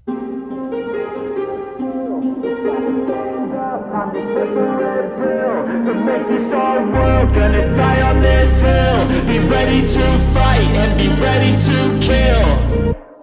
To make this our world, gonna die on this hill. Be ready to fight and be ready to kill.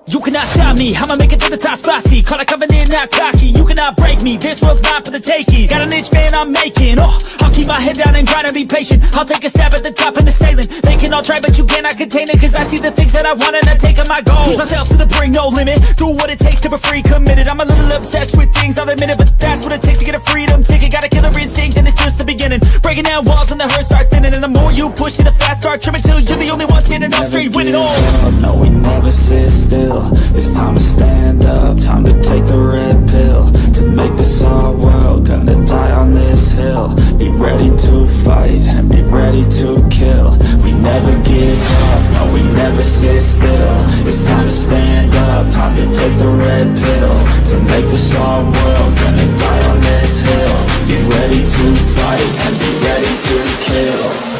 You cannot stop me, I'ma make it to the top spicy. Call a covenant, not cocky, you cannot break me. This world's mine for the taking. Got an itch, man, I'm making. I'll keep my head down and grind and be patient. I'll take a stab at the top and the sailing. They can all try, but you cannot contain it. Cause I see the things that I want and I take on my goal. Push myself to the brink, no limit. Do what it takes to be free, committed. I'm a little obsessed with things, I'll admit it. But that's what it takes to get a freedom ticket. Got a killer instinct and it's just the beginning. Breaking down walls and the hurt start thinning. And the more you push it, the fast start trimming. Till you're the only one standing up straight, winning all. No, we never sit still. It's time to stand up, time to take the red pill. To make this our world, gonna die on this hill. Be ready to fight and be ready to kill. We never give up, no, we never sit still. It's time to stand up, time to take the red pill. To make this our world, gonna die on this hill. Be ready to fight and be ready to kill.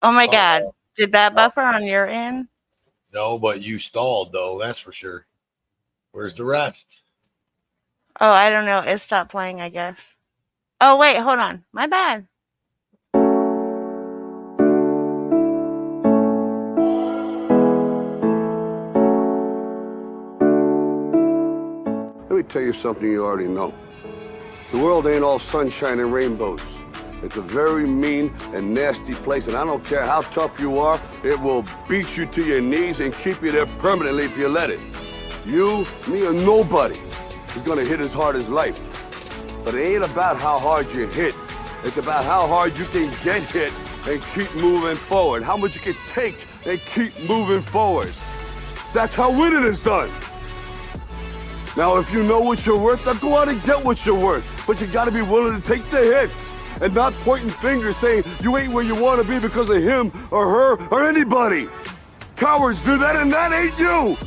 Oh my God. Did that buffer on your end? No, but you stalled though, that's for sure. Where's the rest? Oh, I don't know. It stopped playing, I guess. Oh, wait, hold on. My bad. Let me tell you something you already know. The world ain't all sunshine and rainbows. It's a very mean and nasty place, and I don't care how tough you are, it will beat you to your knees and keep you there permanently if you let it. You, me, or nobody is gonna hit as hard as life. But it ain't about how hard you hit. It's about how hard you can get hit and keep moving forward. How much you can take and keep moving forward. That's how winning is done. Now, if you know what you're worth, now go out and get what you're worth. But you gotta be willing to take the hits. And not pointing fingers saying you ain't where you want to be because of him or her or anybody. Cowards do that, and that ain't you.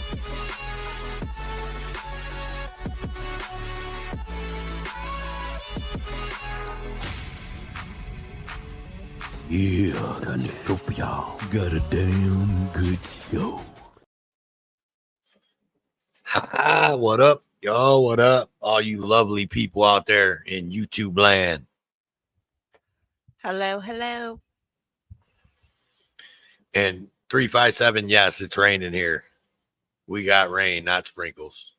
Yeah, gonna show for y'all. Got a damn good show. Ha! What up, y'all? What up, all you lovely people out there in YouTube land? Hello, hello. And 357, yes, it's raining here. We got rain, not sprinkles.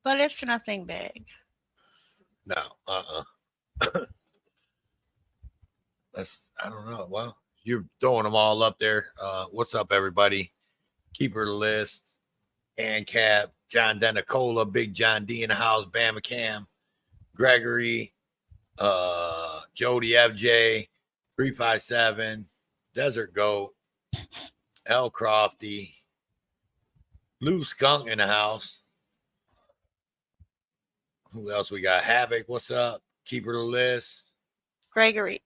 But it's nothing big. No, I don't know. Well, you're throwing them all up there. What's up, everybody? Keeper of the list, ANCAP, John Denicola, Big John D in the house, Bama Cam, Gregory, Jody FJ, 357, Desert Goat, L Crofty, Lou Skunk in the house. Who else we got? Havoc, what's up? Keeper of the list. Gregory.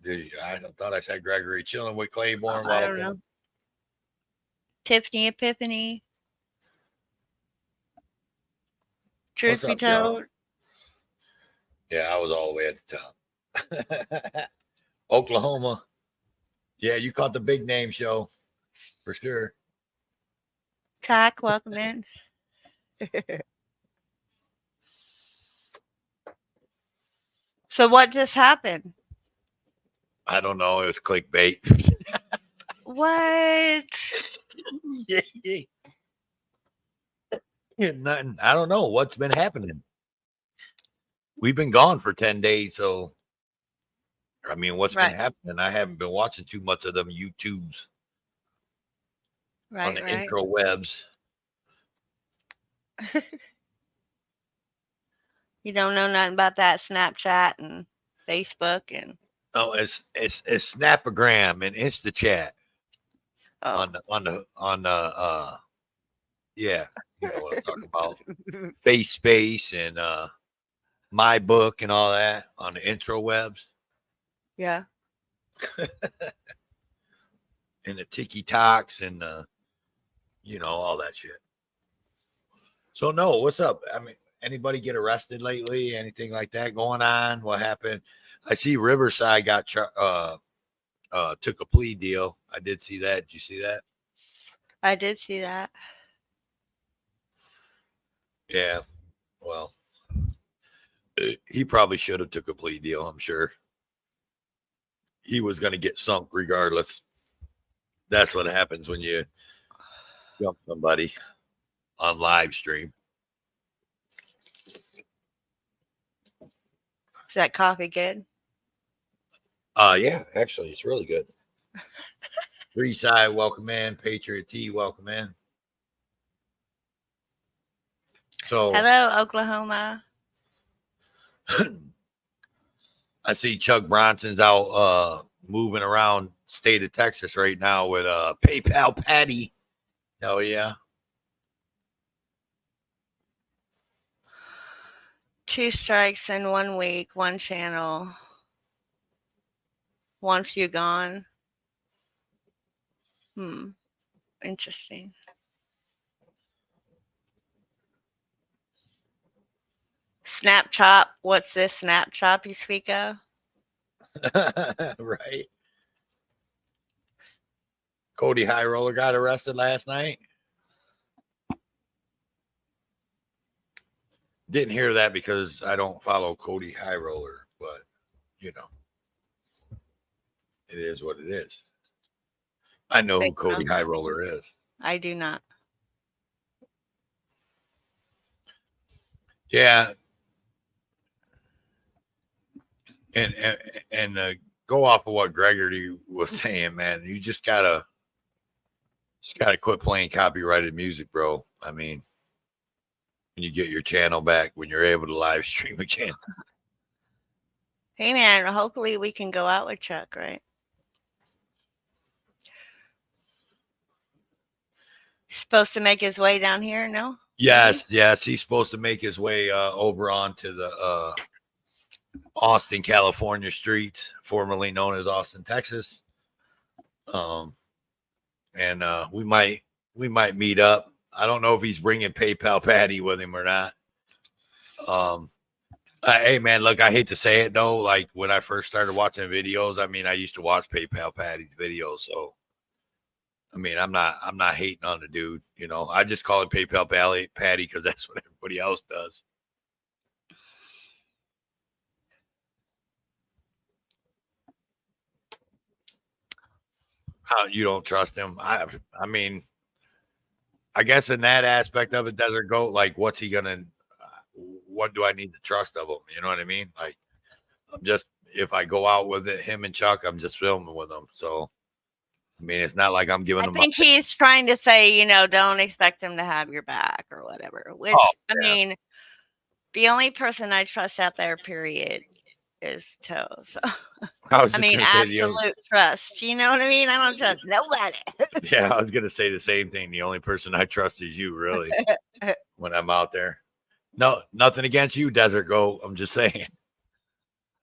Dude, I thought I said Gregory. Chilling with Claiborne. I don't know. Tiffany Epiphany. Truth be told. Yeah, I was all the way at the top. Oklahoma. Yeah, you caught the big name show for sure. Tack, welcome in. So what just happened? I don't know. It was clickbait. What? Yeah, nothing. I don't know what's been happening. We've been gone for 10 days, so I mean, what's been happening? I haven't been watching too much of them YouTubes on the intro webs. You don't know nothing about that Snapchat and Facebook and it's Snapagram and InstaChat on the yeah. You know what I'm talking about. Face Space and My Book and all that on the intro webs Yeah. and the TikToks and you know, all that shit. So no, what's up? I mean, anybody get arrested lately? Anything like that going on? What happened? I see Riverside got took a plea deal. I did see that. Did you see that? I did see that. Yeah. Well, he probably should have took a plea deal. I'm sure he was going to get sunk regardless. That's what happens when you jump somebody on live stream. Is that coffee good? Yeah, actually, it's really good. Freeside, welcome in. Patriot T, welcome in. So, Hello, Oklahoma. I see Chuck Bronson's out moving around state of Texas right now with PayPal Patty. Hell yeah. 2 strikes in 1 week, 1 channel. Once you gone. Interesting. Snapchat. What's this Snapchat you speak of? Right. Cody High Roller got arrested last night. Didn't hear that because I don't follow Cody High Roller, but you know, it is what it is. I know who Cody High Roller is. I do not. Yeah. And go off of what Gregory was saying, man. You just gotta quit playing copyrighted music, bro. I mean, when you get your channel back, when you're able to live stream again. Hey man, hopefully we can go out with Chuck, right? He's supposed to make his way down here, no? Yes, yes. He's supposed to make his way over onto the Austin, California streets, formerly known as Austin, Texas. And we might meet up. I don't know if he's bringing PayPal Patty with him or not. Hey man, look, I hate to say it though. Like when I first started watching videos, I mean, I used to watch PayPal Patty's videos. So, I mean, I'm not hating on the dude. You know, I just call him PayPal Patty because that's what everybody else does. You don't trust him? I mean, I guess in that aspect of it, Desert Goat, like, what's he gonna? What do I need to trust of him? You know what I mean? Like, I'm just if I go out with him and Chuck, I'm just filming with him. So, I mean, it's not like I'm giving him. I think he's trying to say, you know, don't expect him to have your back or whatever. Which I mean, the only person I trust out there, period, is Toe. So I mean, absolute trust. You know what I mean? I don't trust nobody. Yeah, I was gonna say the same thing. The only person I trust is you, really, when I'm out there. No, nothing against you, Desert Goat. I'm just saying.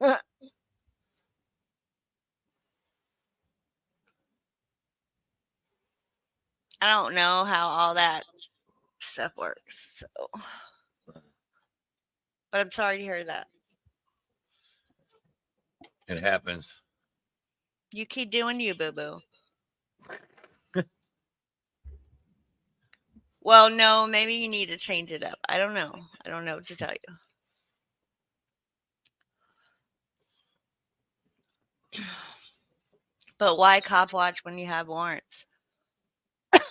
I don't know how all that stuff works. So, but I'm sorry to hear that. It happens. You keep doing you, boo boo. Well, no, maybe you need to change it up. I don't know. I don't know what to tell you. But why cop watch when you have warrants?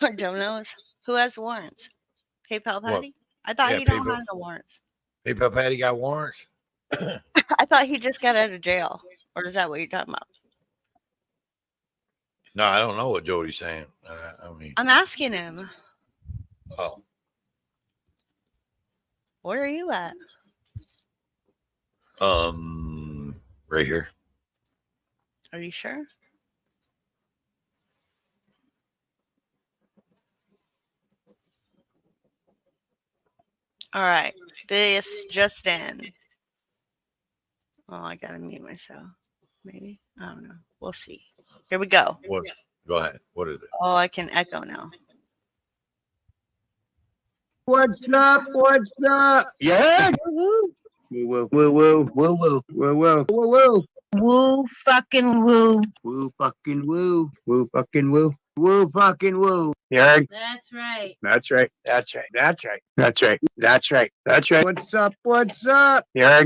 I don't know. Who has warrants? PayPal Patty? I thought he don't have no warrants. PayPal Patty got warrants? I thought he just got out of jail. Or is that what you're talking about? No, I don't know what Jody's saying. I mean, I'm asking him. Oh. Where are you at? Right here. Are you sure? All right. This just in. Oh, I gotta mute myself. Maybe. I don't know. We'll see. Here we go. What? Go ahead. What is it? Oh, I can echo now. What's up? What's up? Yeah. Woo woo woo woo woo woo woo woo woo woo. Woo fucking woo. Woo fucking woo. Woo fucking woo. Woo fucking woo. Yeah. That's right. That's right. That's right. That's right. That's right. That's right. That's right. What's up? What's up? Yeah.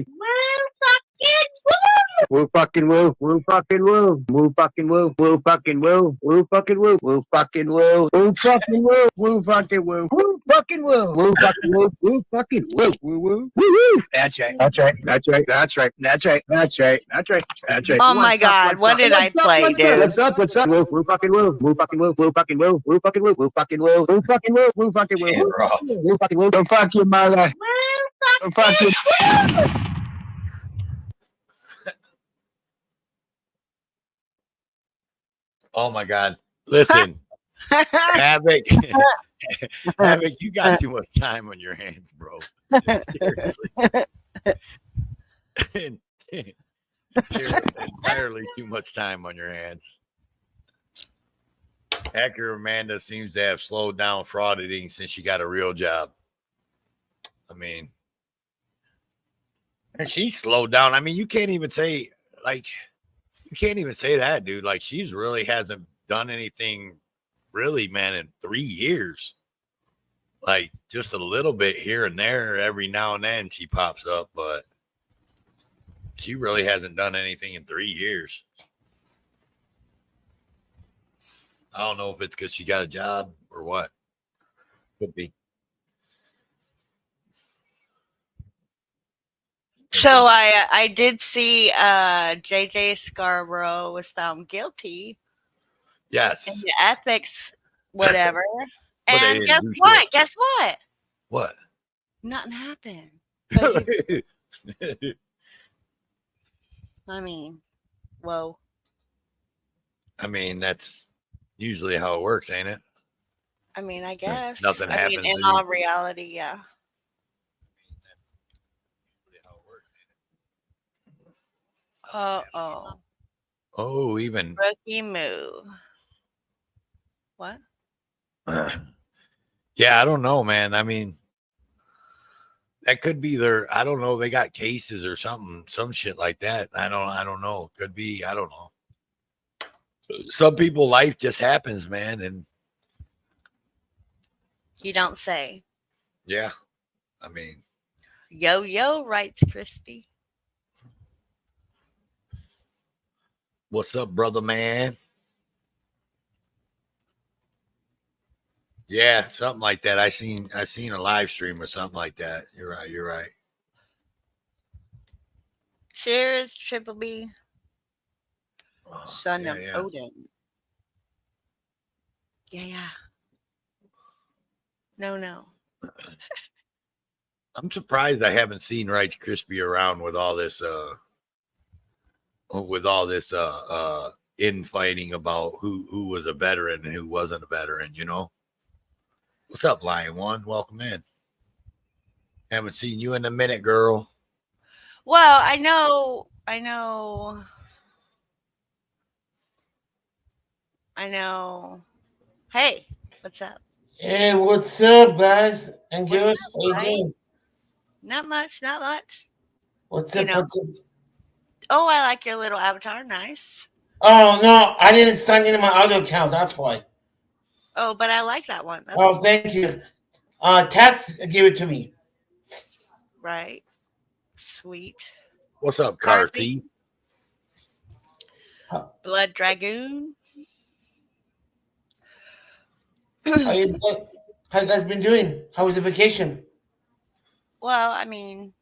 Woo fucking woo. Woo fucking woo. Woo fucking woo. Woo fucking woo. Woo fucking woo. Woo fucking woo. Woo fucking woo. Woo fucking woo. Woo fucking woo. Woo fucking woo. Woo fucking woo. Woo woo. Woo woo. That's right. That's right. That's right. That's right. That's right. That's right. That's right. That's right. Oh my God. What did I play, dude? What's up? What's up? Woo woo fucking woo. Woo fucking woo. Woo fucking woo. Woo fucking woo. Woo fucking woo. Woo fucking woo. Woo fucking woo. Woo fucking woo. Don't fuck your mother. Don't fuck your. Oh my God! Listen, Havoc, Havoc, you got too much time on your hands, bro. Seriously. Entirely too much time on your hands. Hacker Amanda seems to have slowed down fraud eating since she got a real job. I mean, and she slowed down. I mean, you can't even say that, dude. Like, she's really hasn't done anything really, man, in 3 years. Like, just a little bit here and there every now and then she pops up, but she really hasn't done anything in 3 years. I don't know if it's because she got a job or what. Could be. So I did see JJ Scarborough was found guilty. Yes. In the ethics, whatever. But they And didn't guess do what? shit. Guess what? What? Nothing happened. But I mean, whoa. I mean, that's usually how it works, ain't it? I mean, I guess. Nothing happens. In all reality, yeah. Uh-oh. Oh, even. Rookie move. What? Yeah, I don't know, man. I mean, that could be I don't know. They got cases or something, some shit like that. I don't know. Could be. I don't know. Some people, life just happens, man. And You don't say. yeah, I mean. Yo, writes Christy. What's up, brother, man? Yeah, something like that. I seen a live stream or something like that. You're right. Cheers, Triple B. Son of yeah. Odin. Yeah. No. I'm surprised I haven't seen Rice Crispy around with all this infighting about who was a veteran and who wasn't a veteran, you know. What's up, Lion One? Welcome in. Haven't seen you in a minute, girl. Well, I know. Hey, what's up? Hey, what's up, guys and What's girls? up, How you right? doing? Not much. What's You up? know. What's up? Oh, I like your little avatar. Nice. Oh no, I didn't sign into my audio account. That's why. Oh, but I like that one. That's Oh, thank you. Tats gave it to me. right. Sweet. What's up, Carthy? Blood Dragoon. How you guys been doing? How was the vacation? Well, I mean,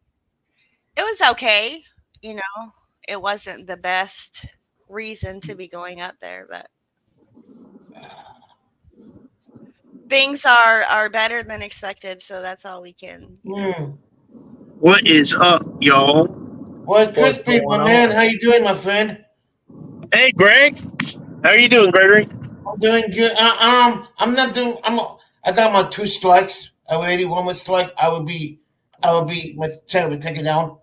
it was okay. You know, it wasn't the best reason to be going up there, but things are better than expected, so that's all we can. What is up, y'all? What, Crispy, my man? How you doing, my friend? Hey, Greg. How are you doing, Gregory? I'm doing good. I'm not doing. I got my 2 strikes. I already 1 more strike. I would be my channel will be taken down.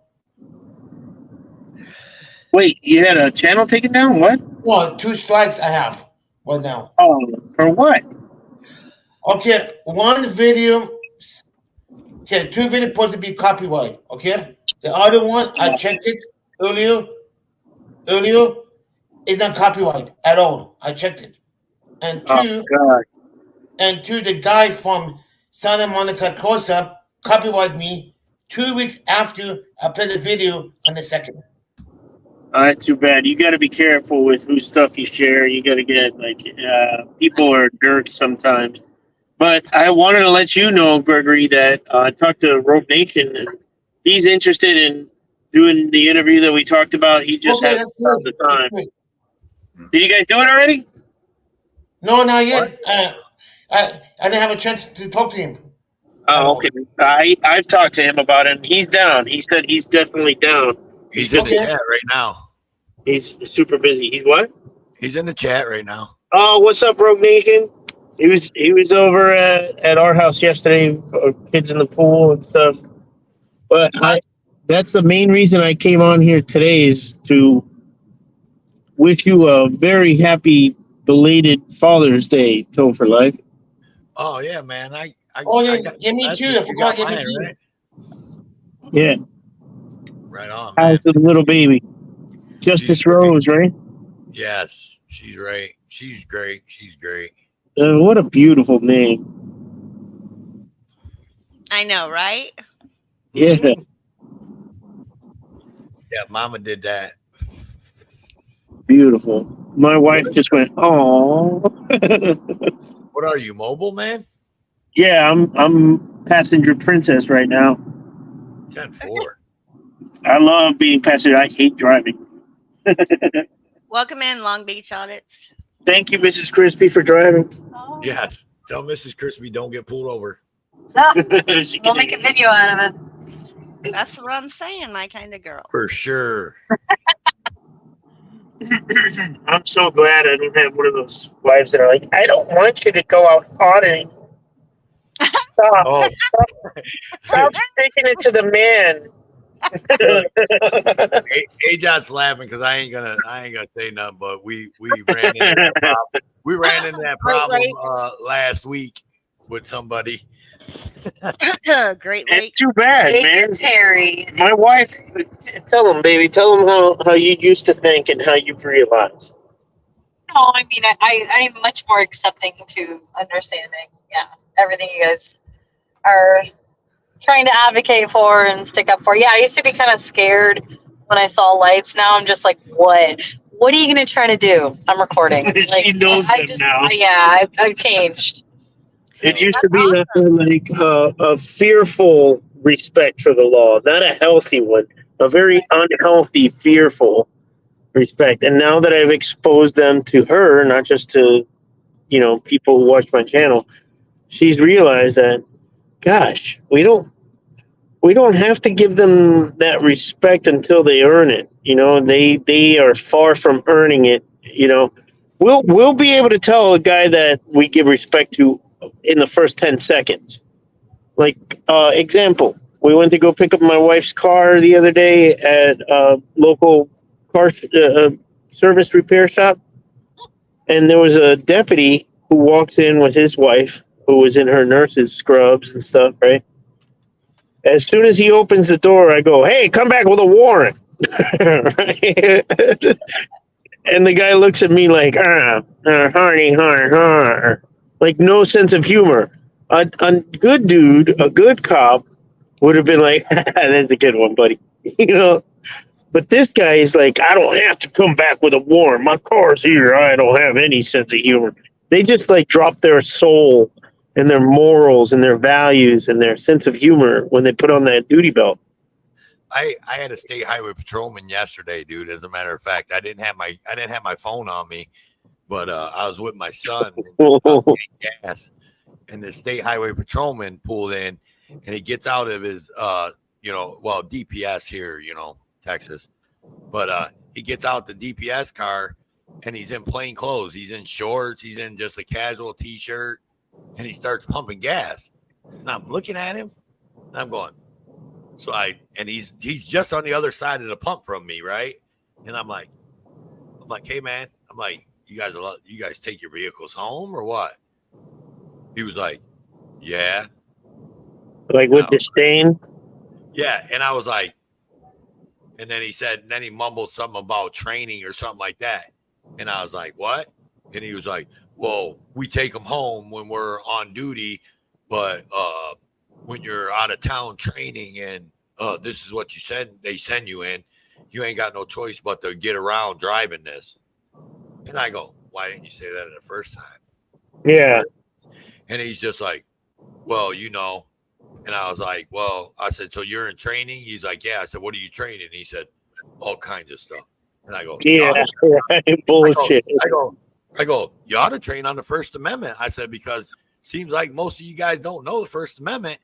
Wait, you had a channel taken down? What? Well, 2 strikes I have right now. Oh, for what? Okay, one video. Okay, 2 videos supposed to be copyright. Okay, the other one I checked it earlier. It's not copyright at all. I checked it, and two, God. The guy from Santa Monica close-up copyrighted me 2 weeks after I played the video on the 2nd. That's too bad. You got to be careful with whose stuff you share. You got to get people are jerks sometimes. But I wanted to let you know, Gregory, that I talked to Rogue Nation, and he's interested in doing the interview that we talked about. He just hasn't found the time. Did you guys do it already? No, not yet. I didn't have a chance to talk to him. Oh, okay. I've talked to him about it, and he's down. He said he's definitely down. He's in the chat right now. He's super busy. He's what? He's in the chat right now. Oh, what's up, Rogue Nation? He was over at our house yesterday, kids in the pool and stuff. But that's the main reason I came on here today is to wish you a very happy belated Father's Day, Toe for Life. Oh yeah, man. Me too. I forgot to give you. Right? Yeah. Right on, man. How's the little baby? Justice Rose, right? Yes, she's right. She's great. She's great. What a beautiful name. I know, right? Yeah. Yeah, Mama did that. Beautiful. My wife just went, oh. What are you, mobile, man? Yeah, I'm passenger princess right now. 10-4. I love being passenger. I hate driving. Welcome in, Long Beach Audits. Thank you, Mrs. Crispy, for driving. Oh. Yes. Tell Mrs. Crispy don't get pulled over. Oh, we'll make a video out of it. That's what I'm saying, my kind of girl. For sure. I'm so glad I don't have one of those wives that are like, I don't want you to go out auditing. Stop. Oh. Stop taking it to the man. Ajot's laughing because I ain't gonna say nothing, but we ran into that problem. We ran into that problem last week with somebody. Great Lake. It's too bad, man. Terry. My wife, tell him, baby, tell him how you used to think and how you've realized. No, I mean, I'm much more accepting to understanding. Yeah, everything you guys are trying to advocate for and stick up for. Yeah, I used to be kind of scared when I saw lights. Now I'm just like, what? What are you going to try to do? I'm recording. Like, she knows them now. Yeah, I've changed. It used to be a fearful respect for the law, not a healthy one, a very unhealthy, fearful respect. And now that I've exposed them to her, not just to, people who watch my channel, she's realized that, gosh, we don't have to give them that respect until they earn it. They are far from earning it. We'll be able to tell a guy that we give respect to in the first 10 seconds. Like, example, we went to go pick up my wife's car the other day at a local car service repair shop. And there was a deputy who walks in with his wife, who was in her nurse's scrubs and stuff, right? As soon as he opens the door, I go, hey, come back with a warrant. And the guy looks at me like, hardy, like no sense of humor. A good dude, a good cop would have been like, that's a good one, buddy. But this guy is like, I don't have to come back with a warrant. My car's here. I don't have any sense of humor. They just like drop their soul and their morals and their values and their sense of humor when they put on that duty belt. I had a state highway patrolman yesterday, dude. As a matter of fact, I didn't have my phone on me, but I was with my son and I was getting gas, and the state highway patrolman pulled in, and he gets out of his DPS here, Texas, but he gets out the DPS car, and he's in plain clothes. He's in shorts. He's in just a casual T-shirt, and he starts pumping gas. And I'm looking at him, and I'm going, So he's just on the other side of the pump from me, right? And I'm like, hey man, I'm like, you guys take your vehicles home or what? He was like, yeah. Like with disdain? Yeah. And I was like, and then he mumbled something about training or something like that. And I was like, what? And he was like, well, we take them home when we're on duty, but when you're out of town training and this is what they send you in, you ain't got no choice but to get around driving this. And I go, why didn't you say that the first time? Yeah. And he's just like, well, you know. And I was like, well, I said, so you're in training? He's like, yeah. I said, what are you training? And he said, all kinds of stuff. And I go, yeah, right. Bullshit. I go, you ought to train on the First Amendment. I said, because seems like most of you guys don't know the First Amendment.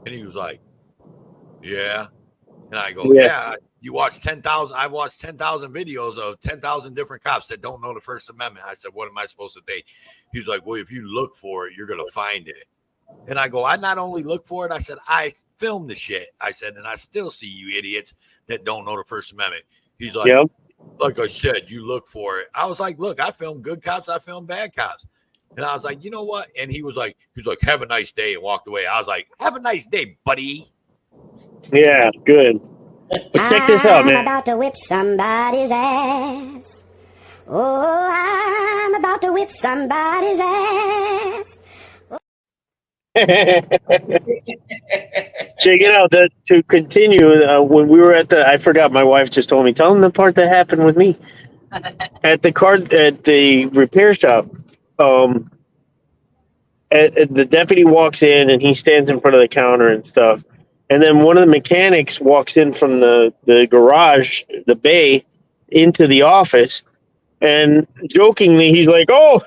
And he was like, yeah. And I go, yeah. You watch 10,000. I watched 10,000 videos of 10,000 different cops that don't know the First Amendment. I said, what am I supposed to think? He was like, well, if you look for it, you're going to find it. And I go, I not only look for it, I said, I filmed the shit. I said, and I still see you idiots that don't know the First Amendment. He's like, like I said, you look for it. I was like, look, I film good cops. I film bad cops. And I was like, you know what? And he was like, have a nice day, and walked away. I was like, have a nice day, buddy. Yeah, good. But check this out, man. I'm about to whip somebody's ass. Oh, I'm about to whip somebody's ass. Check it out. To continue, when we were at the, I forgot. My wife just told me. Tell them the part that happened with me at the repair shop. The deputy walks in and he stands in front of the counter and stuff. And then one of the mechanics walks in from the garage, the bay, into the office. And jokingly, he's like, oh,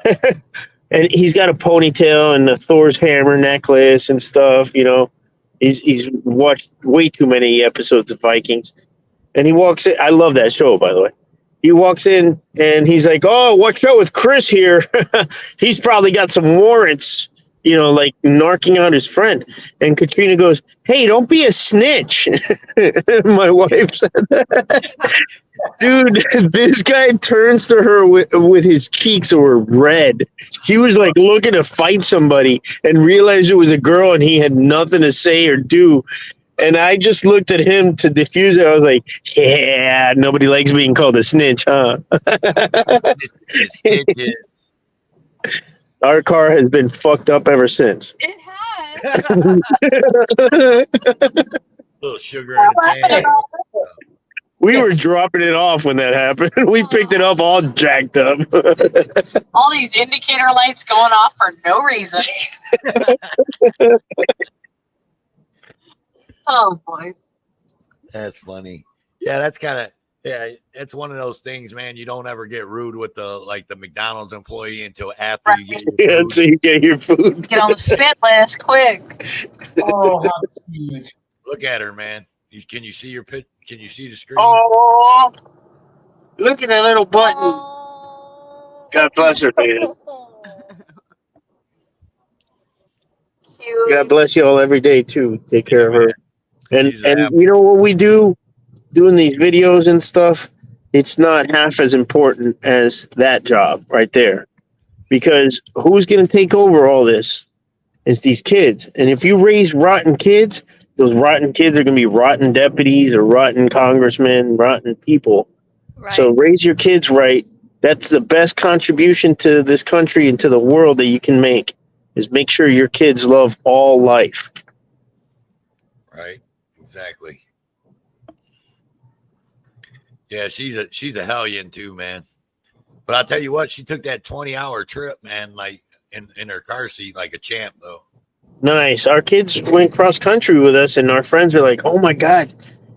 and he's got a ponytail and a Thor's hammer necklace and stuff. You know, he's watched way too many episodes of Vikings. And he walks in. I love that show, by the way. He walks in and he's like, oh, watch out with Chris here. He's probably got some warrants, you know, like narking out his friend. And Katrina goes, hey, don't be a snitch. My wife said that. Dude, this guy turns to her with his cheeks were red. He was like looking to fight somebody and realized it was a girl and he had nothing to say or do. And I just looked at him to diffuse it. I was like, yeah, nobody likes being called a snitch, huh? Our car has been fucked up ever since. It has. Little sugar in the tank. We were dropping it off when that happened. We picked it up all jacked up. All these indicator lights going off for no reason. Oh boy. That's funny. Yeah, that's kind of, it's one of those things, man. You don't ever get rude with the McDonald's employee until after you get your food. Until you get your food. Get on the spit list quick. Oh, how cute. Look at her, man. Can you see your pit? Can you see the screen? Oh, look at that little button. God bless her, man. God bless you all every day too. Take care of her. And you know what we do doing these videos and stuff? It's not half as important as that job right there. Because who's going to take over all this? It's these kids. And if you raise rotten kids, those rotten kids are going to be rotten deputies or rotten congressmen, rotten people. Right. So raise your kids right. That's the best contribution to this country and to the world that you can make, is make sure your kids love all life. Right. Exactly. Yeah, she's a hellion too, man. But I'll tell you what, she took that 20-hour trip, man, like in her car seat like a champ, though. Nice. Our kids went cross country with us, and our friends are like, "Oh my God,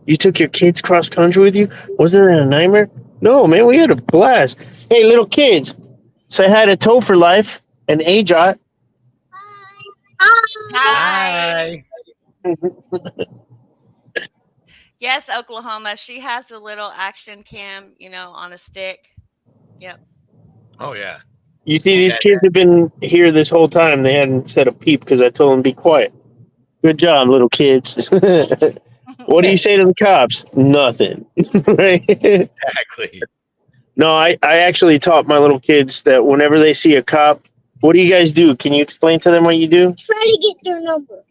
you took your kids cross country with you? Wasn't that a nightmare?" No, man, we had a blast. Hey, little kids, say hi to Toe for Life and Ajot. Hi. Yes, Oklahoma. She has a little action cam, on a stick. Yep. Oh, yeah. You see, these kids have been here this whole time. They hadn't said a peep because I told them to be quiet. Good job, little kids. What do you say to the cops? Nothing. Right? Exactly. No, I actually taught my little kids that whenever they see a cop, what do you guys do? Can you explain to them what you do? Try to get their number.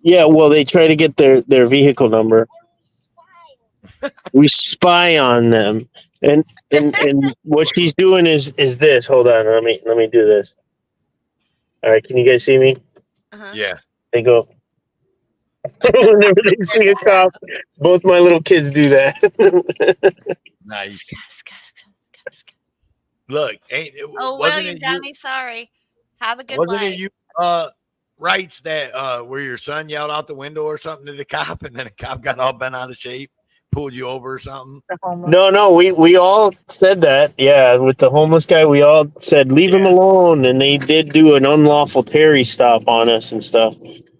Yeah, well, they try to get their vehicle number. We spy on them, and what she's doing is this. Hold on, let me do this. All right, can you guys see me? Uh-huh. Yeah. They go whenever they see a cop. Both my little kids do that. Nice. Look, Oh, wasn't William it you? Downey, sorry. Have a good Wasn't life. it you writes that where your son yelled out the window or something to the cop, and then the cop got all bent out of shape, pulled you over or something? No, we all said that. Yeah, with the homeless guy, we all said leave him alone, and they did do an unlawful Terry stop on us and stuff.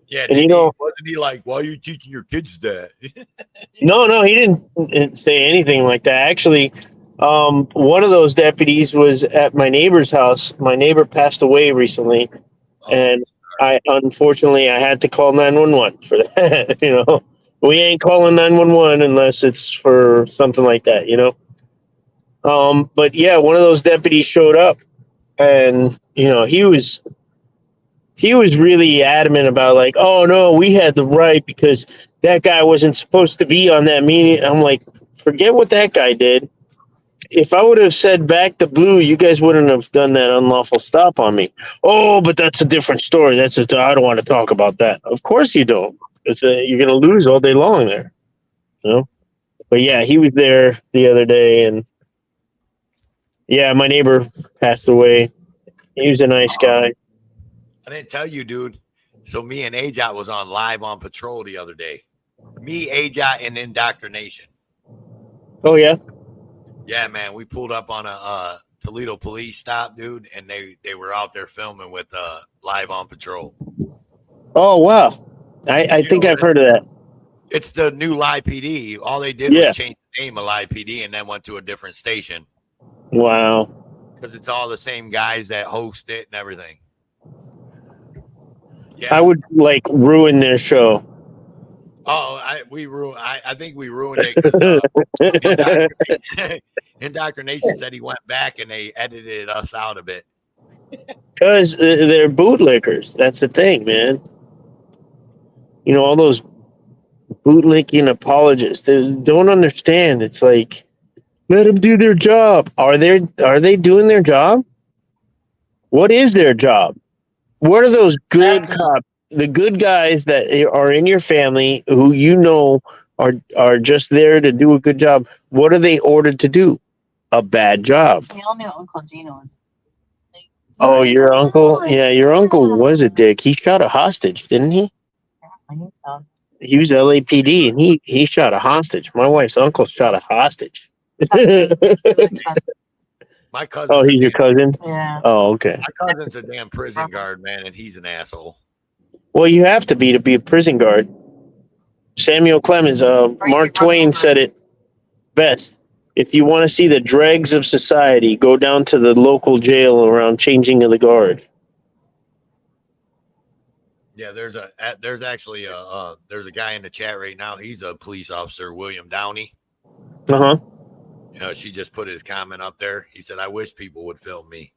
Yeah, and wasn't he like, why are you teaching your kids that? No, he didn't say anything like that. Actually, one of those deputies was at my neighbor's house. My neighbor passed away recently, and unfortunately I had to call 911 for that. We ain't calling 911 unless it's for something like that. But yeah, one of those deputies showed up, and he was really adamant about like, oh no, we had the right because that guy wasn't supposed to be on that meeting. I'm like, forget what that guy did. If I would have said back to blue, you guys wouldn't have done that unlawful stop on me. Oh, but that's a different story. I don't want to talk about that. Of course you don't. You're going to lose all day long there. But yeah, he was there the other day, and yeah, my neighbor passed away. He was a nice guy. I didn't tell you, dude. So me and Ajot was on live on patrol the other day. Me, Ajot, and Indoctrination. Oh yeah. Yeah, man. We pulled up on a Toledo police stop, dude, and they were out there filming with live on patrol. Oh wow. I think I've heard of that. It's the new Live PD. All they did was change the name of Live PD and then went to a different station. Wow. Because it's all the same guys that host it and everything. Yeah. I would like ruin their show. Oh, I think we ruined it because Indoctrination said he went back and they edited us out a bit. Because they're bootlickers. That's the thing, man. All those bootlicking apologists, they don't understand. It's like, let them do their job. Are they doing their job? What is their job? What are those good cops? The good guys that are in your family who are just there to do a good job. What are they ordered to do? A bad job. We all knew Uncle Gino was. Oh, your uncle? Yeah, your uncle was a dick. He shot a hostage, didn't he? He was LAPD, and he shot a hostage. My wife's uncle shot a hostage. My cousin. Oh, he's your cousin? Yeah. Oh, okay. My cousin's a damn prison guard, man, and he's an asshole. Well, you have to be a prison guard. Samuel Clemens, Mark Twain said it best. If you want to see the dregs of society, go down to the local jail around changing of the guard. Yeah, there's actually there's a guy in the chat right now. He's a police officer, William Downey. Uh-huh. She just put his comment up there. He said, I wish people would film me.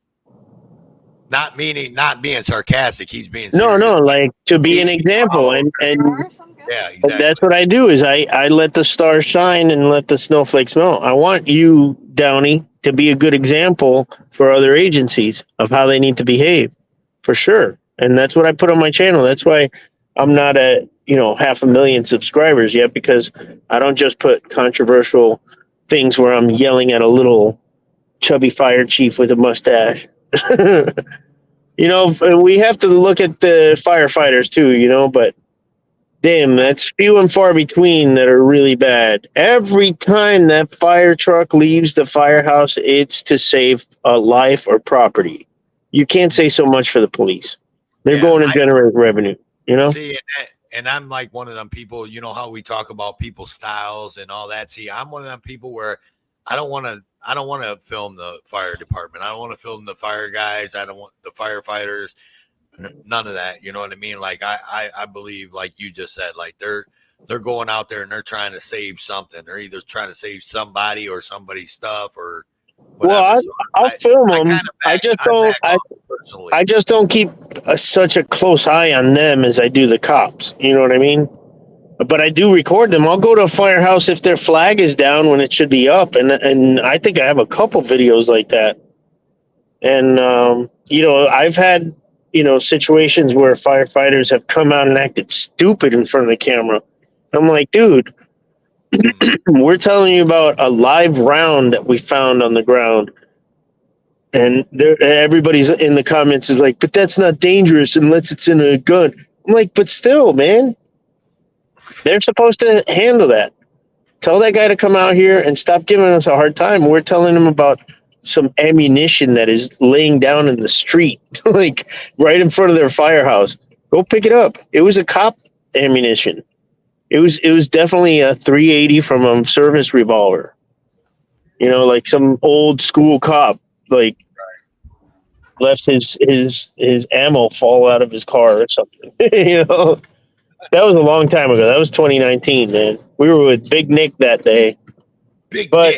Not being sarcastic. He's being serious. No, like to be an example. And yeah, exactly. That's what I do is I let the stars shine and let the snowflakes melt. I want you, Downey, to be a good example for other agencies of how they need to behave, for sure. And that's what I put on my channel. That's why I'm not at 500,000 subscribers yet, because I don't just put controversial things where I'm yelling at a little chubby fire chief with a mustache. We have to look at the firefighters too, but damn, that's few and far between that are really bad. Every time that fire truck leaves the firehouse, it's to save a life or property. You can't say so much for the police. They're going to generate revenue, See, and I'm like one of them people, how we talk about people's styles and all that. See, I'm one of them people where I don't want to film the fire department. I don't want to film the fire guys. I don't want the firefighters. None of that. You know what I mean? Like I believe, like you just said, like they're they're going out there and they're trying to save something. They're either trying to save somebody or somebody's stuff or whatever. Well, I'll film them. I just don't keep such a close eye on them as I do the cops. You know what I mean? But I do record them. I'll go to a firehouse if their flag is down when it should be up, and I think I have a couple videos like that. And you know, I've had situations where firefighters have come out and acted stupid in front of the camera. I'm like, dude, we're telling you about a live round that we found on the ground. And everybody's in the comments is like, but that's not dangerous unless it's in a gun. I'm like, but still, man, they're supposed to handle that. Tell that guy to come out here and stop giving us a hard time. We're telling him about some ammunition that is laying down in the street, like right in front of their firehouse. Go pick it up. It was a cop ammunition. It was definitely a 380 from a service revolver. You know, like some old school cop, like left his ammo fall out of his car or something. You know, that was a long time ago. That was 2019, man. We were with Big Nick that day. But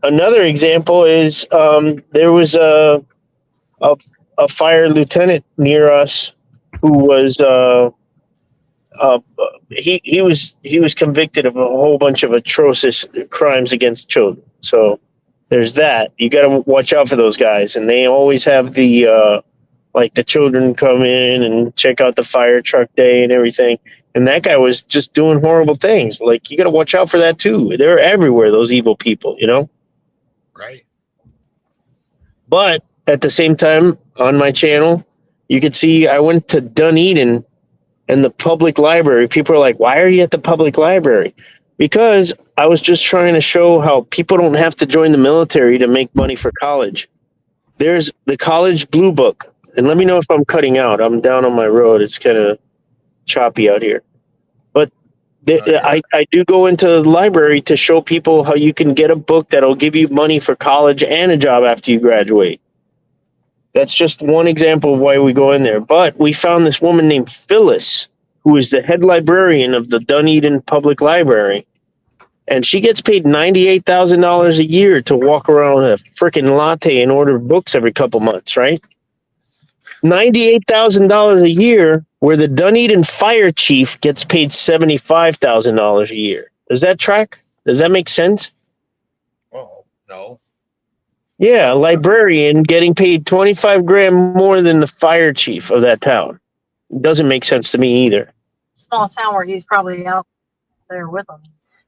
another example is there was a fire lieutenant near us who was he was convicted of a whole bunch of atrocious crimes against children. So there's that. You got to watch out for those guys, and they always have the like the children come in and check out the fire truck day and everything. And that guy was just doing horrible things. Like, you got to watch out for that too. They're everywhere, those evil people, you know? Right. But at the same time, on my channel, you could see I went to Dunedin and the public library. People are like, why are you at the public library? Because I was just trying to show how people don't have to join the military to make money for college. There's the College Blue Book. And let me know if I'm cutting out. I'm down on my road. It's kind of choppy out here. But I do go into the library to show people how you can get a book that'll give you money for college and a job after you graduate. That's just one example of why we go in there. But we found this woman named Phyllis, who is the head librarian of the Dunedin Public Library. And she gets paid $98,000 a year to walk around with a freaking latte and order books every couple months, right? $98,000 a year, where the Dunedin fire chief gets paid $75,000 a year. Does that track? Does that make sense? Oh, no. Yeah, a librarian getting paid 25 grand more than the fire chief of that town. It doesn't make sense to me either. Small town where he's probably out there with them.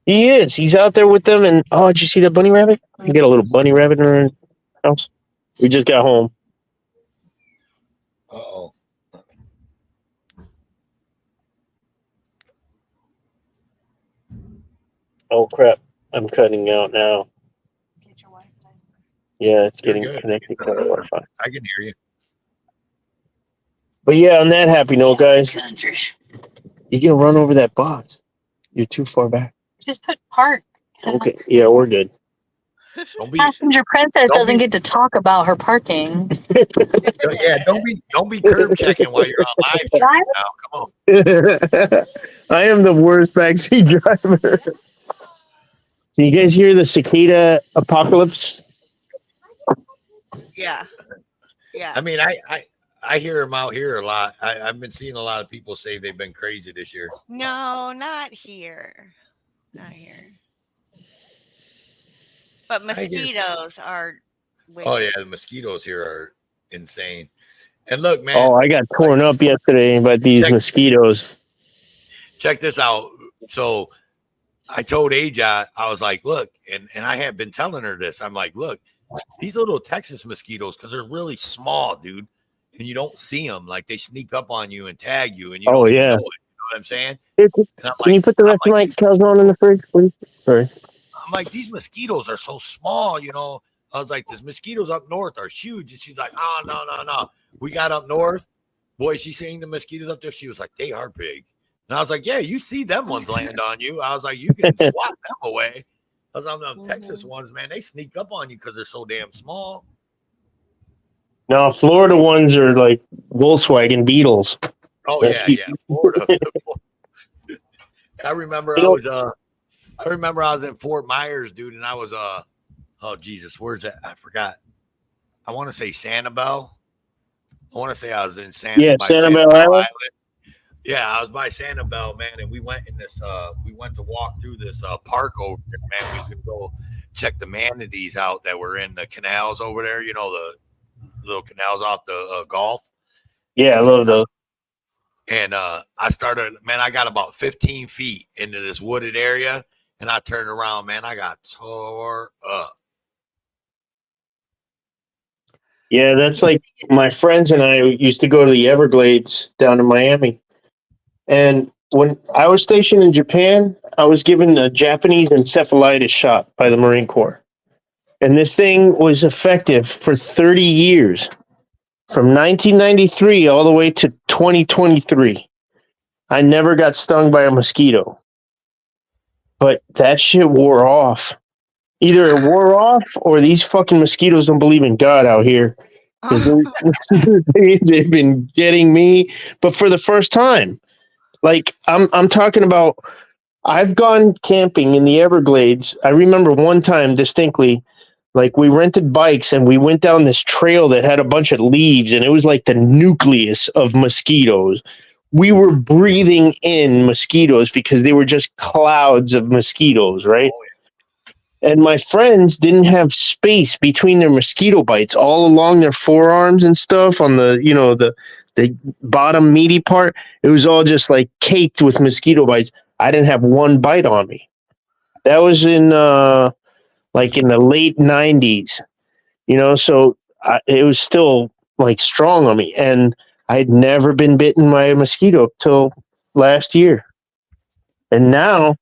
He is. He's out there with them. And, oh, did you see that bunny rabbit? You get a little bunny rabbit in our house. We just got home. Uh-oh. Oh, crap. I'm cutting out now. Yeah, it's getting connected to the Wi-Fi. I can hear you. But yeah, on that happy note, guys, you can run over that box. You're too far back. Just put park. Okay, yeah, we're good. Passenger Princess doesn't get to talk about her parking. Yeah, don't be curb checking while you're on live stream now. Come on. I am the worst backseat driver. So you guys hear the cicada apocalypse? Yeah. Yeah. I mean, I hear them out here a lot. I've been seeing a lot of people say they've been crazy this year. No, not here. Not here. But mosquitoes are wicked. Oh yeah, the mosquitoes here are insane. And look, man. Oh, I got torn up yesterday by these mosquitoes. Check this out. So I told Aja, I was like, look, and I have been telling her this. I'm like, look, these little Texas mosquitoes, because they're really small, dude, and you don't see them. Like, they sneak up on you and tag you, and you don't even know it. You know what I'm saying? Can you put the Reckonite calzone in the fridge, please? Sorry. I'm like, these mosquitoes are so small, you know. I was like, these mosquitoes up north are huge. And she's like, oh, no. We got up north. Boy, she's seeing the mosquitoes up there. She was like, they are big. And I was like, yeah, you see them ones land on you. I was like, you can swat them away. I was like, them Texas ones, man, they sneak up on you because they're so damn small. No, Florida ones are like Volkswagen Beetles. Oh, yeah. Florida. I remember You I was in Fort Myers, dude, and I was oh Jesus, where's that? I forgot. I want to say Sanibel. I want to say I was in Sanibel Sanibel Island. Island. Yeah, I was by Sanibel, man, and we went in this. We went to walk through this park over there, man. We was gonna go check the manatees out that were in the canals over there. You know, the little canals off the Gulf. Yeah, I love those. And I started, man. I got about 15 feet into this wooded area, and I turned around, man. I got tore up. Yeah, that's like my friends and I used to go to the Everglades down in Miami. And when I was stationed in Japan, I was given a Japanese encephalitis shot by the Marine Corps. And this thing was effective for 30 years, from 1993 all the way to 2023. I never got stung by a mosquito. But that shit wore off. Either it wore off or these fucking mosquitoes don't believe in God out here. Because they've been getting me, but for the first time. Like I'm talking about, I've gone camping in the Everglades. I remember one time distinctly, like we rented bikes and we went down this trail that had a bunch of leaves and it was like the nucleus of mosquitoes. We were breathing in mosquitoes because they were just clouds of mosquitoes, right? Oh, yeah. And my friends didn't have space between their mosquito bites all along their forearms and stuff on the, you know, the bottom meaty part. It was all just like caked with mosquito bites. I didn't have one bite on me. That was in like in the late 90s, you know, so it was still like strong on me. And I had never been bitten by a mosquito till last year. And now,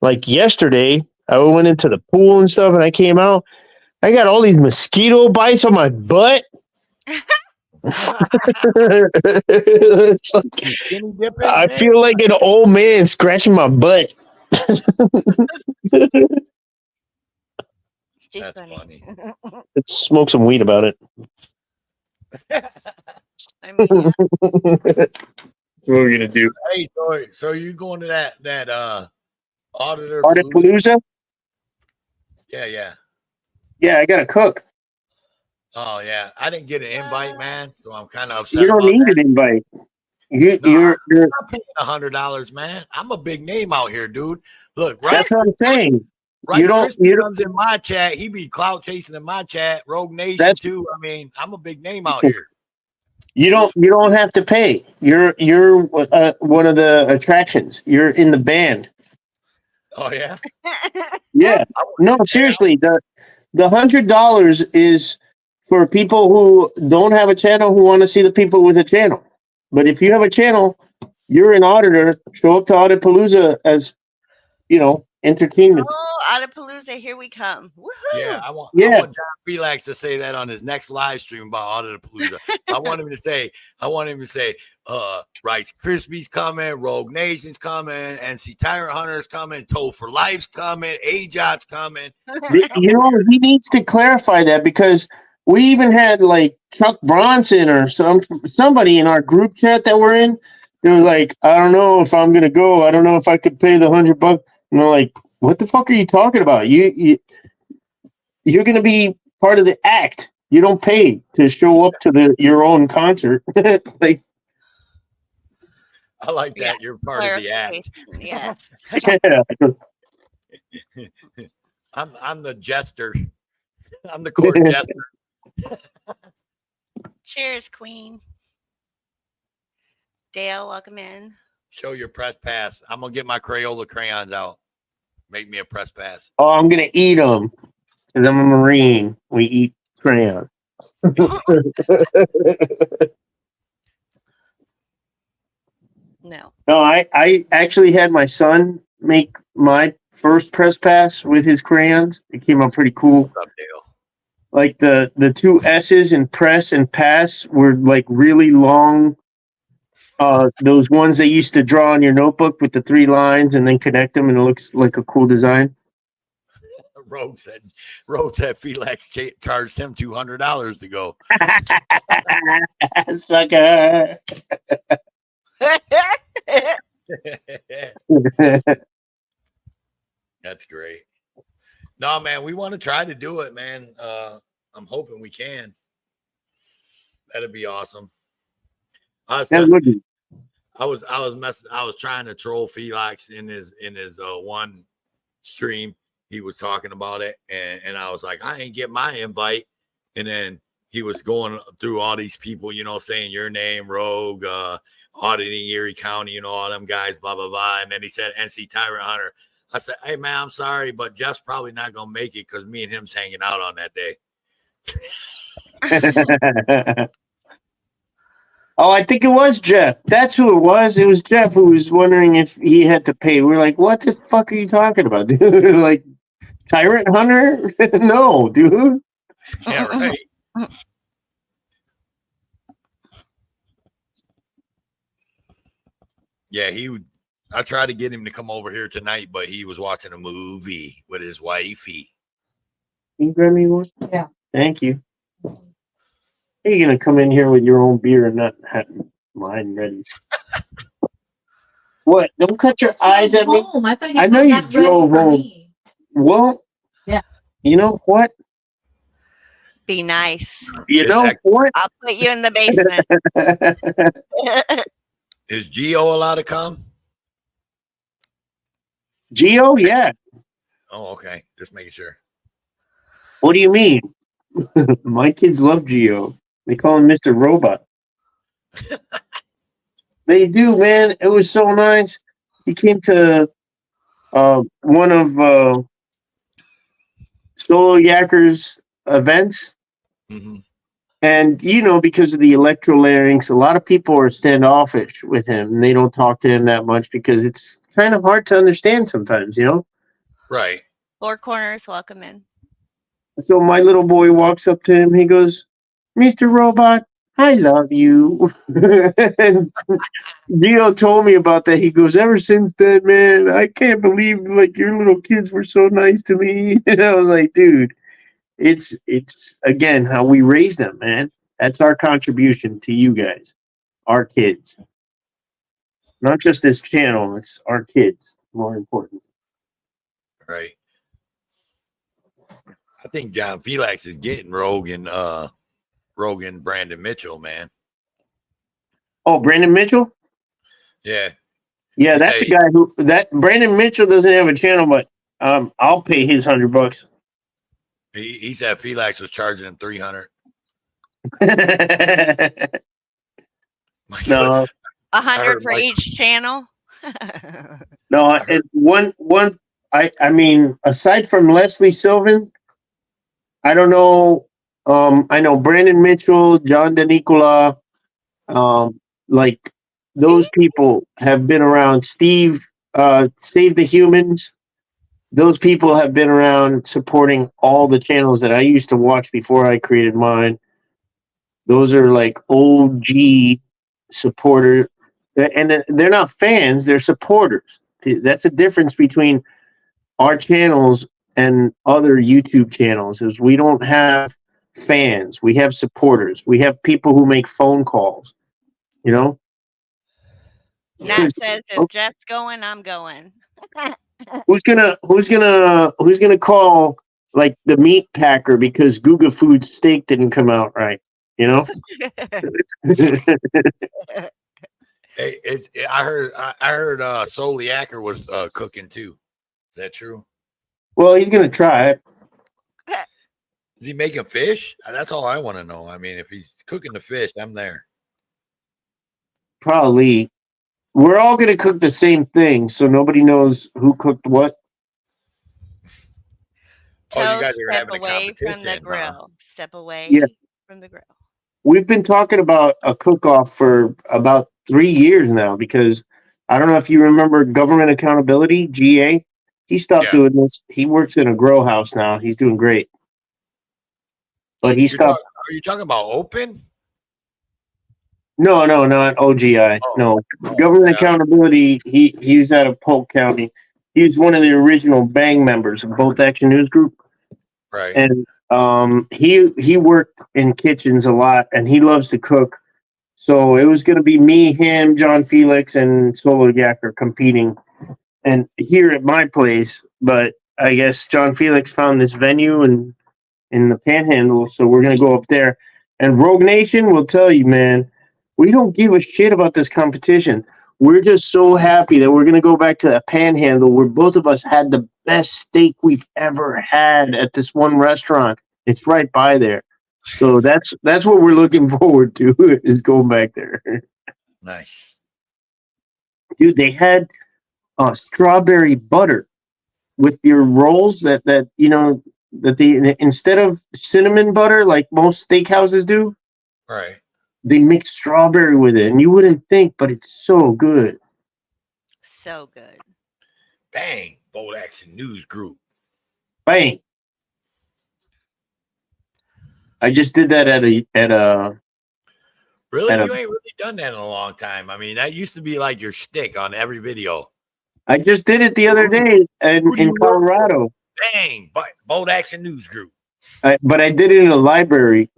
like yesterday, I went into the pool and stuff and I came out. I got all these mosquito bites on my butt. It's like, I feel like an old man scratching my butt. That's funny. Let's smoke some weed about it. I mean, yeah. What are we gonna do? Hey, so you going to that auditor Palooza? Yeah. Yeah, I gotta cook. Oh yeah, I didn't get an invite, man, so I'm kind of upset. You don't about need that. an invite. You're I'm paying $100, man. I'm a big name out here, dude. Look, right? That's what I'm saying. Right, You don't. Crispy comes in my chat. He be clout chasing in my chat. Rogue Nation too. I mean, I'm a big name out here. You don't have to pay. You're one of the attractions. You're in the band. Oh yeah. Yeah. No, seriously. The $100 is for people who don't have a channel who want to see the people with a channel. But if you have a channel, you're an auditor. Show up to Audit Palooza as, you know, entertainment. Oh, Audipalooza, here we come. Woohoo! Yeah, I want John Felix to say that on his next live stream about Auditapalooza. I want him to say, Rice Krispies coming, Rogue Nation's coming, NC Tyrant Hunter's coming, Toe for Life's coming, AJOT's coming. You know, he needs to clarify that because we even had like Chuck Bronson or somebody in our group chat that we're in. They were like, I don't know if I'm gonna go. I don't know if I could pay the $100. And we're like, what the fuck are you talking about? You're gonna be part of the act. You don't pay to show up to your own concert. Like, I like that. You're part of the act. Yeah. I'm the jester. I'm the court jester. Cheers, Queen. Dale, welcome in. Show your press pass. I'm gonna get my Crayola crayons out. Make me a press pass. Oh, I'm gonna eat them because I'm a Marine. We eat crayons. No, I actually had my son make my first press pass with his crayons. It came out pretty cool. What's up, Dale? Like the two S's in press and pass were like really long. Those ones they used to draw on your notebook with the 3 lines and then connect them, and it looks like a cool design. Rogue said Felix charged him $200 to go. Sucker. That's great. No, man, we want to try to do it, man. I'm hoping we can. That'd be awesome. I was trying to troll Felix in his one stream. He was talking about it, and I was like, I ain't get my invite. And then he was going through all these people, saying your name, Rogue, auditing Erie County, all them guys, blah, blah, blah. And then he said NC Tyrant Hunter. I said, hey, man, I'm sorry, but Jeff's probably not going to make it because me and him's hanging out on that day. Oh, I think it was Jeff. That's who it was. It was Jeff who was wondering if he had to pay. We're like, what the fuck are you talking about, dude? Like, Tyrant Hunter? No, dude. Yeah, right. Yeah, I tried to get him to come over here tonight, but he was watching a movie with his wifey. Can you grab me one? Yeah. Thank you. Are you going to come in here with your own beer and not have mine ready? What? Don't cut your eyes at me. I know you drove home. Well, yeah. You know what? Be nice. You know what? I'll put you in the basement. Is Gio allowed to come? Gio? Yeah. Oh, okay. Just making sure. What do you mean? My kids love Gio. They call him Mr. Robot. They do, man. It was so nice. He came to one of Solo Yakker's events. Mm-hmm. And, because of the electrolarynx, a lot of people are standoffish with him. And they don't talk to him that much because it's kind of hard to understand sometimes, Right. Four Corners, welcome in. So my little boy walks up to him. He goes, Mr. Robot, I love you. And Gio told me about that. He goes, ever since then, man, I can't believe your little kids were so nice to me. And I was like, dude, it's again how we raise them, man. That's our contribution to you guys, our kids. Not just this channel, it's our kids, more important. Right. I think John Felix is getting Rogan, Brandon Mitchell, man. Oh, Brandon Mitchell? Yeah. Yeah, that's a guy that Brandon Mitchell doesn't have a channel, but I'll pay his $100. He said Felix was charging him $300. No. 100 for each channel. No, I mean, aside from Leslie Sylvan, I don't know. I know Brandon Mitchell, John DeNicola, those people have been around. Steve, Save the Humans. Those people have been around supporting all the channels that I used to watch before I created mine. Those are like OG supporters. And they're not fans, they're supporters. That's the difference between our channels and other YouTube channels is we don't have fans. We have supporters. We have people who make phone calls, Nat says if Jeff's going, I'm going. Who's gonna call like the meat packer because Guga Food's steak didn't come out right, Hey, I heard Soliaker was cooking too. Is that true? Well, he's gonna try it. Is he making fish? That's all I want to know. I mean, if he's cooking the fish, I'm there. Probably. We're all gonna cook the same thing, so nobody knows who cooked what. Oh, you guys are Step having a away competition, from the grill. huh? Step away from the grill. We've been talking about a cook-off for about 3 years now because I don't know if you remember Government Accountability, GA. He stopped doing this. He works in a grow house now. He's doing great. But he stopped. Are you talking about open? No, not OGI. No, Government Accountability. He was out of Polk County. He was one of the original Bang members of Bolt Action News Group. Right. And he worked in kitchens a lot, and he loves to cook. So it was going to be me, him, John Felix, and Solo Yacker competing, and here at my place. But I guess John Felix found this venue in the Panhandle, so we're going to go up there. And Rogue Nation will tell you, man, we don't give a shit about this competition. We're just so happy that we're going to go back to that Panhandle where both of us had the best steak we've ever had at this one restaurant. It's right by there. So that's what we're looking forward to is going back there. Nice. Dude, they had strawberry butter with your rolls that they instead of cinnamon butter like most steakhouses do, Right. they mix strawberry with it, and you wouldn't think, but it's so good. So good. Bang. Bold Action News Group. Bang. I just did that at a Really? You ain't really done that in a long time. I mean, that used to be like your shtick on every video. I just did it the other day in Colorado. Bang. Bold Action News Group. But I did it in a library.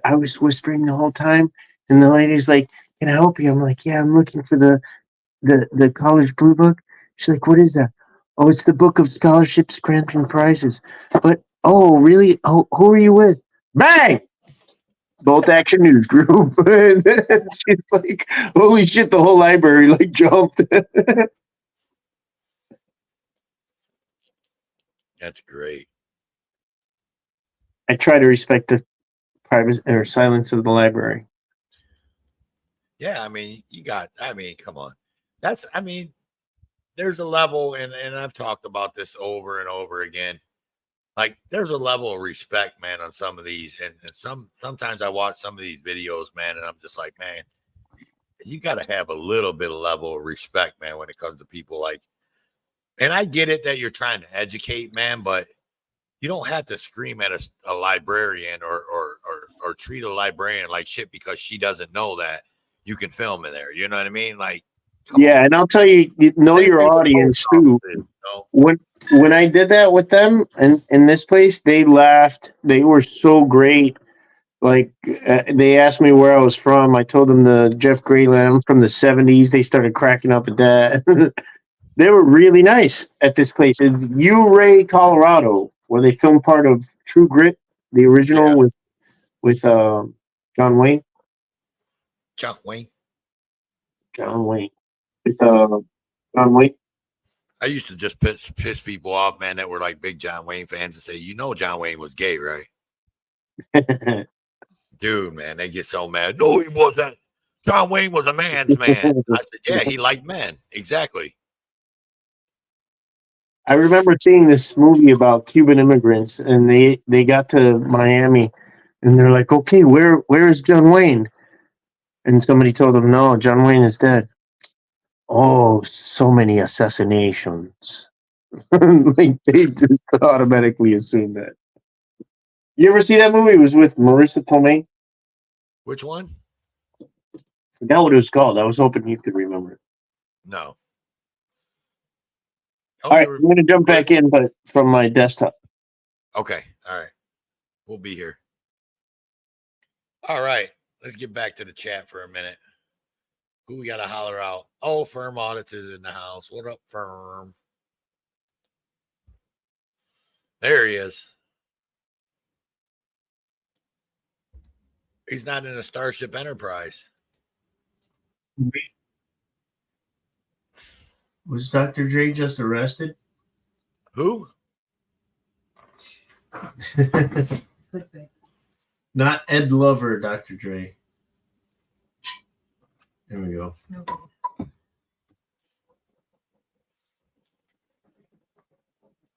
I was whispering the whole time, and the lady's like, "Can I help you?" I'm like, "Yeah, I'm looking for the college blue book." She's like, "What is that?" "Oh, it's the book of scholarships, grants, and prizes." But oh, really? Oh, who are you with? Bang! Bolt Action News Group. She's like, "Holy shit!" The whole library like jumped. That's great. I try to respect the privacy or silence of the library. Yeah, I mean, come on. There's a level, and I've talked about this over and over again. Like, there's a level of respect, man, on some of these. And sometimes I watch some of these videos, man, and I'm just like, man, you got to have a little bit of level of respect, man, when it comes to people like, and I get it that you're trying to educate, man, but you don't have to scream at a librarian or treat a librarian like shit because she doesn't know that you can film in there. You know what I mean? Like, yeah, and I'll tell you, know your audience too. When I did that with them in this place, they laughed. They were so great. Like they asked me where I was from. I told them the Jeff Grayland. I'm from the '70s. They started cracking up at that. They were really nice at this place. It's Uray, Colorado, where they filmed part of True Grit, the original with John Wayne. John Wayne. With John Wayne. I used to just piss people off, man, that were like big John Wayne fans and say, you know, John Wayne was gay, right? Dude, man, they get so mad. No, he wasn't. John Wayne was a man's man. I said, yeah, he liked men. Exactly. I remember seeing this movie about Cuban immigrants, and they got to Miami, and they're like, okay, where is John Wayne? And somebody told them, no, John Wayne is dead. Oh, so many assassinations. Like they just automatically assume that. You ever see that movie? It was with Marissa Tomei. Which one? Forgot what it was called. I was hoping you could remember it. No. All right, I'm going to jump back in, but from my desktop. Okay. All right. We'll be here. All right. Let's get back to the chat for a minute. Who we got to holler out? Oh, Firm Audited in the house. What up, Firm? There he is. He's not in a Starship Enterprise. Was Dr. Dre just arrested? Who? Not Ed Lover, Dr. Dre. There we go.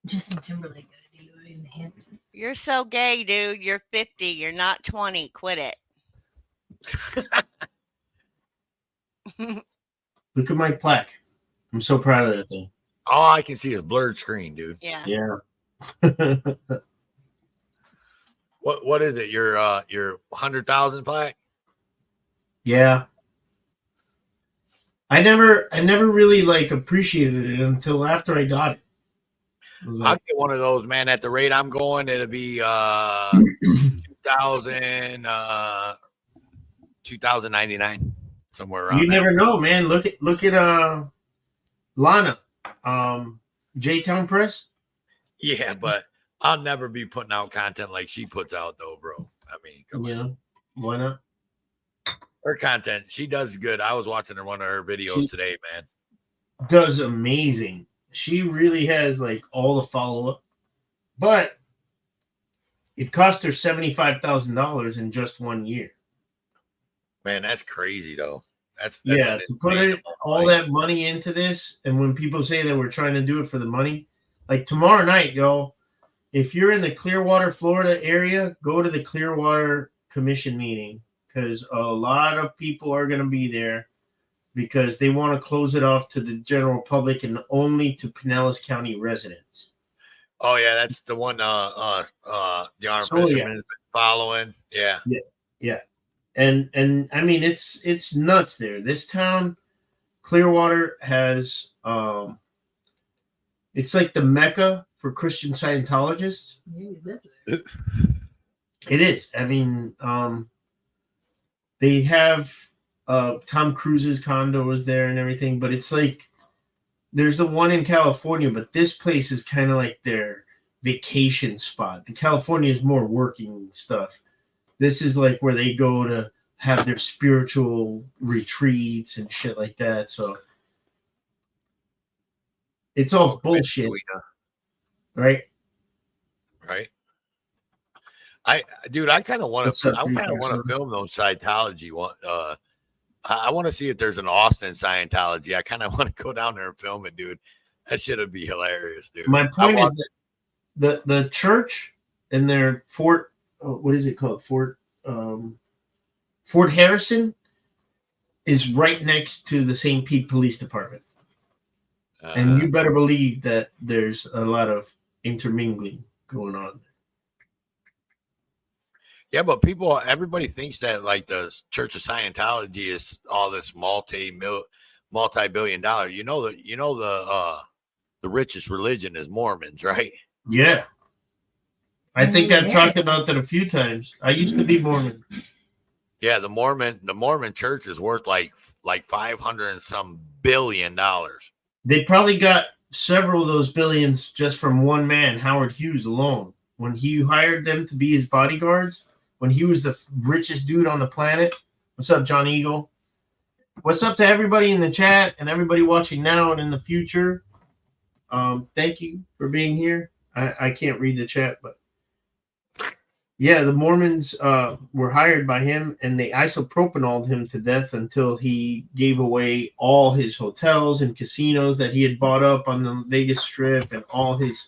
Justin Timberlake got a DUI in the hand. You're so gay, dude. You're 50. You're not 20. Quit it. Look at my plaque. I'm so proud of that thing. All I can see is blurred screen, dude. Yeah. Yeah. What is it? Your 100,000 plaque? Yeah. I never really like appreciated it until after I got it. I'll get one of those, man. At the rate I'm going, it'll be 2099. somewhere around. You never know, man. Look at Lana, J-Town Press. Yeah, but I'll never be putting out content like she puts out, though, bro. I mean, come on. Why not? Her content, she does good. I was watching one of her videos today, man. Does amazing. She really has like all the follow-up, but it cost her $75,000 in just 1 year. Man, that's crazy, though. That's to put all that money into this, and when people say that we're trying to do it for the money, like tomorrow night, y'all, if you're in the Clearwater, Florida area, go to the Clearwater Commission meeting because a lot of people are going to be there because they want to close it off to the general public and only to Pinellas County residents. Oh yeah, that's the one. The armed fisherman has been following. Yeah. And I mean it's nuts there. This town, Clearwater, has it's like the Mecca for Christian Scientologists. It is. I mean, they have Tom Cruise's condo is there and everything, but it's like there's the one in California, but this place is kind of like their vacation spot. The California is more working stuff. This is like where they go to have their spiritual retreats and shit like that. So it's all bullshit, right? Right. I kind of want to. I kind of want to film those Scientology one. I want to see if there's an Austin Scientology. I kind of want to go down there and film it, dude. That shit would be hilarious, dude. My point is that the church in their Fort, what is it called? Fort Harrison is right next to the St. Pete Police Department. And you better believe that there's a lot of intermingling going on. Yeah, but everybody thinks that like the Church of Scientology is all this multi-billion dollar. The richest religion is Mormons, right? Yeah. I think I've talked about that a few times. I used to be Mormon. Yeah, the Mormon church is worth like $500 and some billion. They probably got several of those billions just from one man, Howard Hughes alone. When he hired them to be his bodyguards, when he was the richest dude on the planet. What's up, John Eagle? What's up to everybody in the chat and everybody watching now and in the future? Thank you for being here. I can't read the chat, but yeah, the Mormons were hired by him, and they isopropanoled him to death until he gave away all his hotels and casinos that he had bought up on the Vegas Strip and all his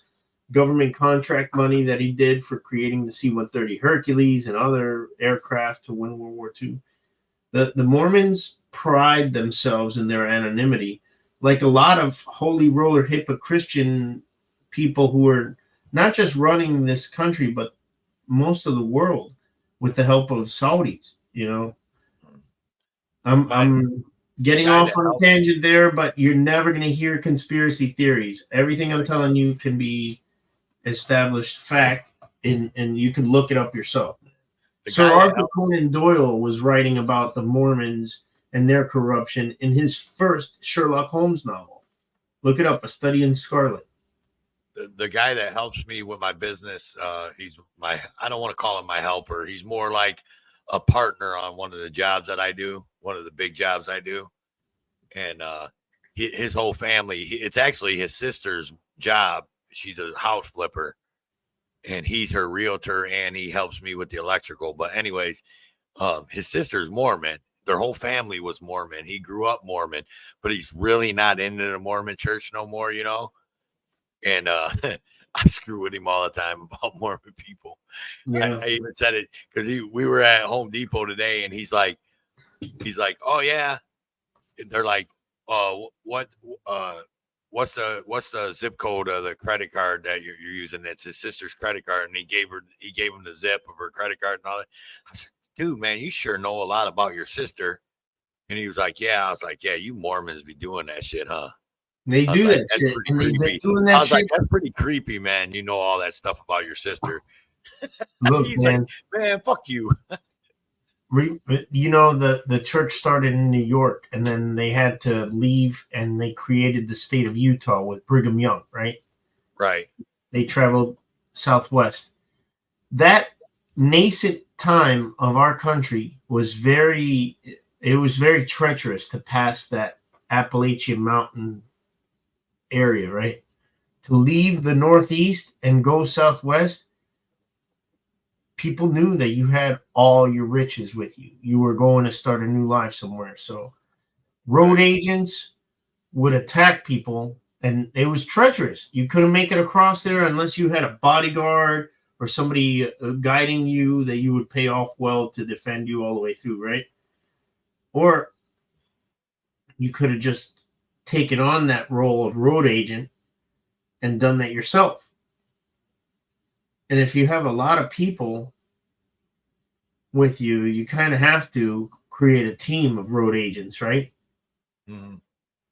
government contract money that he did for creating the C-130 Hercules and other aircraft to win World War II. The Mormons pride themselves in their anonymity, like a lot of holy roller hippo Christian people who are not just running this country, but most of the world with the help of Saudis. I'm getting off on a tangent there, but you're never going to hear conspiracy theories. Everything I'm telling you can be established fact, and you can look it up yourself. Sir Arthur Conan Doyle was writing about the Mormons and their corruption in his first Sherlock Holmes novel. Look it up, A Study in Scarlet. The guy that helps me with my business, he's I don't want to call him my helper. He's more like a partner on one of the jobs that I do, one of the big jobs I do. And his whole family, it's actually his sister's job. She's a house flipper, and he's her realtor, and he helps me with the electrical. But anyways, his sister's Mormon. Their whole family was Mormon. He grew up Mormon, but he's really not into the Mormon church no more, And I screw with him all the time about Mormon people. Yeah. I even said it because we were at Home Depot today, and he's like, oh yeah. They're like, what's the zip code of the credit card that you're using? It's his sister's credit card, and he gave him the zip of her credit card and all that. I said, dude, man, you sure know a lot about your sister. And he was like, yeah. I was like, yeah, you Mormons be doing that shit, huh? They do that shit. And they've been doing that shit. Like, that's pretty creepy, man. You know all that stuff about your sister. Look, He's man, like, man, fuck you. you know, the church started in New York, and then they had to leave, and they created the state of Utah with Brigham Young, right? Right. They traveled southwest. That nascent time of our country was very treacherous to pass that Appalachian Mountain area, right? To leave the Northeast and go southwest, people knew that you had all your riches with you. You were going to start a new life somewhere. So road agents would attack people, and it was treacherous. You couldn't make it across there unless you had a bodyguard or somebody guiding you that you would pay off well to defend you all the way through, right? Or you could have just taken on that role of road agent and done that yourself. And if you have a lot of people with you, you kind of have to create a team of road agents, right? Mm-hmm.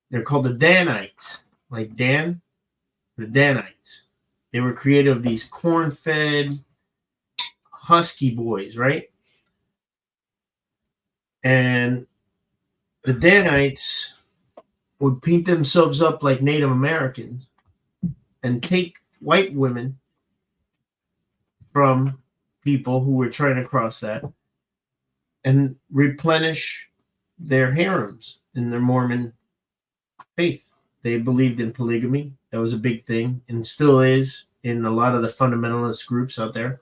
They're called the Danites, like Dan, the Danites. They were created of these corn-fed husky boys, right? And the Danites would paint themselves up like Native Americans and take white women from people who were trying to cross that and replenish their harems in their Mormon faith. They believed in polygamy. That was a big thing and still is in a lot of the fundamentalist groups out there.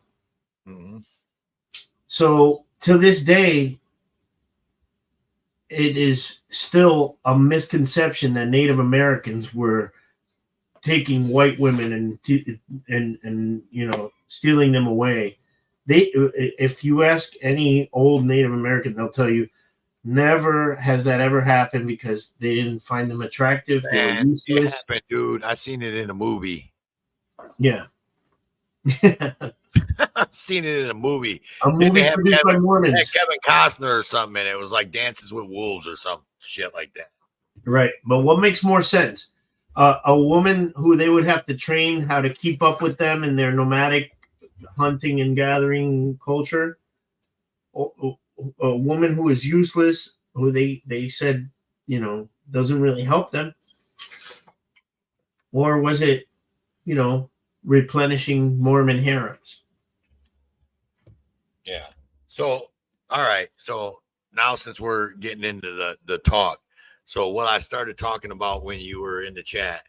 Mm-hmm. So to this day, it is still a misconception that Native Americans were taking white women and you know, stealing them away. If you ask any old Native American, they'll tell you never has that ever happened because they didn't find them attractive. They were useless. It happened, dude. I seen it in a movie. Yeah. I've seen it in a movie. A movie produced by Mormons. Kevin Costner or something, and it was like Dances with Wolves or some shit like that. Right. But what makes more sense? A woman who they would have to train how to keep up with them in their nomadic hunting and gathering culture. A woman who is useless, who they said, you know, doesn't really help them. Or was it, you know, replenishing Mormon harems? Yeah. So, all right. So now since we're getting into the talk, so what I started talking about when you were in the chat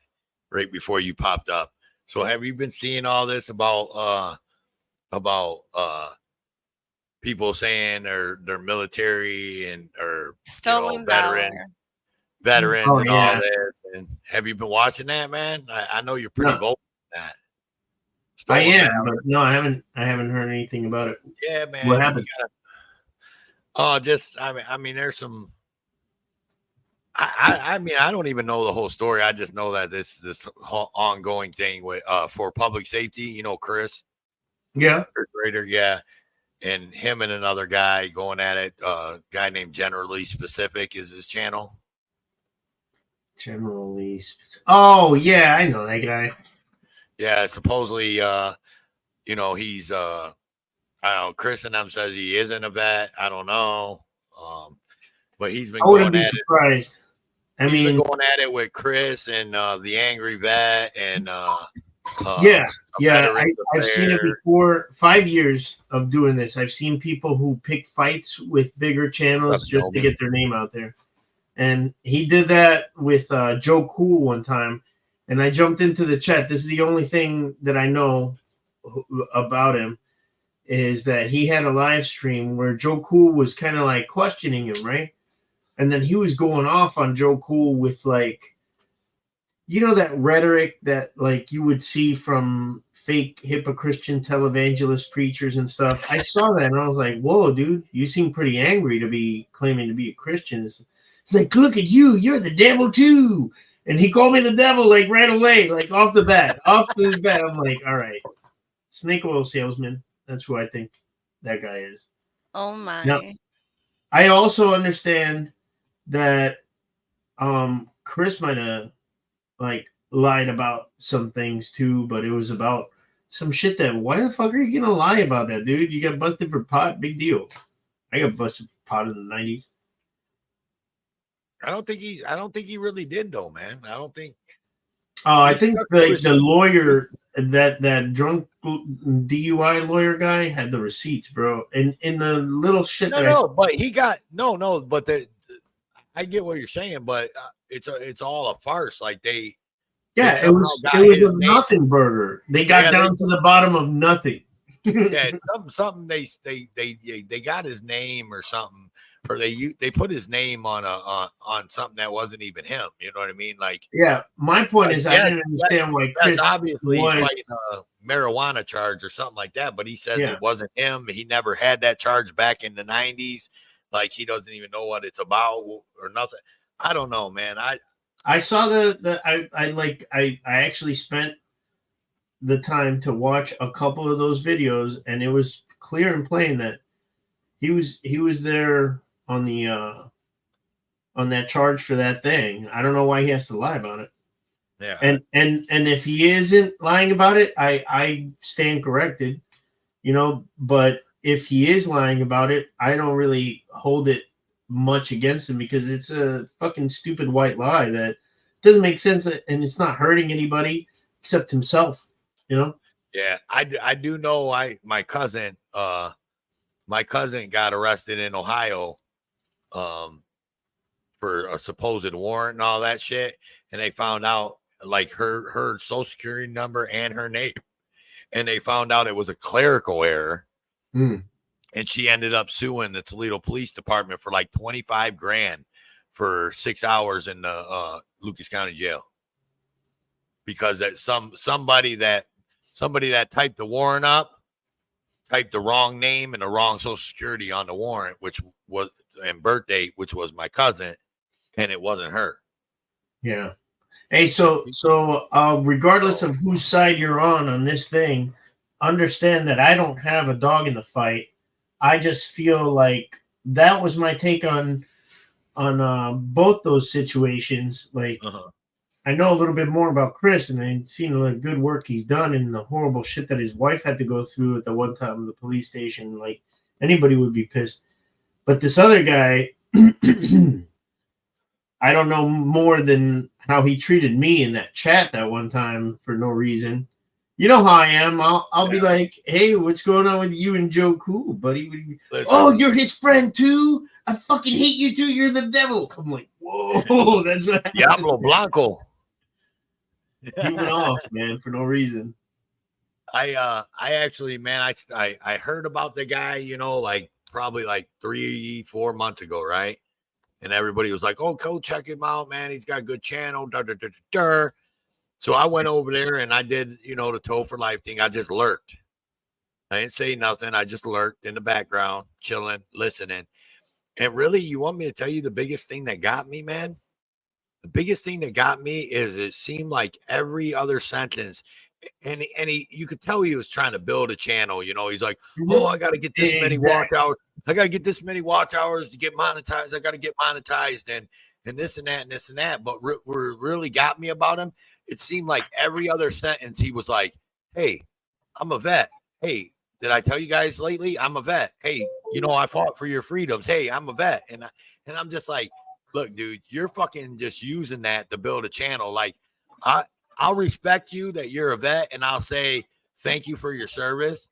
right before you popped up. So have you been seeing all this about people saying they're military and or Stolen veterans Oh, and yeah. all this? And have you been watching that, man? I know you're pretty vocal in that. I Stolen am, but no, I haven't heard anything about it. Yeah, man. What happened? I mean, there's some. I mean, I don't even know the whole story. I just know that this whole ongoing thing with for public safety. You know, Chris. Yeah. Chris Rader, yeah, and him and another guy going at it. Guy named Generally Specific is his channel. Generally Specific. Oh yeah, I know that guy. Yeah, supposedly, you know, he's I don't know. Chris and them says he isn't a vet. I don't know. But he's been. I wouldn't be surprised. He's been going at it with Chris and the Angry Vet and yeah. I've seen it before. 5 years of doing this, I've seen people who pick fights with bigger channels just to get their name out there. And he did that with Joe Cool one time. And I jumped into the chat. This is the only thing that I know about him is that he had a live stream where Joe Cool was kind of like questioning him, right? And then he was going off on Joe Cool with like, you know, that rhetoric that like you would see from fake Christian televangelist preachers and stuff. I saw that and I was like, whoa, dude, you seem pretty angry to be claiming to be a Christian. It's like, look at you, you're the devil too. And he called me the devil like right away, like off the bat. I'm like, all right, snake oil salesman. That's who I think that guy is. Oh my. Now, I also understand that Chris might have like lied about some things too, but it was about some shit that why the fuck are you gonna lie about that, dude? You got busted for pot, big deal. I got busted for pot in the 90s. I don't think he really did though, man. I don't think. Oh, I think the lawyer, that drunk DUI lawyer guy, had the receipts, bro. And in the little shit but he got but I get what you're saying, but it's all a farce. Like it was a nothing burger. They got down to the bottom of nothing. Yeah, something they got his name or something, or they put his name on something that wasn't even him. You know what I mean? Like, yeah. My point is, I didn't understand why Chris. That's obviously he's fighting a marijuana charge or something like that, but he says it wasn't him. He never had that charge back in the 90s. Like, he doesn't even know what it's about or nothing. I don't know, man. I saw I actually spent the time to watch a couple of those videos, and it was clear and plain that he was there on the on that charge for that thing. I don't know why he has to lie about it. Yeah. And if he isn't lying about it, I stand corrected, you know, but if he is lying about it, I don't really hold it much against him, because it's a fucking stupid white lie that doesn't make sense, and it's not hurting anybody except himself, you know? Yeah, I do know my cousin got arrested in Ohio for a supposed warrant and all that shit, and they found out like her social security number and her name, and they found out it was a clerical error. And she ended up suing the Toledo Police Department for like 25 grand for 6 hours in the Lucas County Jail, because that somebody that typed the warrant up typed the wrong name and the wrong social security on the warrant, which was and birth date, which was my cousin, and it wasn't her. Yeah. Hey, so regardless of whose side you're on this thing, understand that I don't have a dog in the fight. I just feel like that was my take on both those situations. Like, I know a little bit more about Chris, and I've seen the good work he's done and the horrible shit that his wife had to go through at the one time at the police station. Like, anybody would be pissed. But this other guy, I don't know more than how he treated me in that chat that one time for no reason. You know how I am. I'll be like, hey, what's going on with you and Joe Cool, buddy? Oh, you're his friend too? I fucking hate you too. You're the devil. I'm like, whoa, that's what happened. Diablo Blanco. He went off, man, for no reason. I actually, man, I heard about the guy, you know, like probably like 3-4 months ago, right? And everybody was like, oh, go check him out, man. He's got a good channel. So I went over there and I did, you know, the Toe for Life thing. I just lurked. I didn't say nothing. I just lurked in the background, chilling, listening. And really, you want me to tell you the biggest thing that got me, man? The biggest thing that got me is it seemed like every other sentence, and you could tell he was trying to build a channel. You know, he's like, oh, I got to get this many watch hours. I got to get this many watch hours to get monetized. I got to get monetized and this and that and this and that. But what really got me about him, it seemed like every other sentence he was like, hey, I'm a vet. Hey, did I tell you guys lately? I'm a vet. Hey, you know, I fought for your freedoms. Hey, I'm a vet. And I'm just like, look, dude, you're fucking just using that to build a channel. Like, I'll respect you that you're a vet, and I'll say thank you for your service.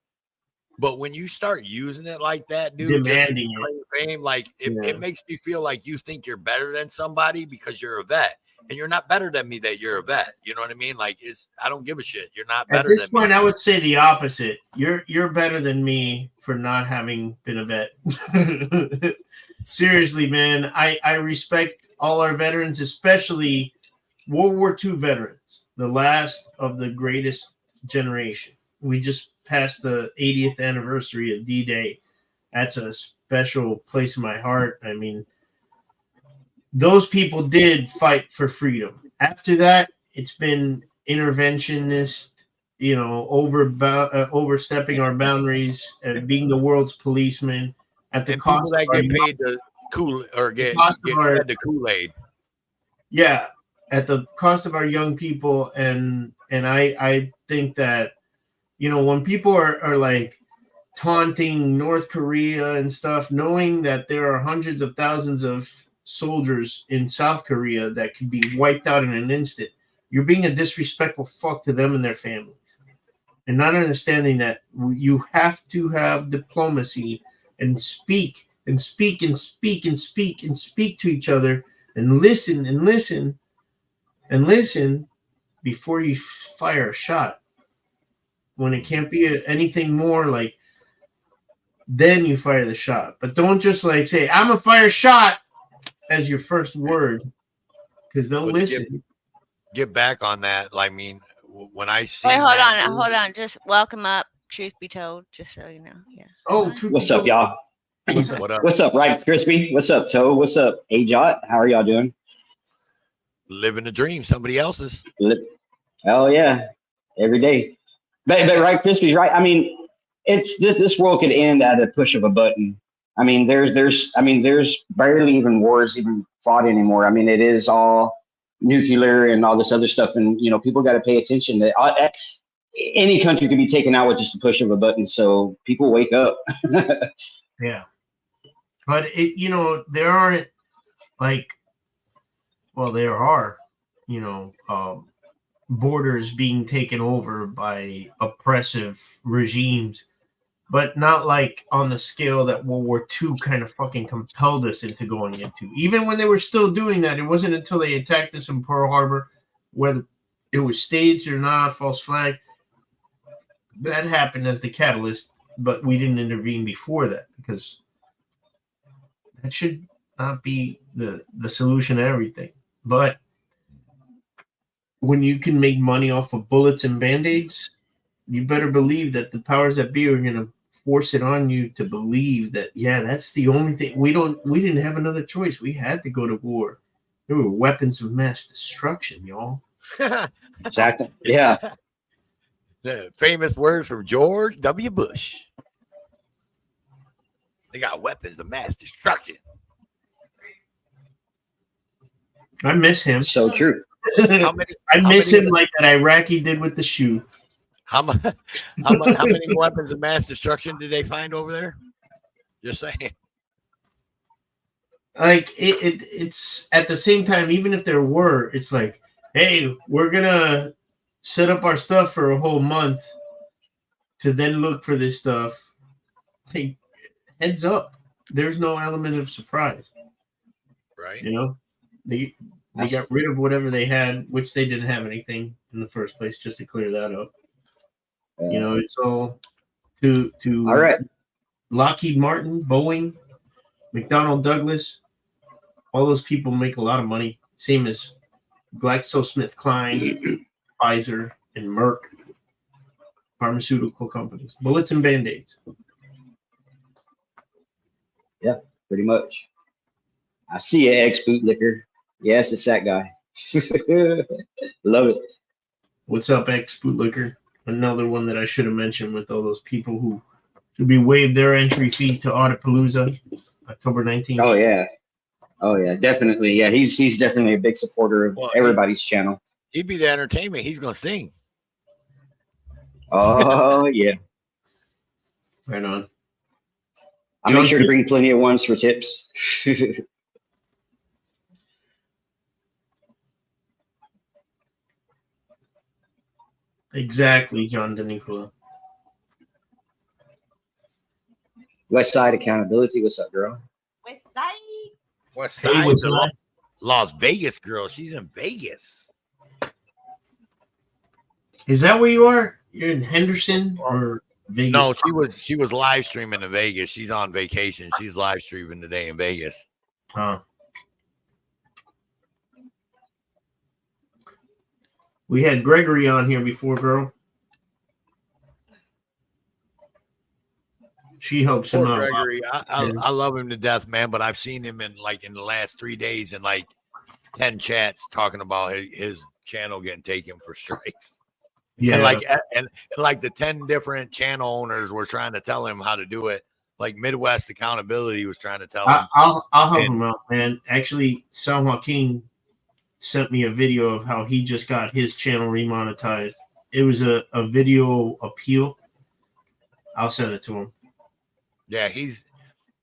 But when you start using it like that, dude, demanding fame, like it makes me feel like you think you're better than somebody because you're a vet, and you're not better than me that you're a vet. You know what I mean? Like, I don't give a shit. You're not better. At this point, I would say the opposite. You're better than me for not having been a vet. Seriously, man, I respect all our veterans, especially World War II veterans, the last of the greatest generation. We just passed the 80th anniversary of D-Day. That's a special place in my heart. I mean, those people did fight for freedom. After that, it's been interventionist, you know, overstepping our boundaries, being the world's policeman at the cost that of get paid to cool or get the Kool-Aid. Yeah, at the cost of our young people, and I think that, you know, when people are like taunting North Korea and stuff, knowing that there are hundreds of thousands of soldiers in South Korea that could be wiped out in an instant. You're being a disrespectful fuck to them and their families. And not understanding that you have to have diplomacy and speak and speak and speak and speak and speak to each other and listen and listen and listen before you fire a shot. When it can't be anything more like, then you fire the shot. But don't just like say, I'm a fire shot as your first word, because they'll listen. Get back on that. I mean, when I see. Wait, hold on. Just welcome up. Truth be told, just so you know. Yeah. Oh, what's up, y'all? What up? What's up, Right Crispy? What's up, Toe? What's up, AJot? How are y'all doing? Living the dream. Somebody else's. Oh yeah, every day. But Right Crispy's right. I mean, it's this world could end at a push of a button. I mean, there's barely even wars even fought anymore. I mean, it is all nuclear and all this other stuff, and you know, people got to pay attention that any country could be taken out with just a push of a button. So people wake up. Yeah, but you know, there aren't there are, you know, borders being taken over by oppressive regimes, but not like on the scale that World War II kind of fucking compelled us into going into. Even when they were still doing that, it wasn't until they attacked us in Pearl Harbor, whether it was staged or not, false flag, that happened as the catalyst, but we didn't intervene before that, because that should not be the solution to everything. But when you can make money off of bullets and band-aids, you better believe that the powers that be are going to force it on you to believe that, yeah, that's the only thing. We didn't have another choice. We had to go to war. There were weapons of mass destruction, y'all. Exactly. Yeah. The famous words from George W. Bush. They got weapons of mass destruction. I miss him. So true. I miss him like that Iraqi did with the shoe. How many weapons of mass destruction did they find over there? Just saying. Like it's at the same time, even if there were, it's like, hey, we're gonna set up our stuff for a whole month to then look for this stuff. Hey, heads up, there's no element of surprise. Right. You know, they got rid of whatever they had, which they didn't have anything in the first place, just to clear that up. You know, it's all to all right. Lockheed Martin, Boeing, McDonnell Douglas, all those people make a lot of money. Same as GlaxoSmithKline, Pfizer, and Merck, pharmaceutical companies. Bullets and Band-Aids. Yeah, pretty much. I see you, ex-bootlicker. Yes, it's that guy. Love it. What's up, ex-bootlicker? Another one that I should have mentioned with all those people who should be waived their entry fee to Audapalooza, October 19th. Oh, yeah. Oh, yeah, definitely. Yeah, he's definitely a big supporter of everybody's channel. He'd be the entertainment. He's going to sing. Oh, yeah. Right on. I'll make sure to bring plenty of ones for tips. Exactly, John DeNicola. West Side Accountability. What's up, girl? West Side. West Hey, Side, what's the up? Las Vegas girl. She's in Vegas. Is that where you are? You're in Henderson or Vegas? No, she was live streaming in Vegas. She's on vacation. She's live streaming today in Vegas. Huh. We had Gregory on here before, girl. She helps him Poor out. Gregory, I love him to death, man. But I've seen him in the last 3 days in 10 chats talking about his channel getting taken for strikes. Yeah, and the 10 different channel owners were trying to tell him how to do it. Like Midwest Accountability was trying to tell him. I'll help him out, man. Actually, San Joaquin sent me a video of how he just got his channel remonetized. It was a video appeal. I'll send it to him. Yeah,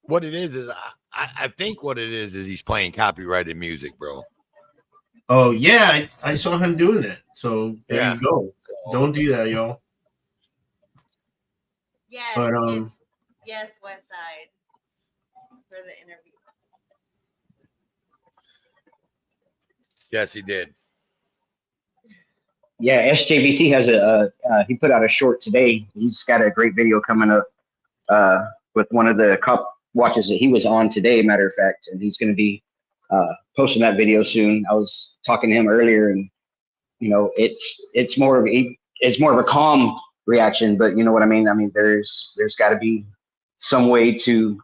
what it is I think what it is he's playing copyrighted music, bro. Oh yeah, I saw him doing that. So there you go. Don't do that, y'all. Yes, but yes, West Side for the interview. Yes, he did. Yeah, SJBT has he put out a short today. He's got a great video coming up with one of the cop watches that he was on today, matter of fact, and he's going to be posting that video soon. I was talking to him earlier, and you know, it's more of a calm reaction, but you know what I mean. I mean, there's got to be some way to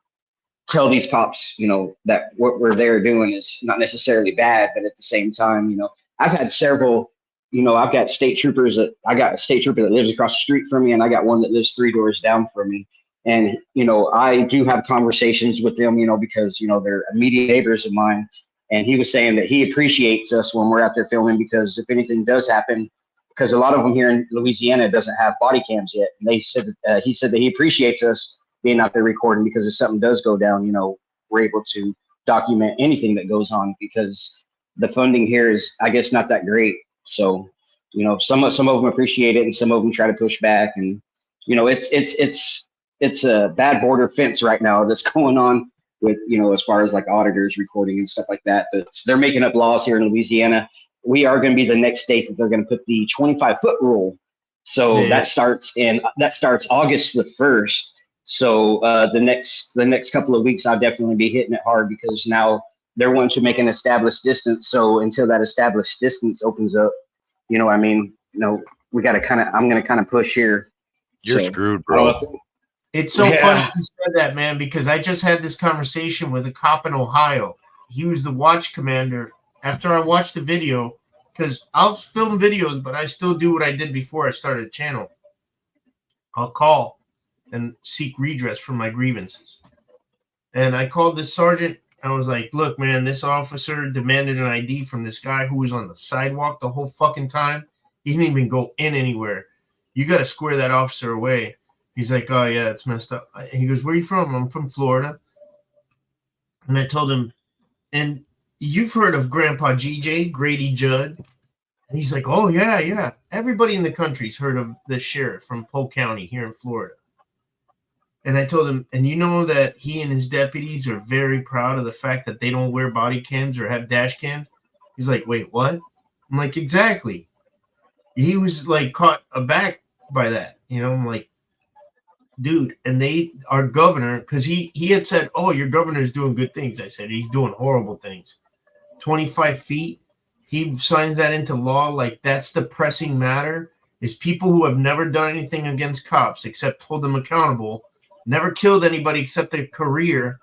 tell these cops, you know, that what we're there doing is not necessarily bad, but at the same time, you know, I've had several, you know, I've got state troopers I got a state trooper that lives across the street from me, and I got one that lives 3 doors down from me. And, you know, I do have conversations with them, you know, because, you know, they're immediate neighbors of mine. And he was saying that he appreciates us when we're out there filming, because if anything does happen, because a lot of them here in Louisiana doesn't have body cams yet. And they said he said that he appreciates us being out there recording, because if something does go down, you know, we're able to document anything that goes on, because the funding here is, I guess, not that great. So, you know, some of them appreciate it, and some of them try to push back. And, you know, it's a bad border fence right now that's going on with, you know, as far as like auditors recording and stuff like that. But they're making up laws here in Louisiana. We are going to be the next state that they're going to put the 25-foot rule. So that starts August the 1st. So the next couple of weeks, I'll definitely be hitting it hard, because now they're wanting to make an established distance. So until that established distance opens up, you know, I mean, you know, I'm going to kind of push here. You're screwed, bro. It's so funny you said that, man, because I just had this conversation with a cop in Ohio. He was the watch commander. After I watched the video, because I'll film videos, but I still do what I did before I started the channel. I'll call and seek redress for my grievances. And I called this sergeant. I was like, look, man, this officer demanded an ID from this guy who was on the sidewalk the whole fucking time. He didn't even go in anywhere. You got to square that officer away. He's like, oh, yeah, it's messed up. He goes, where are you from? I'm from Florida. And I told him, and you've heard of Grandpa GJ, Grady Judd. And he's like, oh, yeah. Everybody in the country's heard of the sheriff from Polk County here in Florida. And I told him, and you know that he and his deputies are very proud of the fact that they don't wear body cams or have dash cams. He's like, wait, what? I'm like, exactly. He was like caught aback by that. You know, I'm like, dude, and our governor, because he had said, oh, your governor's doing good things. I said, he's doing horrible things. 25 feet. He signs that into law. Like, that's the pressing matter, is people who have never done anything against cops except hold them accountable, never killed anybody except their career.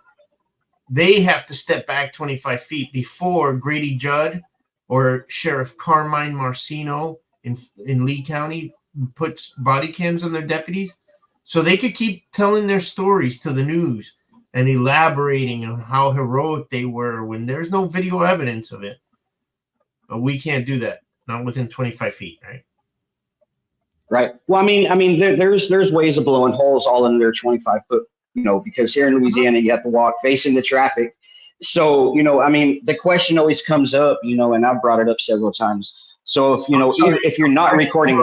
They have to step back 25 feet before Grady Judd or Sheriff Carmine Marcino in Lee County puts body cams on their deputies. So they could keep telling their stories to the news and elaborating on how heroic they were when there's no video evidence of it. But we can't do that, not within 25 feet, right? Right. Well, I mean, there's ways of blowing holes all in their 25-foot, you know, because here in Louisiana, you have to walk facing the traffic. So, you know, I mean, the question always comes up, you know, and I've brought it up several times. So if, you know, if you're not recording,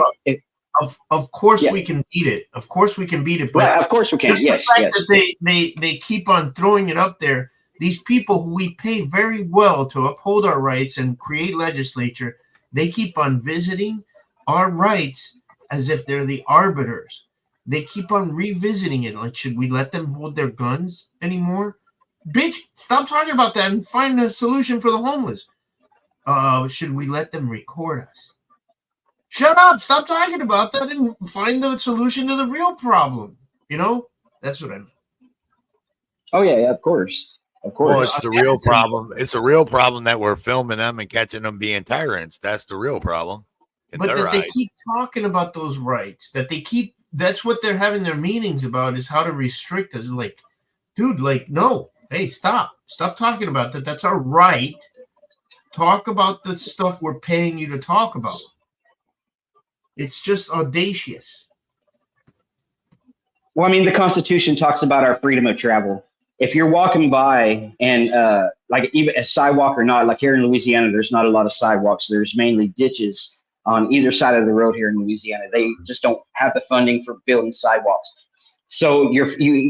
of course we can beat it. Of course we can beat it. But right, of course we can. Yes, the fact that they keep on throwing it up there. These people who we pay very well to uphold our rights and create legislature, they keep on visiting our rights as if they're the arbiters. They keep on revisiting it. Like, should we let them hold their guns anymore? Bitch, stop talking about that and find a solution for the homeless. Should we let them record us? Shut up. Stop talking about that and find the solution to the real problem. You know? That's what I mean. Oh, yeah, of course. Of course. Well, it's the real problem. It's a real problem that we're filming them and catching them being tyrants. That's the real problem. But that they keep talking about those rights. That's what they're having their meetings about, is how to restrict us. Like, dude, like, no. Hey, stop. Stop talking about that. That's our right. Talk about the stuff we're paying you to talk about. It's just audacious. Well, I mean, the Constitution talks about our freedom of travel. If you're walking by and like even a sidewalk or not, like here in Louisiana, there's not a lot of sidewalks. There's mainly ditches on either side of the road here in Louisiana. They just don't have the funding for building sidewalks. So you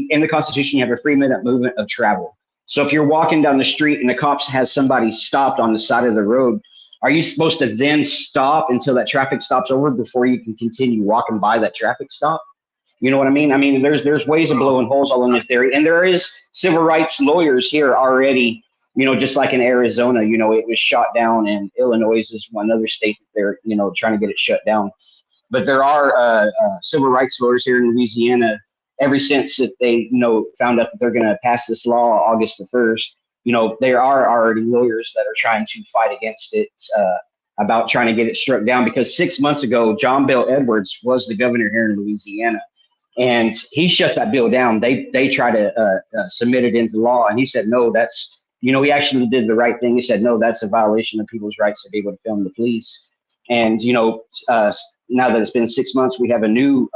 in the Constitution, you have a freedom of movement of travel. So if you're walking down the street and the cops has somebody stopped on the side of the road, are you supposed to then stop until that traffic stops over before you can continue walking by that traffic stop? You know what I mean? I mean, there's ways of blowing holes all in the theory, and there is civil rights lawyers here already. You know, just like in Arizona, you know, it was shot down, and Illinois is one other state that they're, you know, trying to get it shut down. But there are civil rights lawyers here in Louisiana. Ever since that they, you know, found out that they're going to pass this law August the 1st, you know, there are already lawyers that are trying to fight against it, about trying to get it struck down. Because 6 months ago, John Bel Edwards was the governor here in Louisiana, and he shut that bill down. They tried to submit it into law, and he said, no, that's, you know, he actually did the right thing. He said, no, that's a violation of people's rights to be able to film the police. And, you know, now that it's been 6 months, we have a new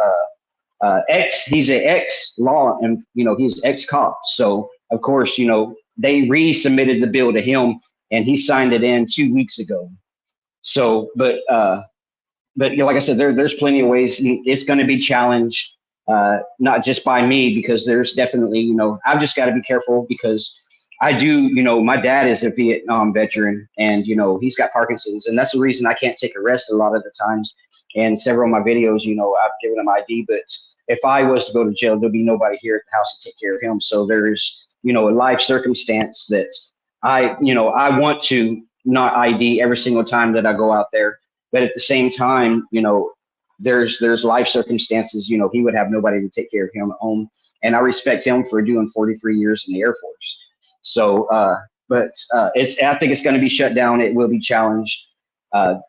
he's an ex-law, and, you know, he's ex-cop. So, of course, you know, they resubmitted the bill to him, and he signed it in 2 weeks ago. So, but you know, like I said, there's plenty of ways. It's going to be challenged, not just by me, because there's definitely, you know, I've just got to be careful because I do, you know, my dad is a Vietnam veteran, and, you know, he's got Parkinson's, and that's the reason I can't take a rest a lot of the times. And several of my videos, you know, I've given him ID, but if I was to go to jail, there'll be nobody here at the house to take care of him. So there's, you know, a life circumstance that I want to not ID every single time that I go out there. But at the same time, you know, there's life circumstances, you know, he would have nobody to take care of him at home. And I respect him for doing 43 years in the Air Force. So, I think it's going to be shut down. It will be challenged.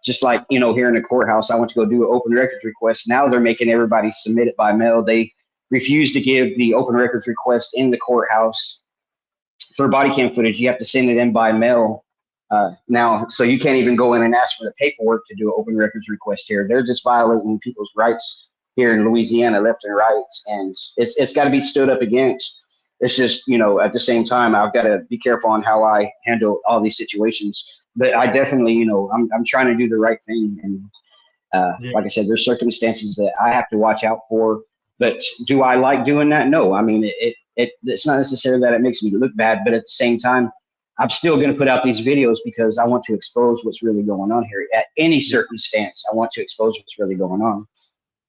Just like, you know, here in the courthouse, I went to go do an open records request. Now they're making everybody submit it by mail. They refuse to give the open records request in the courthouse for body cam footage. You have to send it in by mail now. So you can't even go in and ask for the paperwork to do an open records request here. They're just violating people's rights here in Louisiana, left and right. And it's got to be stood up against. It's just, you know, at the same time, I've got to be careful on how I handle all these situations. But I definitely, you know, I'm trying to do the right thing. And like I said, there's circumstances that I have to watch out for. But do I like doing that? No. I mean, it's not necessarily that it makes me look bad, but at the same time, I'm still going to put out these videos because I want to expose what's really going on here. At any circumstance, I want to expose what's really going on.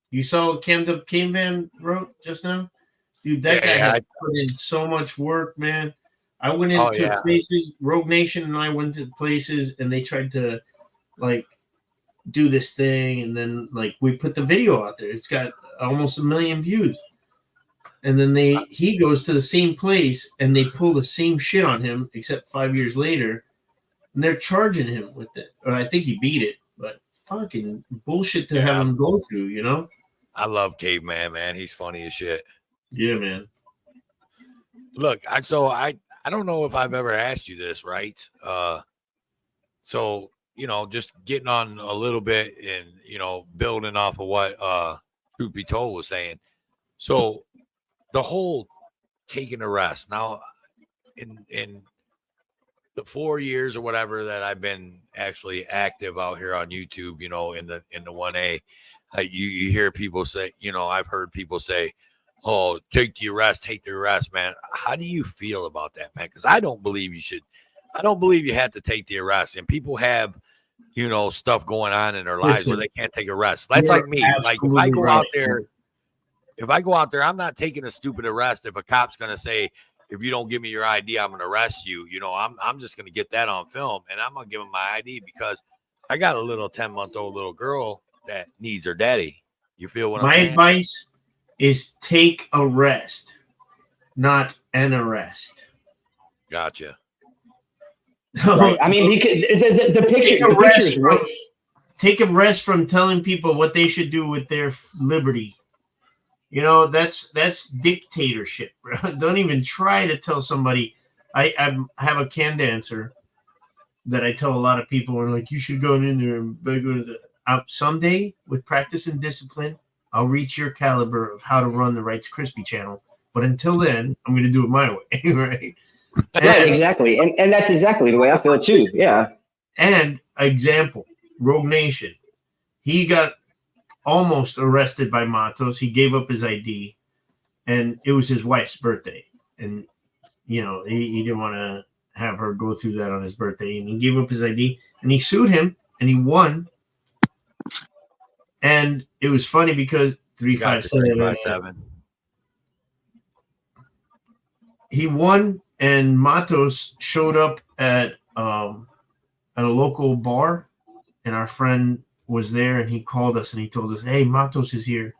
You saw what Cam Van wrote just now? Dude, that guy has put in so much work, man. I went into places, Rogue Nation and I went to places, and they tried to, like, do this thing, and then, like, we put the video out there. It's got almost 1 million views. And then he goes to the same place, and they pull the same shit on him, except 5 years later, and they're charging him with it. Or I think he beat it, but fucking bullshit to have him go through, you know? I love Caveman, man. He's funny as shit. Yeah, man. Look, I don't know if I've ever asked you this, right? So, you know, just getting on a little bit and, you know, building off of what Truth Be Told was saying. So the whole taking a rest. Now, in the 4 years or whatever that I've been actually active out here on YouTube, you know, in the 1A, you hear people say, you know, I've heard people say, oh, take the arrest, man. How do you feel about that, man? Because I don't believe you should. I don't believe you have to take the arrest. And people have, you know, stuff going on in their lives where they can't take a rest. That's like me. Like if I go out there, I'm not taking a stupid arrest. If a cop's going to say, if you don't give me your ID, I'm going to arrest you. You know, I'm just going to get that on film, and I'm going to give him my ID because I got a little 10-month-old little girl that needs her daddy. You feel what I'm saying? My advice is take a rest, not an arrest. Gotcha. Right. I mean, the picture. Take a rest from telling people what they should do with their liberty. You know, that's dictatorship, bro. Don't even try to tell somebody. I have a can dancer that I tell a lot of people, are like, you should go in there and someday with practice and discipline, I'll reach your caliber of how to run the Rice Krispie channel. But until then, I'm going to do it my way, right? Right, exactly. And that's exactly the way I feel too. Yeah. And example, Rogue Nation. He got almost arrested by Matos. He gave up his ID, and it was his wife's birthday. And, you know, he didn't want to have her go through that on his birthday. And he gave up his ID, and he sued him, and he won. And it was funny because 357. He won, and Matos showed up at a local bar, and our friend was there, and he called us and he told us, "Hey, Matos is here."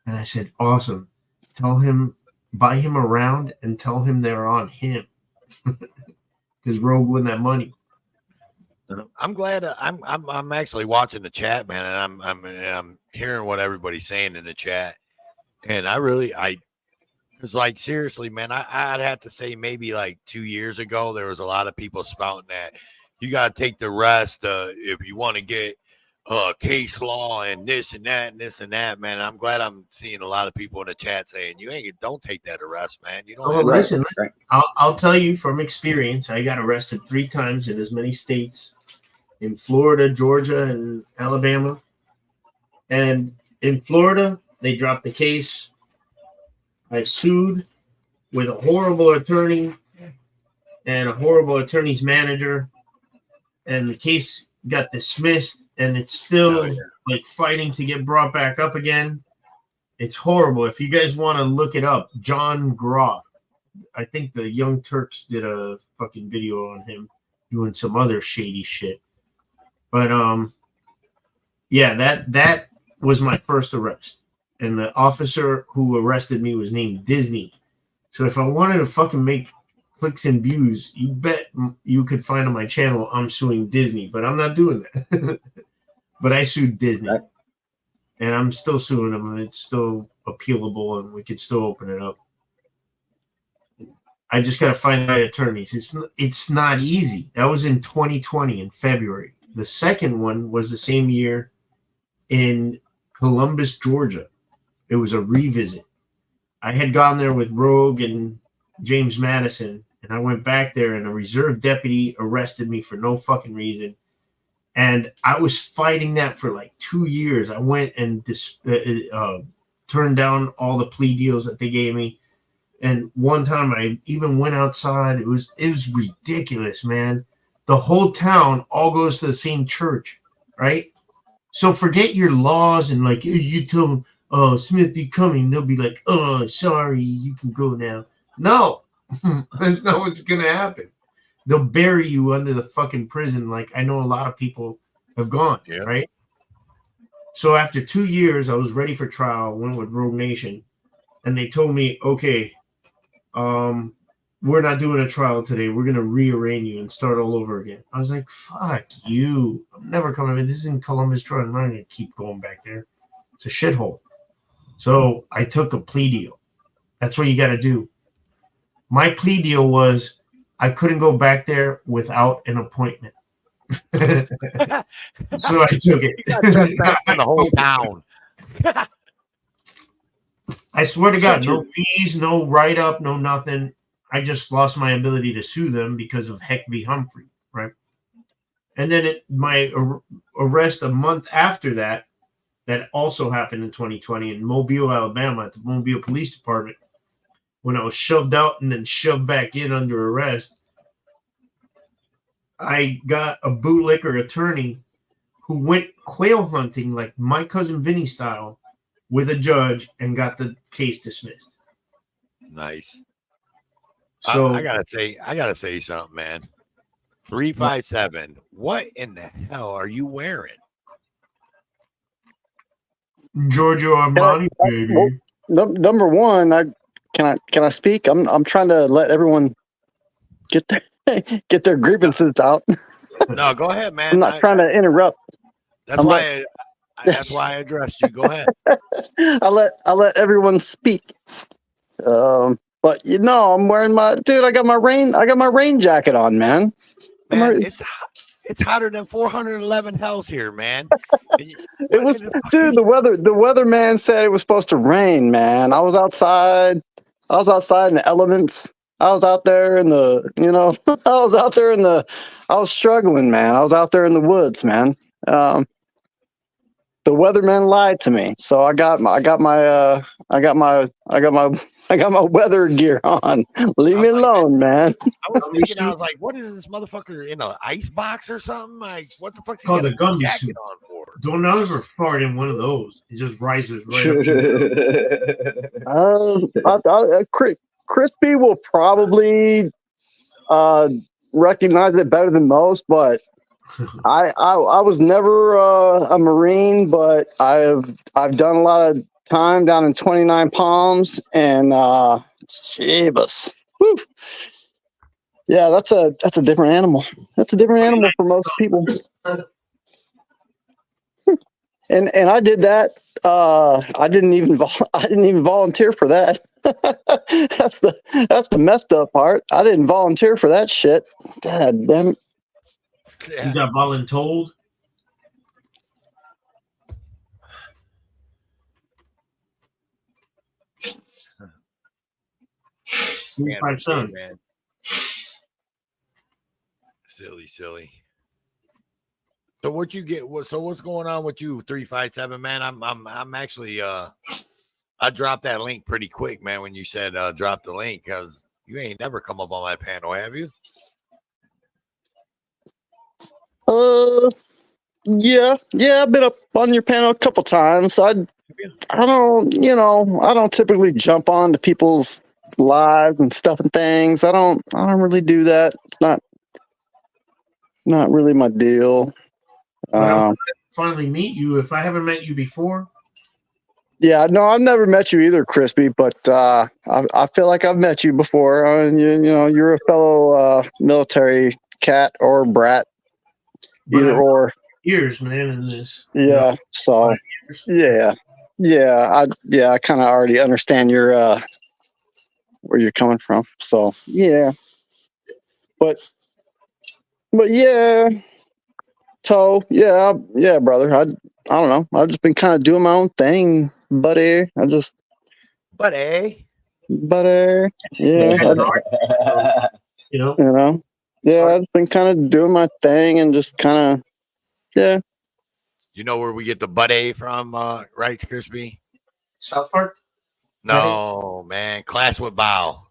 And I said, "Awesome. Tell him, buy him around, and tell him they're on him." Because Rogue won that money. I'm glad. I'm actually watching the chat, man, and I'm hearing what everybody's saying in the chat, and it's like, seriously, man, I'd have to say maybe like 2 years ago there was a lot of people spouting that you got to take the rest if you want to get case law and this and that and this and that, man. I'm glad I'm seeing a lot of people in the chat saying don't take that arrest, man. You don't. Oh, listen. I'll tell you from experience. I got arrested 3 times in as many states, in Florida, Georgia, and Alabama. And in Florida, they dropped the case. I sued with a horrible attorney and a horrible attorney's manager, and the case got dismissed, and it's still like fighting to get brought back up again. It's horrible. If you guys want to look it up, John Groff. I think the Young Turks did a fucking video on him doing some other shady shit. But yeah, that was my first arrest. And the officer who arrested me was named Disney. So if I wanted to fucking make clicks and views, you bet you could find on my channel I'm suing Disney, but I'm not doing that. But I sued Disney. Right. And I'm still suing them, and it's still appealable, and we could still open it up. I just got to find the right attorneys. It's not easy. That was in 2020 in February. The second one was the same year in Columbus, Georgia. It was a revisit. I had gone there with Rogue and James Madison, and I went back there, and a reserve deputy arrested me for no fucking reason. And I was fighting that for like 2 years. I went and turned down all the plea deals that they gave me. And one time I even went outside. It was ridiculous, man. The whole town all goes to the same church, right? So forget your laws and like, you tell them, "Oh, Smith, you coming?" They'll be like, "Oh, sorry, you can go now." No, that's not what's going to happen. They'll bury you under the fucking prison. Like I know a lot of people have gone, right? So after 2 years, I was ready for trial. I went with Rogue Nation, and they told me, "Okay, we're not doing a trial today. We're going to rearrange you and start all over again." I was like, "Fuck you. I'm never coming back. This is in Columbus, Georgia. I'm not going to keep going back there. It's a shithole." So I took a plea deal. That's what you got to do. My plea deal was I couldn't go back there without an appointment. So I took it. In the whole town. I swear to God, no fees, no write-up, no nothing. I just lost my ability to sue them because of Heck v. Humphrey, right? And then my arrest a month after that also happened in 2020 in Mobile, Alabama, at the Mobile Police Department, when I was shoved out and then shoved back in under arrest. I got a bootlicker attorney who went quail hunting like my cousin Vinny style with a judge and got the case dismissed. Nice. So I gotta say something, man. 357. What in the hell are you wearing? Giorgio Armani, baby. Well, number one, can I speak? I'm trying to let everyone get their grievances out. No, go ahead, man. I'm not trying to interrupt. That's why I addressed you. Go ahead. I let everyone speak. But I'm wearing I got my rain jacket on, man. Man, It's hotter than 411 hells here, man. It was, dude. The weatherman said it was supposed to rain, man. I was outside. I was outside in the elements. I was out there in the, I was out there in the. I was struggling, man. I was out there in the woods, man. The weatherman lied to me, so I got my weather gear on. Leave me alone, man. I was thinking, I was like, what is this motherfucker in an ice box or something? Like, what the fuck's he Called got the a Gumby jacket suit. on for? Don't ever fart in one of those. It just rises right up to Crispy will probably recognize it better than most, but I was never a Marine, but I've done a lot of time down in 29 Palms, and Jeebus. Whew. Yeah, that's a different animal. That's a different animal for most people. And I did that. I didn't even volunteer for that. That's the messed up part. I didn't volunteer for that shit. God damn it. You got voluntold. Man, son. Man. Silly. So what you get? So what's going on with you, 357, man? I'm actually I dropped that link pretty quick, man. When you said drop the link, because you ain't never come up on my panel, have you? Yeah, I've been up on your panel a couple times. I don't typically jump on to people's lives and stuff and things. I don't really do that. It's not really my deal. Finally meet you if I haven't met you before. Yeah, no, I've never met you either, Crispy, but I feel like I've met you before. You're a fellow military cat or brat, either or. Years, man, in this. Yeah, so I kind of already understand your where you're coming from. So yeah, but yeah, yeah, brother. I don't know. I've just been kind of doing my own thing, buddy. Buddy. Yeah. Yeah, I've been kind of doing my thing and just kind of, yeah. You know where we get the buddy from, right, Crispy? South Park? No, man. Class with Bow.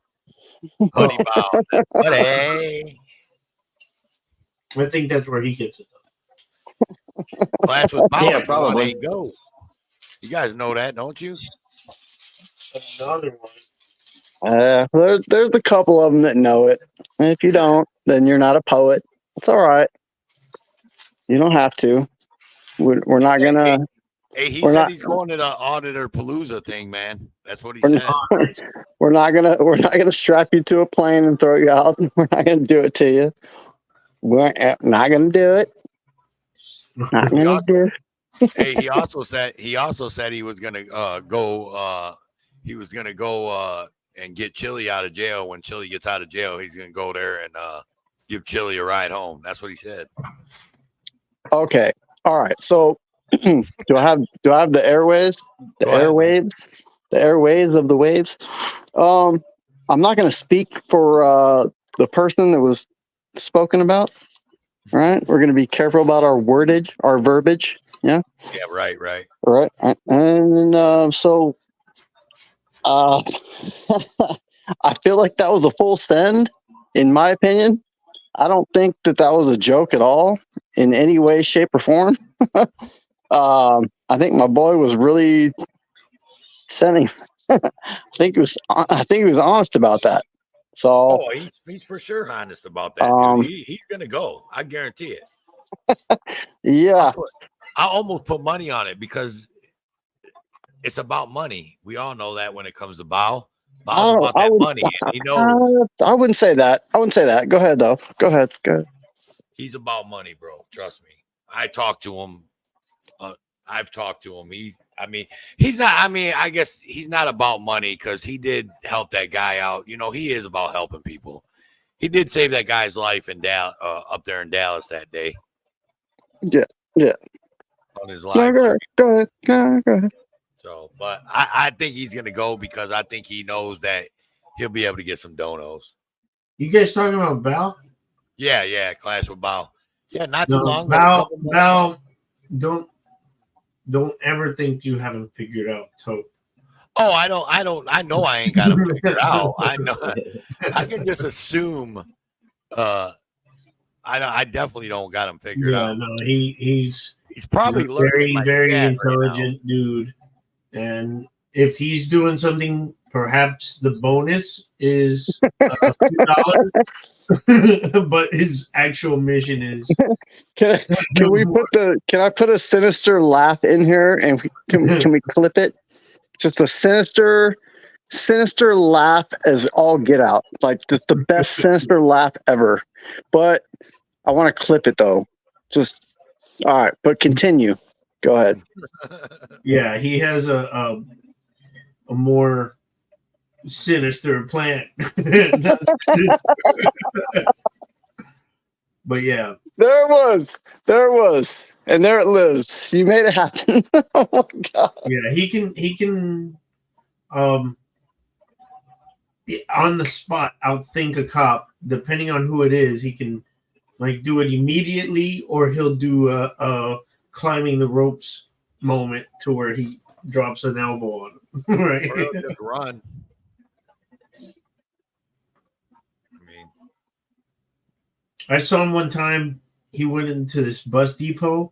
Buddy Bow. Buddy. I think that's where he gets it. Class with Bow. Yeah, probably. Go. You guys know that, don't you? Another one. There's a couple of them that know it. And if you don't, then you're not a poet. It's all right. You don't have to. We're not gonna. Hey, he said he's going to the Auditor Palooza thing, man. That's what he said. We're not gonna strap you to a plane and throw you out. We're not gonna do it to you. We're not gonna do it. Not gonna do it. Hey, he also said he was gonna go. He was gonna go and get Chili out of jail. When Chili gets out of jail, he's gonna go there and give Chili a ride home. That's what he said. Okay. All right. So do I have the airways? The airwaves? The airways of the waves? I'm not going to speak for the person that was spoken about. All right. We're going to be careful about our wordage, our verbiage. Yeah. Yeah. Right. Right. And so I feel like that was a full send, in my opinion. I don't think that was a joke at all in any way, shape, or form. I think my boy was really sending. I think he was honest about that. So he's for sure honest about that. Dude. He's gonna go. I guarantee it. Yeah, I almost put money on it because it's about money. We all know that when it comes to Bow. Bow's about that money. He knows. I wouldn't say that. Go ahead, though. Go ahead. He's about money, bro. Trust me. I talked to him. I've talked to him. He's not. I guess he's not about money because he did help that guy out. He is about helping people. He did save that guy's life in Dallas, up there in Dallas that day. Yeah. On his No, live stream. go ahead. So, but I think he's gonna go because I think he knows that he'll be able to get some donos. You guys talking about Val? Yeah, clash with Bao. Yeah, not too No, long. Val, don't ever think you haven't figured out Tote. Oh, I know I ain't got him figured out. I know. I can just assume. I definitely don't got him figured out. No, he's probably very, very intelligent right dude. And if he's doing something, perhaps the bonus is a few dollars, but his actual mission is. Can I put a sinister laugh in here, and can we clip it? Just a sinister laugh as all get out, like just the best sinister laugh ever. But I want to clip it though. Just all right, but continue. Go ahead. Yeah, he has a more sinister plan. But yeah, there it was, and there it lives. You made it happen. Oh my god. Yeah, he can on the spot outthink a cop. Depending on who it is, he can like do it immediately, or he'll do a climbing the ropes moment to where he drops an elbow on him. Right? Or he'll just run. I saw him one time. He went into this bus depot,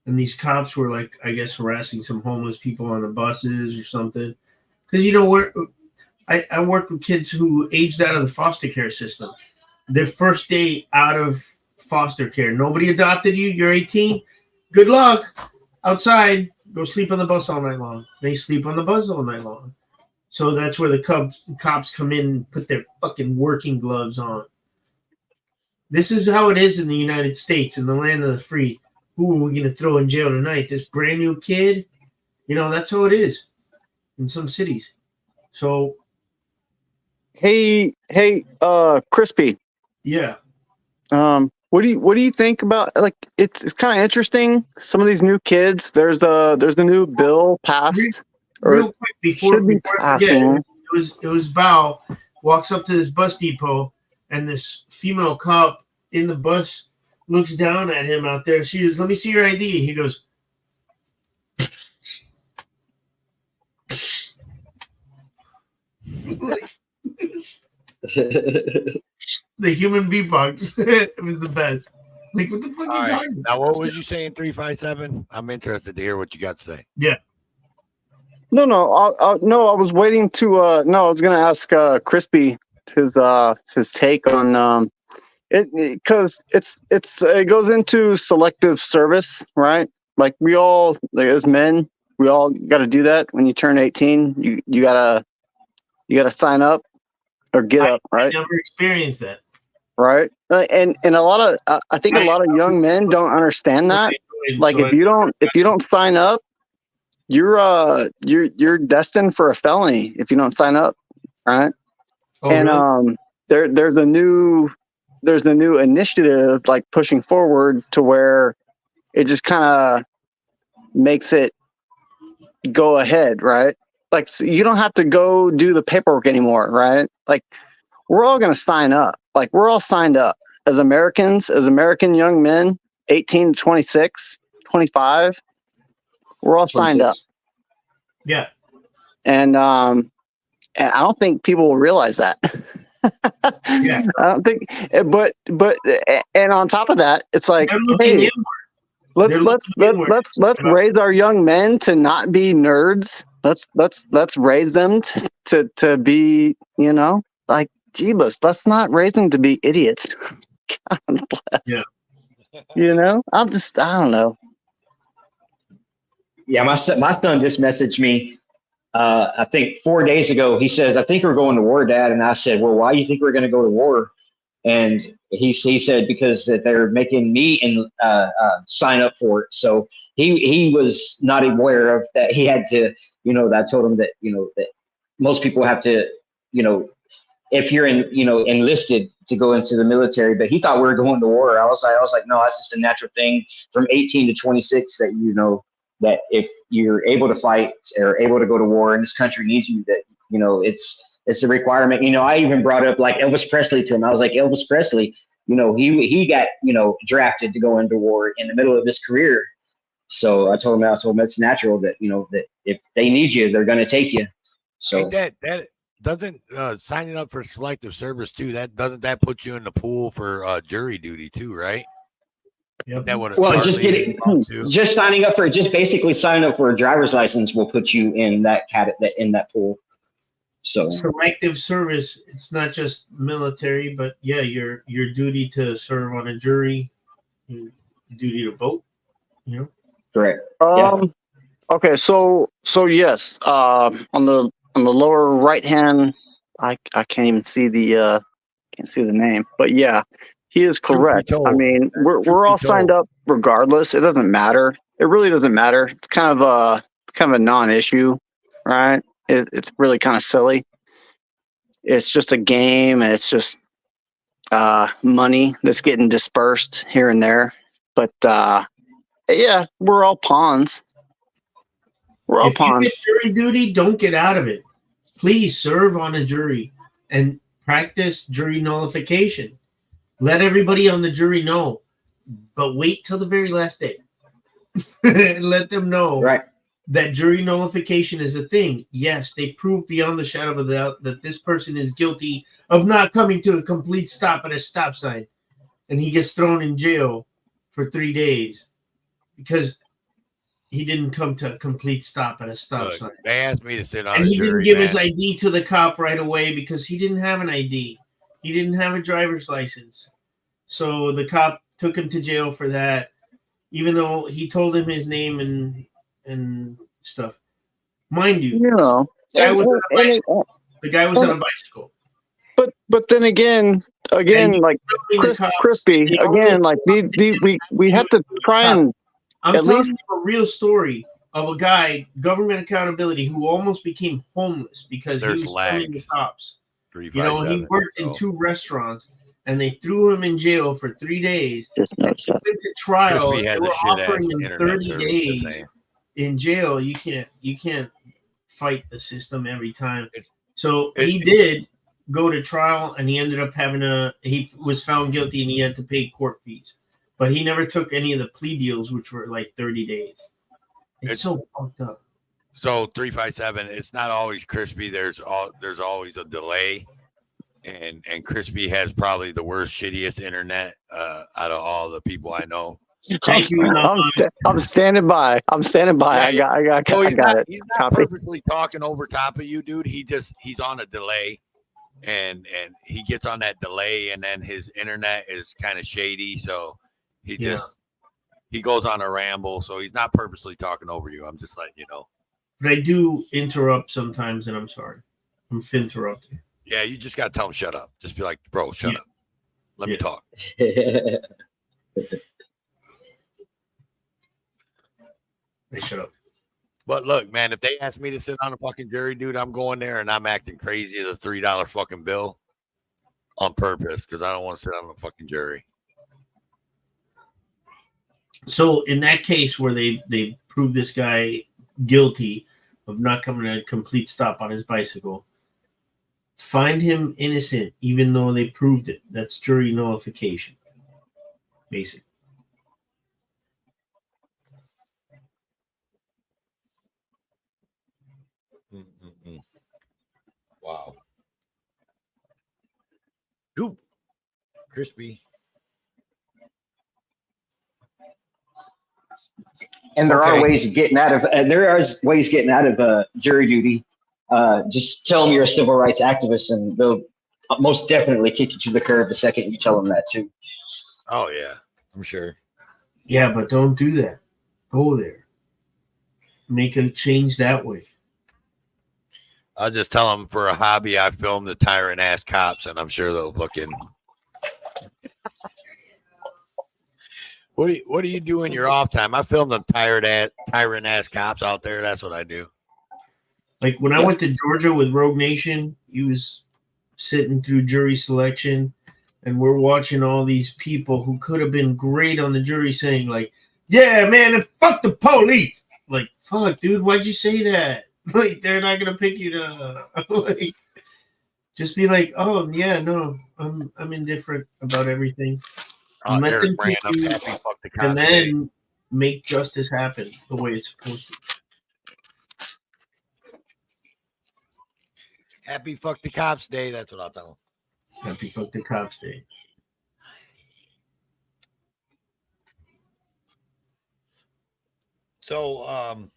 and these cops were like, I guess, harassing some homeless people on the buses or something. Because I work with kids who aged out of the foster care system. Their first day out of foster care, nobody adopted you. You're 18. Good luck. Outside, go sleep on the bus all night long. They sleep on the bus all night long. So that's where the cops come in and put their fucking working gloves on. This is how it is in the United States, in the land of the free. Who are we going to throw in jail tonight? This brand new kid? That's how it is in some cities. So. Hey, Crispy. Yeah. What do you think about, like, it's kind of interesting. Some of these new kids, there's a new bill passed. Real quick before I forget, passing. it was Bao walks up to this bus depot, and this female cop in the bus looks down at him out there. She goes, "Let me see your ID." He goes, the human beatbox. It was the best. Like, what the fuck are you talking about? Now, what was you saying, 357? I'm interested to hear what you got to say. Yeah. No, I was waiting to. I was gonna ask Crispy his take on it, because it goes into selective service, right? Like we all, like, as men, we all got to do that. When you turn 18, you gotta sign up or get up, right? I never experienced that. Right, and a lot of I think a lot of young men don't understand that. Like if you don't sign up, you're destined for a felony if you don't sign up, right? Oh, and really? there's a new initiative like pushing forward to where it just kind of makes it go ahead, right? Like, so you don't have to go do the paperwork anymore, right? Like, we're all going to sign up. Like, we're all signed up as Americans, as American young men, 18 to 26, 25. We're all signed up. Yeah. And I don't think people will realize that. Yeah. I don't think, but and on top of that, it's like, hey, let's raise our young men to not be nerds. Let's raise them to be, like, jeebus. Let's not raise them to be idiots. God bless. Yeah. I don't know. Yeah, my son just messaged me. I think 4 days ago. He says, "I think we're going to war, Dad." And I said, "Well, why do you think we're going to go to war?" And he said, "Because that they're making me sign up for it." So he was not aware of that. He had to, that I told him that, that most people have to, if you're enlisted to go into the military, but he thought we were going to war. I was like, no, that's just a natural thing from 18 to 26 that, you know, that if you're able to fight or able to go to war and this country needs you, that, you know, it's a requirement. You know, I even brought up like Elvis Presley to him. I was like, Elvis Presley, you know, he got, you know, drafted to go into war in the middle of his career. So I told him it's natural that, you know, that if they need you, they're going to take you. So Ain't that doesn't signing up for selective service too, doesn't that put you in the pool for jury duty too, right? Yep. That would well, just signing up for basically signing up for a driver's license will put you in that pool. So selective service, it's not just military, but yeah, your duty to serve on a jury, your duty to vote, you know. Correct. Okay, so yes, on the lower right hand, I can't even see the name, but yeah, he is correct. I mean, we're all signed up regardless. It doesn't matter. It really doesn't matter. It's kind of a non-issue, right? It's really kind of silly. It's just a game, and it's just money that's getting dispersed here and there. But yeah, we're all pawns. We're all if pawns. you get jury duty, don't get out of it. Please serve on a jury and practice jury nullification. Let everybody on the jury know, but wait till the very last day. Let them know that jury nullification is a thing. Yes, they prove beyond the shadow of a doubt that this person is guilty of not coming to a complete stop at a stop sign, and he gets thrown in jail for 3 days because he didn't come to a complete stop at a stop sign. They asked me to sit on and a he jury, didn't give man. his ID to the cop right away because he didn't have an ID. He didn't have a driver's license. So the cop took him to jail for that, even though he told him his name and stuff. Mind you, the guy was on a bicycle. The guy was on a bicycle. But then again, like Crispy, again, like we have to try and I'm at telling least you a real story of a guy, government accountability, who almost became homeless because he was filming the cops. You know, he worked in 2 restaurants, and they threw him in jail for 3 days. He went to trial. Crispy had They were the offering shit-ass him internet 30 service, days just saying. in jail. You can't fight the system every time. So he did go to trial, and he ended up he was found guilty, and he had to pay court fees. But he never took any of the plea deals, which were like 30 days. It's so fucked up. So 357, it's not always Crispy. There's always a delay. And Crispy has probably the worst, shittiest internet out of all the people I know. I'm standing by. I'm standing by. Yeah, I got it. He's not purposely talking over top of you, dude. He's on a delay, and he gets on that delay, and then his internet is kind of shady, so he goes on a ramble. So he's not purposely talking over you. I'm just letting you know. But I do interrupt sometimes, and I'm sorry. I'm interrupting. Yeah, you just gotta tell him shut up. Just be like, bro, shut up. Let me talk. Hey, shut up. But look, man, if they ask me to sit on a fucking jury, dude, I'm going there and I'm acting crazy as a $3 fucking bill on purpose because I don't want to sit on a fucking jury. So in that case where they prove this guy guilty of not coming to a complete stop on his bicycle, find him innocent even though they proved it. That's jury nullification, basically. Wow. Ooh, crispy. And there are ways of getting out of jury duty. Just tell them you're a civil rights activist, and they'll most definitely kick you to the curb the second you tell them that too. Oh yeah, I'm sure. Yeah, but don't do that. Go there. Make a change that way. I'll just tell them for a hobby I film the tyrant ass cops, and I'm sure they'll fucking. What do you do in your off time? I film them tyrant ass cops out there. That's what I do. Like when I went to Georgia with Rogue Nation, he was sitting through jury selection, and we're watching all these people who could have been great on the jury saying like, yeah, man, and fuck the police. Like, fuck, dude, why'd you say that? Like, they're not gonna pick you to like, just be like, oh yeah, no, I'm indifferent about everything. Let Eric them pick Random, you, happy fuck the and cops day. then make justice happen the way it's supposed to. Happy fuck the cops day. That's what I'll tell them. Happy fuck the cops day. So,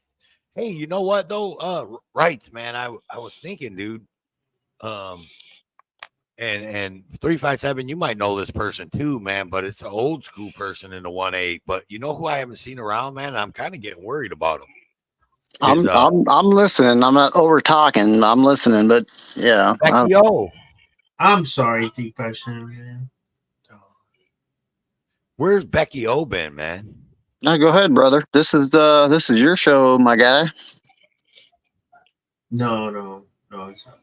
hey, you know what though? Right, man. I was thinking, dude. And 357, you might know this person too, man, but it's an old school person in the 1A. But you know who I haven't seen around, man? I'm kind of getting worried about him. I'm listening. I'm not over talking. I'm listening, but yeah. Becky O. I'm sorry, 357, man. Where's Becky O been, man? No, go ahead, brother. This is your show, my guy. No, it's not.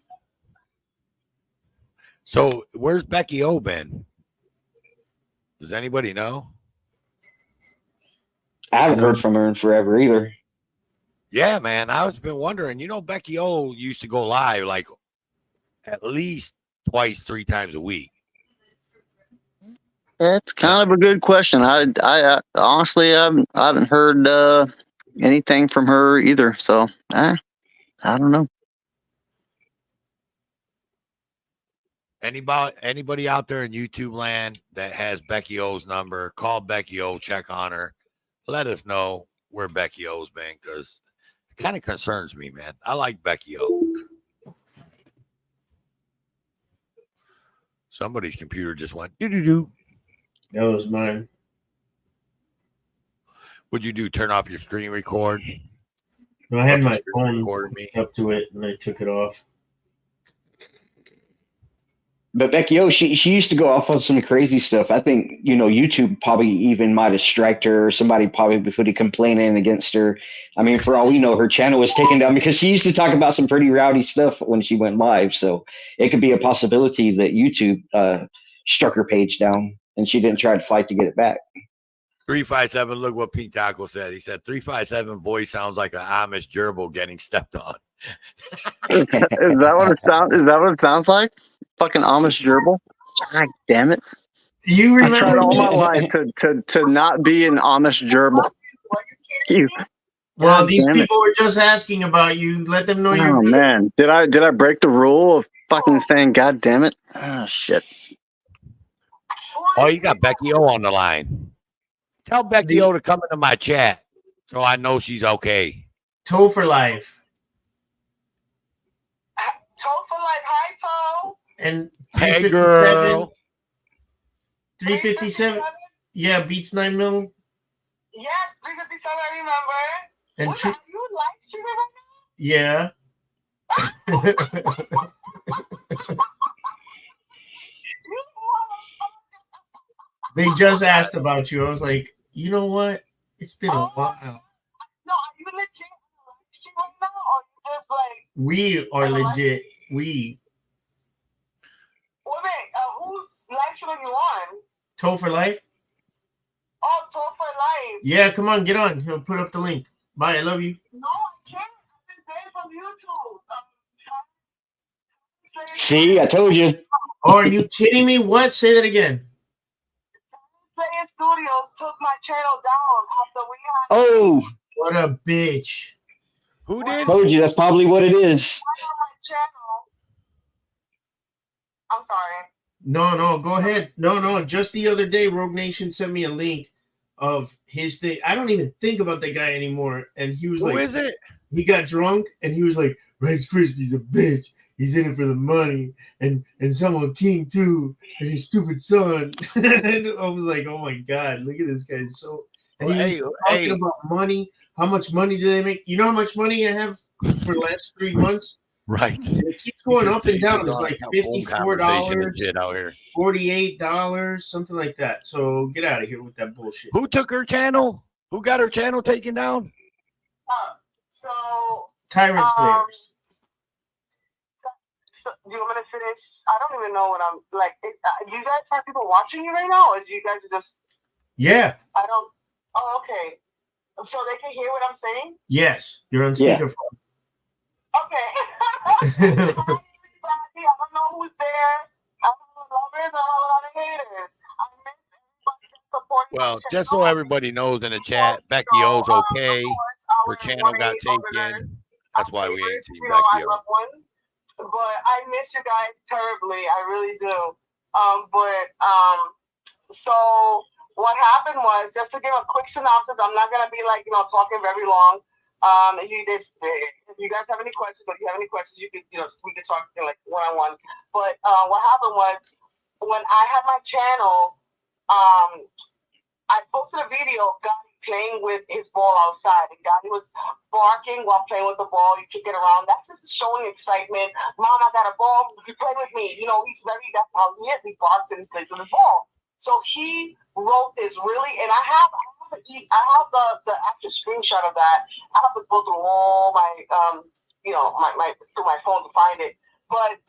So where's Becky O been? Does anybody know? I haven't heard from her in forever either. Yeah, man. I was been wondering. You know, Becky O used to go live like at least twice, 3 times a week. It's kind of a good question. I honestly I haven't heard anything from her either. So I don't know. Anybody out there in YouTube land that has Becky O's number, call Becky O, check on her. Let us know where Becky O's been, because it kind of concerns me, man. I like Becky O. Somebody's computer just went doo-doo-doo. That was mine. What'd you do? Turn off your screen record? No, I had my phone up to it, and I took it off. But Becky O, she used to go off on some crazy stuff. I think, YouTube probably even might have striked her, or somebody probably put a complaint in against her. I mean, for all we know, her channel was taken down because she used to talk about some pretty rowdy stuff when she went live. So it could be a possibility that YouTube struck her page down and she didn't try to fight to get it back. 357, look what Pete Taco said. He said 357 voice sounds like an Amish gerbil getting stepped on. Is that what it sounds like? Fucking Amish gerbil. God damn it! You remember? I tried all my life to not be an Amish gerbil. Well, these people were just asking about you. Let them know you're good. Man, did I break the rule of fucking saying God damn it? Oh shit. Oh, you got Becky O on the line. Tell Becky O to come into my chat so I know she's okay. Toe for life. Toe for life. Hi, Toe. And Hey, 357. girl. 357. Yeah, beats 9 mil. Yes, 357. I remember. And What, are you live streaming right now? Yeah. They just asked about you. I was like, you know what? It's been a while. No, are you legit live stream right now, or you just like? We are legit. We. Wait, who's live streaming you on? Toe for life. Oh, Toe for life. Yeah, come on, get on. He'll put up the link. Bye. I love you. No, I can't. I've been banned from YouTube. See, I told you. Oh, are you kidding me? What? Say that again. Player Studios took my channel down after we had. Oh, what a bitch! Who did? Told you. That's probably what it is. I'm sorry. No, go ahead. No. Just the other day, Rogue Nation sent me a link of his thing. I don't even think about that guy anymore. And he was like, who is it? He got drunk and he was like, Rice Krispie's a bitch. He's in it for the money, and someone king too, and his stupid son. And I was like, oh my god, look at this guy. So and he's talking about money. How much money do they make? You know how much money I have for the last 3 months? Right. It keeps going up and down. It's like $54, $48, something like that. So get out of here with that bullshit. Who took her channel? Who got her channel taken down? So Tyrant Slayers. So Do you want me to finish? I don't even know what I'm like. Do you guys have people watching you right now, or do you guys just? Yeah. I don't. Oh, okay. So they can hear what I'm saying. Yes, you're on Yeah. speakerphone. Okay. Hi, everybody. I don't know who's there. I don't know lovers. I don't know a lot of haters. I miss everybody that's supporting my Well, channel. just so everybody knows in the chat, Becky O's okay. Her channel got taken. That's why we ain't seen Becky O. I love one. But I miss you guys terribly. I really do. So what happened was, just to give a quick synopsis, I'm not gonna be like, talking very long. If you guys have any questions, or if you have any questions, you could, we could talk like one-on-one. But what happened was, when I had my channel, I posted a video of Gotti playing with his ball outside, and Gotti was barking while playing with the ball. You kick it around. That's just showing excitement. Mom, I got a ball. You play with me. That's how he is. He barks and he plays with his ball. So he wrote this really, and I have the actual screenshot of that. I have to go through all my through my phone to find it. But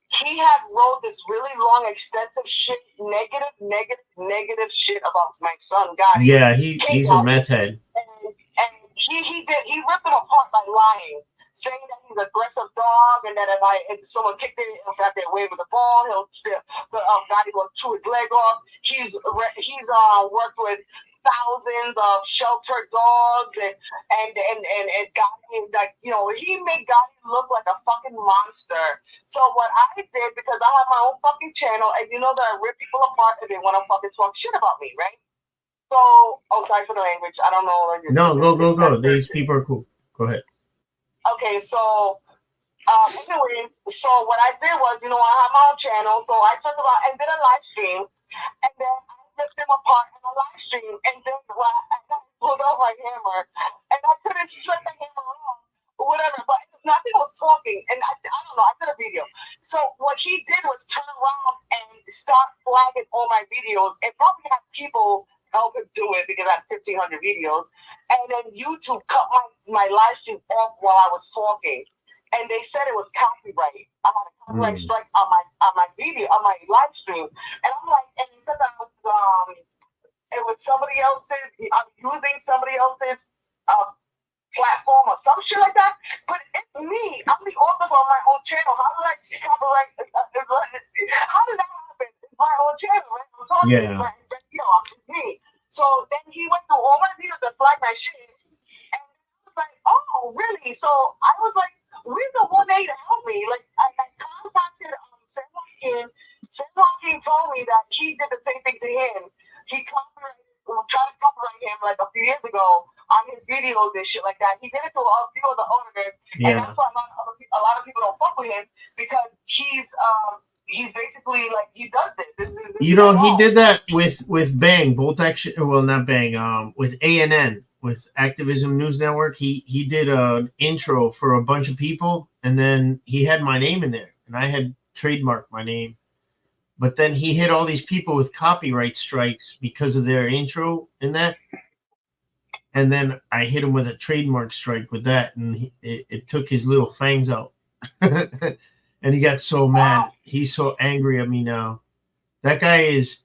he had wrote this really long, extensive shit, negative shit about my son, Gotti. Yeah, he's a meth head. And he ripped him apart by lying, saying that he's an aggressive dog, and that if someone kicked it, if got their way with the ball, Gotti will chew his leg off. He's worked with thousands of sheltered dogs, and Gotti, he made Gotti look like a fucking monster. So what I did, because I have my own fucking channel, and that I rip people apart and they want to fucking talk shit about me, right? So, sorry for the language. I don't know. No, go. These people are cool. Go ahead. Okay, so anyways, so what I did was, I have my own channel, so I talked about and did a live stream, and then I ripped them apart in a live stream, and then I pulled out my hammer, and I couldn't shut the hammer off, or whatever, but nothing was talking, and I don't know, I did a video. So what he did was turn around and start flagging all my videos, and probably have people help him do it because I had 1,500 videos, and then YouTube cut my live stream off while I was talking. And they said it was copyright. I had a copyright strike on my video, on my live stream. And I'm like, and he said that it was somebody else's, I'm using somebody else's platform or some shit like that. But it's me. I'm the author of my own channel. How did I copyright? How did that happen? It's my own channel, right? I'm talking, right? It's me. So then he went through all my videos and flagged my shit. And I was like, oh, really? So I was like, we're the one day to help me. Like, I contacted San Joaquin. San Joaquin told me that he did the same thing to him. He tried to copyright him like a few years ago on his videos and shit like that. He did it to a few of the owners, and that's why a lot of people don't fuck with him, because he's basically like, he does this. He did that with Bang, Bolt Action. Well, not Bang. With ANN. With Activism News Network, he did an intro for a bunch of people, and then he had my name in there, and I had trademarked my name. But then he hit all these people with copyright strikes because of their intro in that. And then I hit him with a trademark strike with that, and it took his little fangs out. And he got so mad. He's so angry at me now. That guy is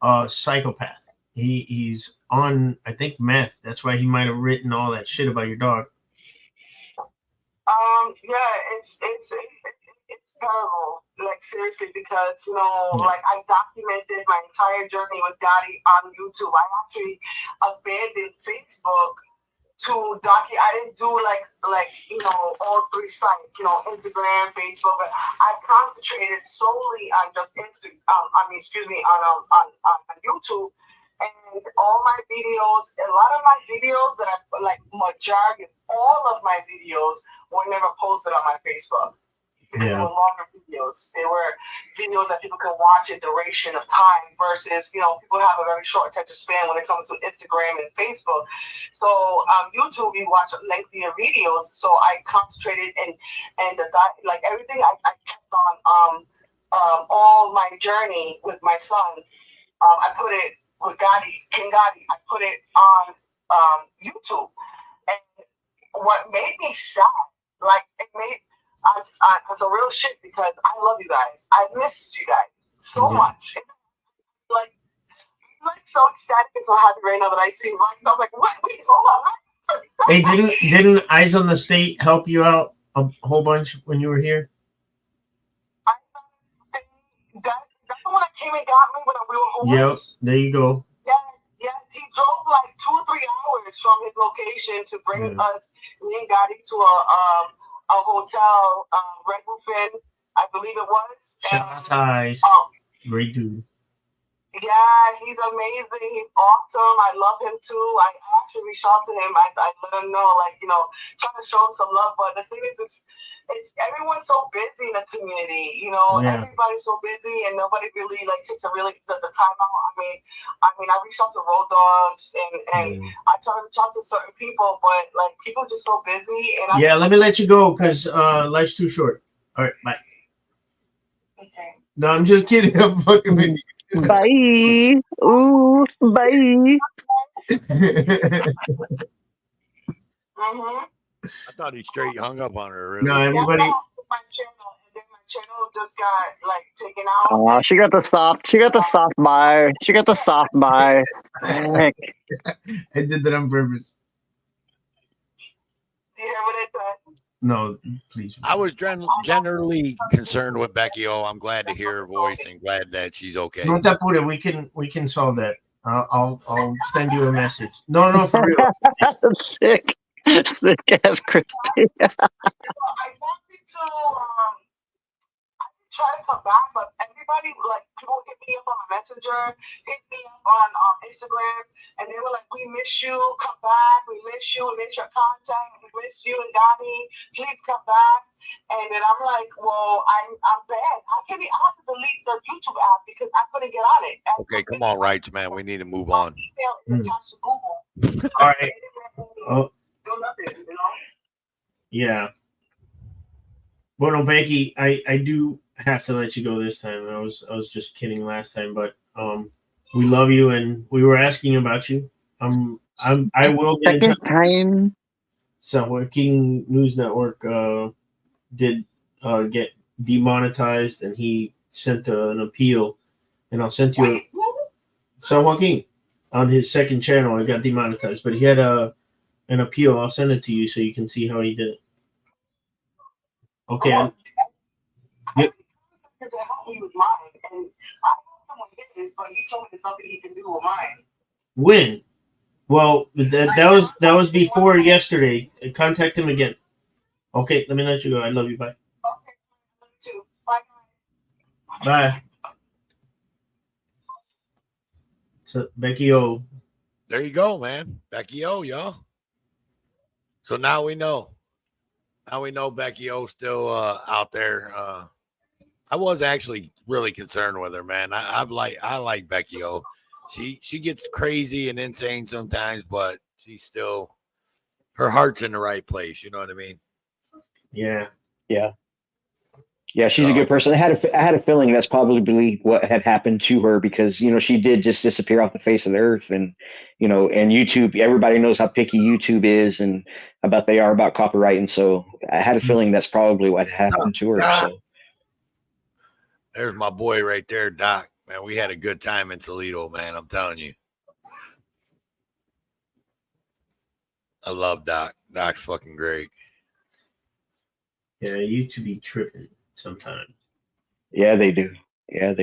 a psychopath. He's on, I think, meth. That's why he might have written all that shit about your dog. Yeah, it's terrible. Like, seriously, because like, I documented my entire journey with Gotti on YouTube. I actually abandoned Facebook to document. I didn't do like all three sites, Instagram, Facebook. But I concentrated solely on just on YouTube. And all my videos, a lot of my videos that majority, all of my videos were never posted on my Facebook. Because they were longer videos. They were videos that people can watch in duration of time versus, people have a very short attention span when it comes to Instagram and Facebook. So YouTube, you watch lengthier videos. So I concentrated and everything I kept on all my journey with my son. I put it with King Gotti, I put it on YouTube. And what made me sad, like, it made It's a real shit because I love you guys. I missed you guys so much. Like so ecstatic and so happy right now that I see Mike. I'm like, what? Wait, hold on. Hey, didn't Eyes on the State help you out a whole bunch when you were here? That's the one that came and got me when we were homeless. Yep, there you go. Yes, he drove like 2 or 3 hours from his location to bring us, me and Gotti, to a hotel, Red Roof Inn, I believe it was. Shout out to Eyes. Great dude. Yeah, he's amazing. He's awesome. I love him too. I actually reached out to him. I let him know, like, you know, trying to show him some love. But the thing is, it's everyone's so busy in the community. You know, everybody's so busy, and nobody really like takes the time out. I mean, I reached out to Road Dogs, and I try to reach out to certain people, but like people are just so busy. And let me let you go because life's too short. All right, bye. Okay. No, I'm just kidding. I'm fucking with you. Bye. Ooh, bye. I thought he straight hung up on her. Really. No, everybody. My channel just got like taken out. Oh, she got the soft. She got the soft buy. She got the soft buy. Heck. I did that on purpose. Do you hear what I said? No, please. I was generally concerned with Becky O. I'm glad to hear her voice and glad that she's okay. No te apures. We can solve that. I'll send you a message. No, for real. Sick ass crispy. I wanted to try to come back, but everybody, like, people hit me up on my Messenger, hit me up on Instagram, and they were like, we miss you, come back, we miss you, we miss your content, we miss you and Donnie, please come back. And then I'm like, well, I'm bad. I have to delete the YouTube app because I couldn't get on it. Okay, come on, Rights, man. We need to move on. Email is attached to Google. All right. Do nothing, you know? Yeah. Well, Becky, I do have to let you go this time. I was just kidding last time, but we love you and we were asking about you. I will get in touch. Second time. So Working News Network did get demonetized, and he sent an appeal, and I'll send you San Joaquin on his second channel. It got demonetized, but he had an appeal. I'll send it to you so you can see how he did it. Okay. To help me with mine, and I don't know what it is, but he told me there's nothing he can do with mine. When? Well, that was before yesterday. Contact him again. Okay, let me let you go. I love you. Bye. Okay, love you too. Bye. Bye. So Becky O. There you go, man. Becky O, y'all. So now we know. Now we know Becky O still out there. I was actually really concerned with her, man. I like Becky O. She gets crazy and insane sometimes, but she's still, her heart's in the right place. You know what I mean? Yeah. She's a good person. I had a feeling that's probably what had happened to her because, you know, she did just disappear off the face of the earth, and, you know, and YouTube, everybody knows how picky YouTube is and they are about copyright. And so I had a feeling that's probably what happened to her. So there's my boy right there, Doc. Man, we had a good time in Toledo, man. I'm telling you. I love Doc. Doc's fucking great. Yeah, YouTube be tripping sometimes. Yeah, they do. Yeah,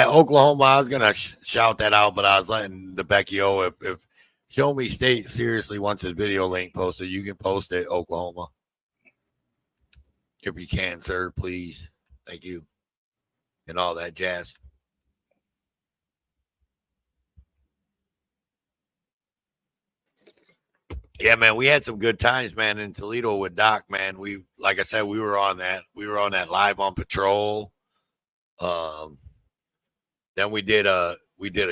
Oklahoma. I was gonna shout that out, but I was letting the Becky O. If Show Me State seriously wants a video link posted, you can post it, Oklahoma. If you can, sir, please. Thank you. And all that jazz. Yeah, man, we had some good times, man, in Toledo with Doc, man. We, like I said, we were on that live on patrol. Then we did a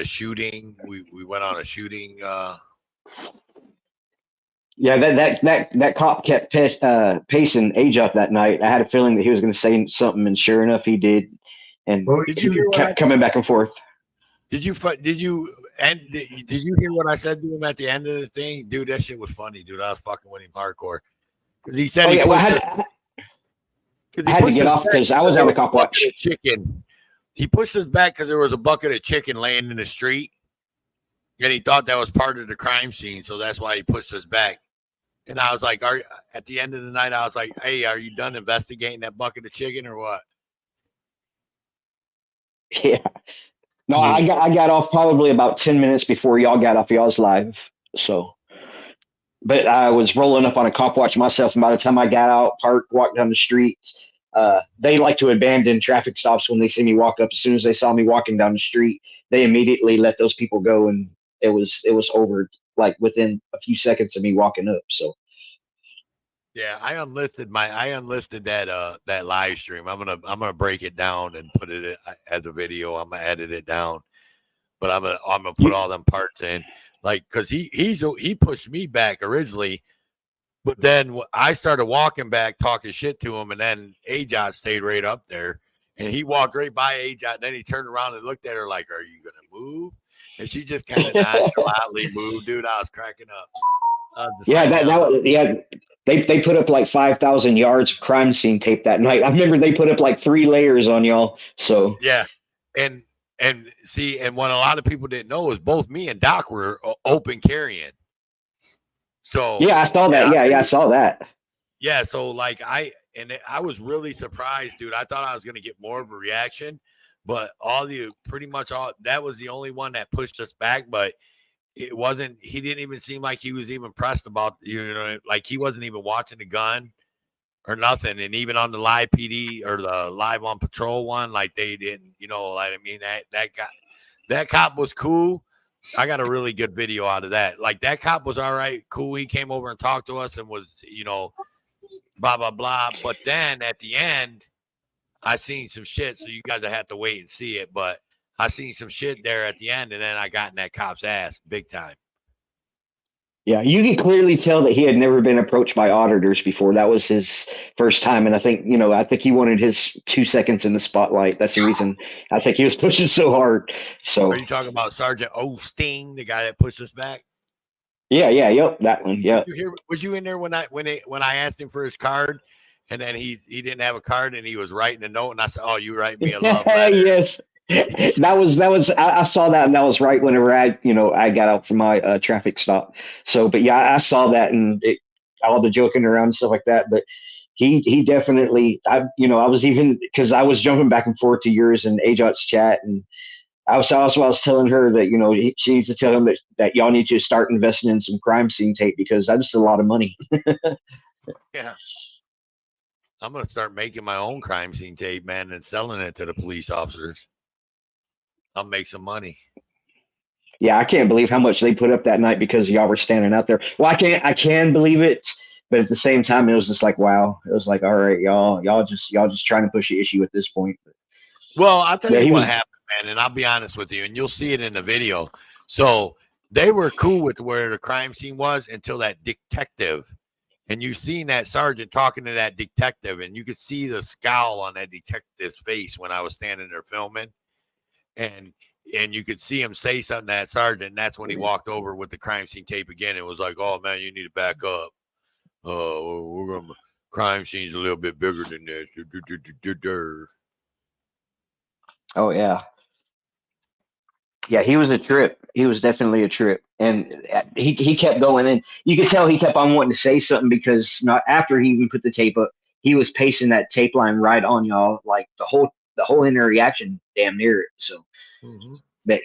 shooting. We went on a shooting. yeah, that cop kept pacing age up that night. I had a feeling that he was going to say something, and sure enough, he did. And he kept coming back and forth. Did you hear what I said to him at the end of the thing? Dude, that shit was funny, dude. I was fucking with him hardcore. Because he said Oh he yeah, well, I had to get off because I was on a cop watch. Chicken. He pushed us back because there was a bucket of chicken laying in the street, and he thought that was part of the crime scene, so that's why he pushed us back. And I was like, at the end of the night, I was like, hey, are you done investigating that bucket of chicken or what? Yeah. No, I got off probably about 10 minutes before y'all got off y'all's live. So, but I was rolling up on a cop watch myself, and by the time I got out, parked, walked down the street, they like to abandon traffic stops when they see me walk up. As soon as they saw me walking down the street, they immediately let those people go, and it was over like within a few seconds of me walking up. So. Yeah, I unlisted that live stream. I'm gonna break it down and put it as a video. I'm gonna edit it down, but I'm gonna put all them parts in, like, because he pushed me back originally, but then I started walking back talking shit to him, and then Ajot stayed right up there, and he walked right by Ajot. Then he turned around and looked at her like, "Are you gonna move?" And she just kind of nonchalantly moved. Dude, I was cracking up. Yeah, they put up like 5,000 yards of crime scene tape that night. I remember they put up like 3 layers on y'all. So yeah, and see, and what a lot of people didn't know is both me and Doc were open carrying. So yeah, I saw that. Yeah, I saw that. Yeah, so like I was really surprised, dude. I thought I was gonna get more of a reaction, but that was the only one that pushed us back, but it wasn't. He didn't even seem like he was even pressed about, like he wasn't even watching the gun or nothing. And even on the live PD or the live on patrol one, like they didn't, like, I mean, that cop was cool. I got a really good video out of that. Like, that cop was all right, cool. He came over and talked to us and was, blah blah blah. But then at the end, I seen some shit. So you guys have to wait and see it, but I seen some shit there at the end, and then I got in that cop's ass big time. Yeah, you can clearly tell that he had never been approached by auditors before. That was his first time, and I think he wanted his 2 seconds in the spotlight. That's the reason I think he was pushing so hard. So, are you talking about Sergeant Osteen, the guy that pushed us back? Yeah, yep, that one. Yeah. Was you in there when I asked him for his card, and then he didn't have a card, and he was writing a note, and I said, "Oh, you write me a love letter." Yes. That was I saw that, and that was right whenever I got out from my traffic stop. So, but yeah, I saw that, and all the joking around and stuff like that. But he definitely, I was even, because I was jumping back and forth to yours and Ajot's chat, and I was telling her that she needs to tell him that y'all need to start investing in some crime scene tape, because that's a lot of money. Yeah. I'm gonna start making my own crime scene tape, man, and selling it to the police officers. I'll make some money. Yeah, I can't believe how much they put up that night because y'all were standing out there. Well, I can believe it, but at the same time, it was just like, wow. It was like, all right, y'all just trying to push the issue at this point. Well, I'll tell you what happened, man, and I'll be honest with you, and you'll see it in the video. So they were cool with where the crime scene was until that detective. And you seen that sergeant talking to that detective, and you could see the scowl on that detective's face when I was standing there filming. And you could see him say something to that sergeant, and that's when he walked over with the crime scene tape again. It was like, "Oh man, you need to back up. Crime scene's a little bit bigger than this." Oh yeah. Yeah, he was a trip. He was definitely a trip, and he kept going, and you could tell he kept on wanting to say something, because not after he even put the tape up, he was pasting that tape line right on y'all, like the whole interaction, damn near it. So, but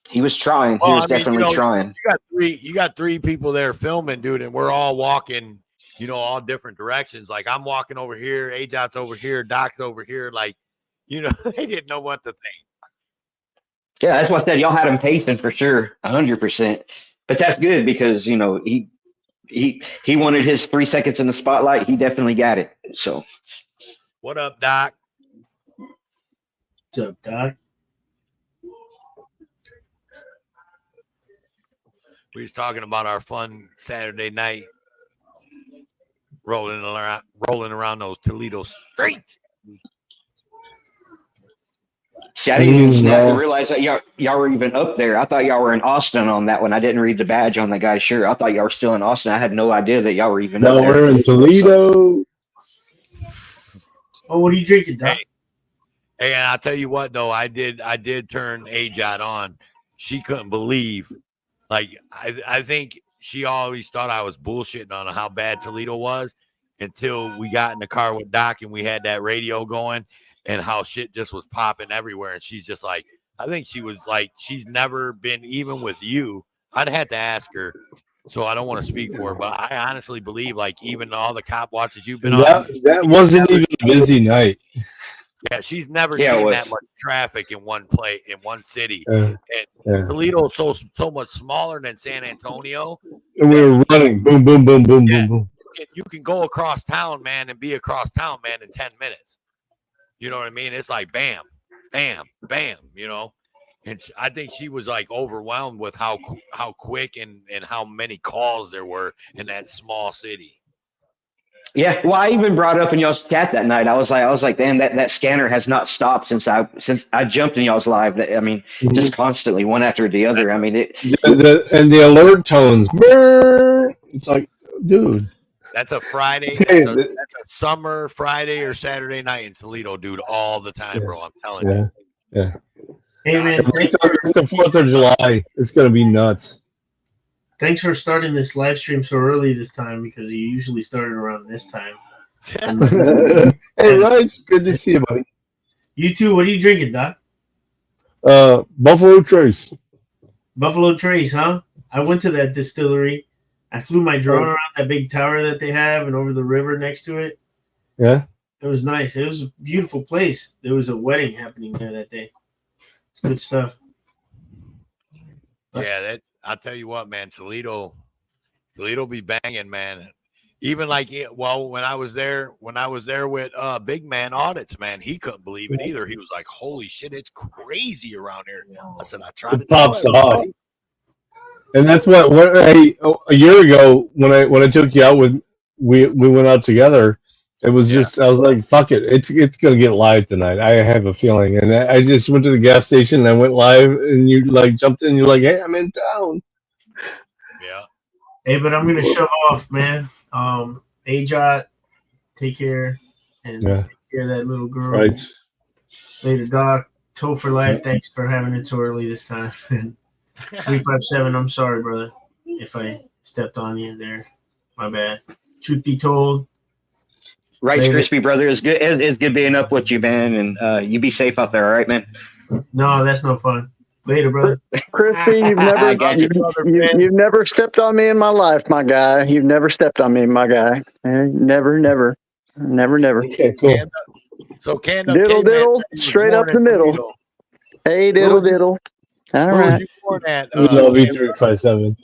he was trying. He was definitely trying. You got three people there filming, dude, and we're all walking, all different directions. Like, I'm walking over here, Ajot's over here, Doc's over here. Like, they didn't know what to think. Yeah, that's what I said. Y'all had him pacing for sure, 100%. But that's good, because he wanted his 3 seconds in the spotlight. He definitely got it. So, what up, Doc? What's up, Doc? We was talking about our fun Saturday night, rolling around those Toledo streets. See, I didn't even snap to realize that y'all were even up there. I thought y'all were in Austin on that one. I didn't read the badge on the guy's shirt. I thought y'all were still in Austin. I had no idea that y'all were even up there. No, we're in Toledo. Oh, what are you drinking, Doc? Hey, and I'll tell you what, though, I did turn AJOT on. She couldn't believe. Like, I think she always thought I was bullshitting on how bad Toledo was until we got in the car with Doc and we had that radio going and how shit just was popping everywhere. And she's just like, I think she was like, she's never been even with you. I'd have to ask her. So I don't want to speak for her, but I honestly believe, like, even all the cop watches you've been on. That wasn't even a busy night. Yeah, she's never seen that much traffic in one city. And Toledo's so much smaller than San Antonio. And we were running, boom, boom, boom, boom, boom, boom. You can go across town, man, and be across town, man, in 10 minutes. You know what I mean? It's like bam, bam, bam, you know? And I think she was like overwhelmed with how quick and how many calls there were in that small city. Yeah, well, I even brought up in y'all's chat that night. I was like, man, that scanner has not stopped since I jumped in y'all's live. I mean, just constantly, one after the other. I mean, and the alert tones. It's like, dude. That's a Friday. That's a summer Friday or Saturday night in Toledo, dude, all the time, bro. I'm telling you. Yeah. Hey, man. It's the 4th of July. It's going to be nuts. Thanks for starting this live stream so early this time because you usually started around this time. Hey, Ryan, good to see you, buddy. You too. What are you drinking, Doc? Buffalo Trace. Buffalo Trace, huh? I went to that distillery. I flew my drone around that big tower that they have and over the river next to it. Yeah. It was nice. It was a beautiful place. There was a wedding happening there that day. It's good stuff. Yeah, I'll tell you what, man, Toledo be banging, man. Even like, well, when I was there with Big Man Audits, man, he couldn't believe it either. He was like, "Holy shit, it's crazy around here." I said, "I tried to tell everybody." And that's what a year ago when I took you out we went out together. It was just I was like, "Fuck it, it's gonna get live tonight." I have a feeling, and I just went to the gas station and I went live, and you like jumped in. You're like, "Hey, I'm in town." Yeah. Hey, but I'm gonna shove off, man. AJOT, take care and take care of that little girl. Right. Later, Doc. Toe for life. Thanks for having it so early this time. 357. I'm sorry, brother, if I stepped on you there. My bad. Truth be told. Rice Crispy, brother, it's good. It's good being up with you, man, and you be safe out there, all right, man. No, that's no fun. Later, brother. Crispy, you've never stepped on me in my life, my guy. You've never stepped on me, my guy. Never. Okay, cool. So diddle, straight up the middle. Hey, diddle. All right. We love you, 357.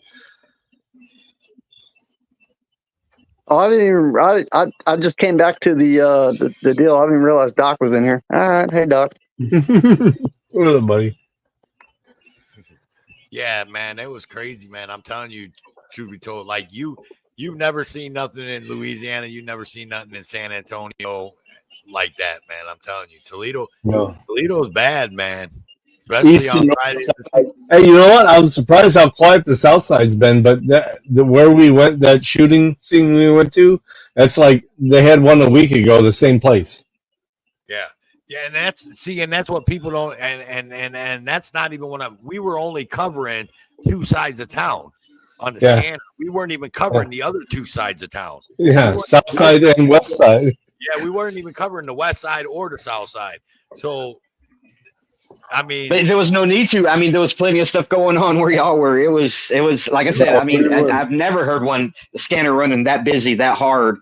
Oh, I didn't even. I just came back to the deal. I didn't even realize Doc was in here. All right, hey Doc. What up, buddy? Yeah, man, it was crazy, man. I'm telling you, truth be told, like you've never seen nothing in Louisiana. You've never seen nothing in San Antonio like that, man. I'm telling you, Toledo's bad, man. Especially on Friday. Hey, you know what? I was surprised how quiet the South Side's been, but where we went, that shooting scene we went to, that's like they had one a week ago, the same place. Yeah, and that's what people don't, and that's not even we were only covering two sides of town on the scanner. We weren't even covering the other two sides of town. Yeah, South Side and West Side. Yeah, we weren't even covering the West Side or the South Side. So, I mean, but there was no need to. I mean, there was plenty of stuff going on where y'all were. It was like I said. I mean, I've never heard the scanner running that busy, that hard.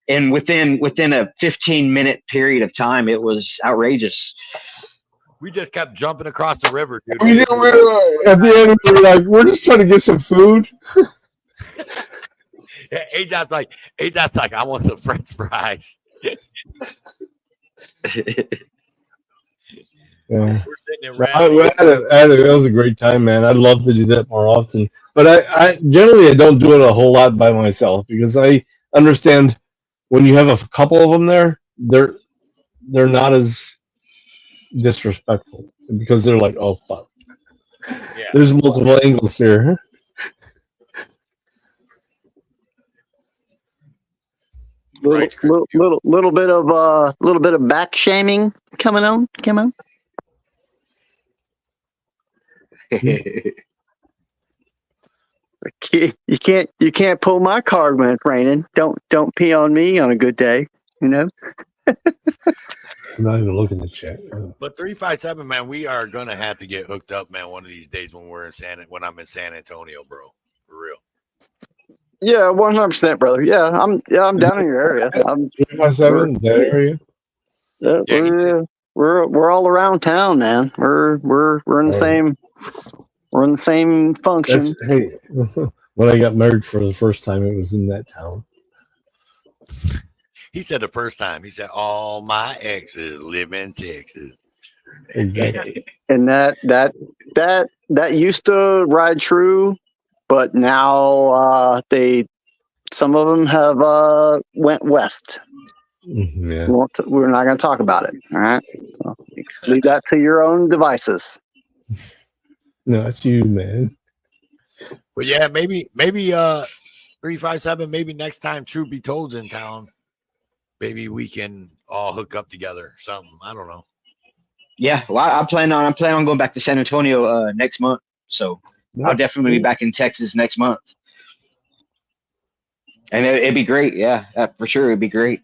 And within a 15-minute period of time, it was outrageous. We just kept jumping across the river, dude. We didn't realize, at the end, we were like, we're just trying to get some food. Yeah, AJ's like, I want some French fries. Yeah. We're sitting in it was a great time, man. I'd love to do that more often. But I generally don't do it a whole lot by myself because I understand when you have a couple of them there, they're not as disrespectful because they're like, oh fuck. Yeah. There's multiple angles here. Little bit of back shaming coming on. You can't pull my card when it's raining. Don't pee on me on a good day. You know. I'm not even looking at the chat. But 357, man, we are gonna have to get hooked up, man, one of these days when I'm in San Antonio, bro. For real. Yeah, 100%, brother. Yeah, I'm down in your area. 357, that area. Yeah, we're all around town, man. We're in the same function. Hey, when I got married for the first time, it was in that town. He said the first time. He said all my exes live in Texas. Exactly. And that used to ride true, but now some of them have went west. Yeah. We're not going to talk about it. All right. So leave that to your own devices. No, it's you, man. But yeah, maybe 357. Maybe next time Truth Be Told's in town, maybe we can all hook up together. Or something. I don't know. Yeah, well, I plan on going back to San Antonio next month. So I'll definitely be back in Texas next month. And it'd be great. Yeah, for sure. It'd be great.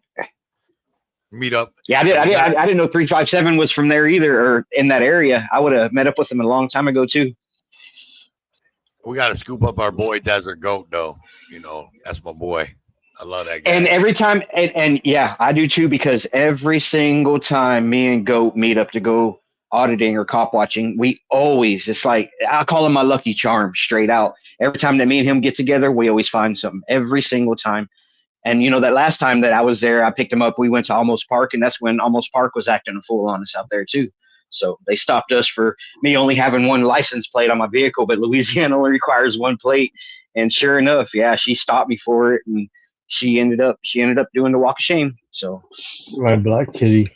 Meet up. Yeah, I didn't know 357 was from there either, or in that area. I would have met up with him a long time ago too. We got to scoop up our boy Desert Goat, though. You know, that's my boy. I love that guy. And every time, and yeah, I do too, because every single time me and Goat meet up to go auditing or cop watching, it's like, I call him my lucky charm straight out. Every time that me and him get together, we always find something every single time. And, you know, that last time that I was there, I picked him up. We went to Almost Park, and that's when Almost Park was acting a fool on us out there, too. So they stopped us for me only having one license plate on my vehicle, but Louisiana only requires one plate. And sure enough, yeah, she stopped me for it, and she ended up doing the walk of shame. So My black kitty.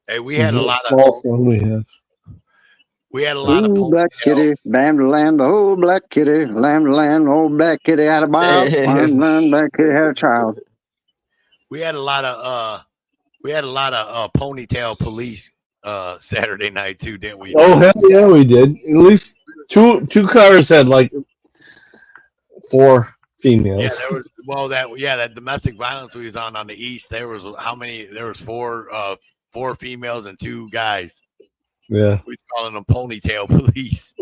Hey, we had a lot small son we have. We had a lot of black kitty, bam to lamb, the whole black kitty, lamb to lamb, the old black kitty had a bob, one black kitty had a child. We had a lot of ponytail police Saturday night too, didn't we? Oh hell yeah, we did. At least two cars had like 4 females. Yeah, there was that domestic violence we was on the east. There was how many? There was 4 females and 2 guys. Yeah, we was calling them ponytail police.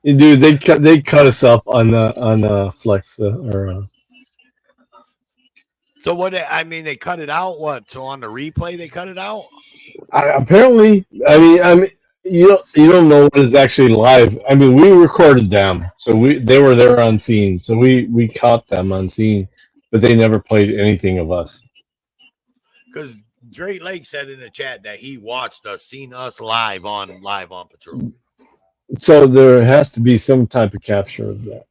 Dude, they cut us up on Flex So what? I mean, they cut it out. What? So on the replay, they cut it out. Apparently, I mean, you don't know what is actually live. I mean, we recorded them, so they were there on scene, so we caught them on scene, but they never played anything of us. Because Great Lake said in the chat that he watched us, seen us live on patrol. So there has to be some type of capture of that.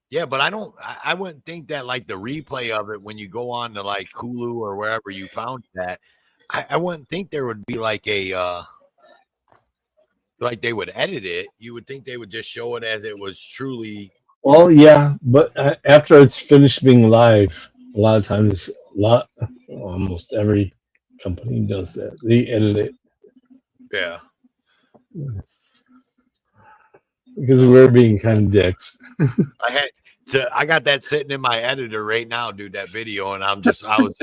Yeah, but I wouldn't think that like the replay of it when you go on to like Hulu or wherever you found that, I wouldn't think there would be like a like they would edit it. You would think they would just show it as it was truly. Well, yeah, but after it's finished being live, a lot of times, almost every company does that. They edit it. Yeah. Because we're being kind of dicks. I got that sitting in my editor right now, dude, that video, and I was just waiting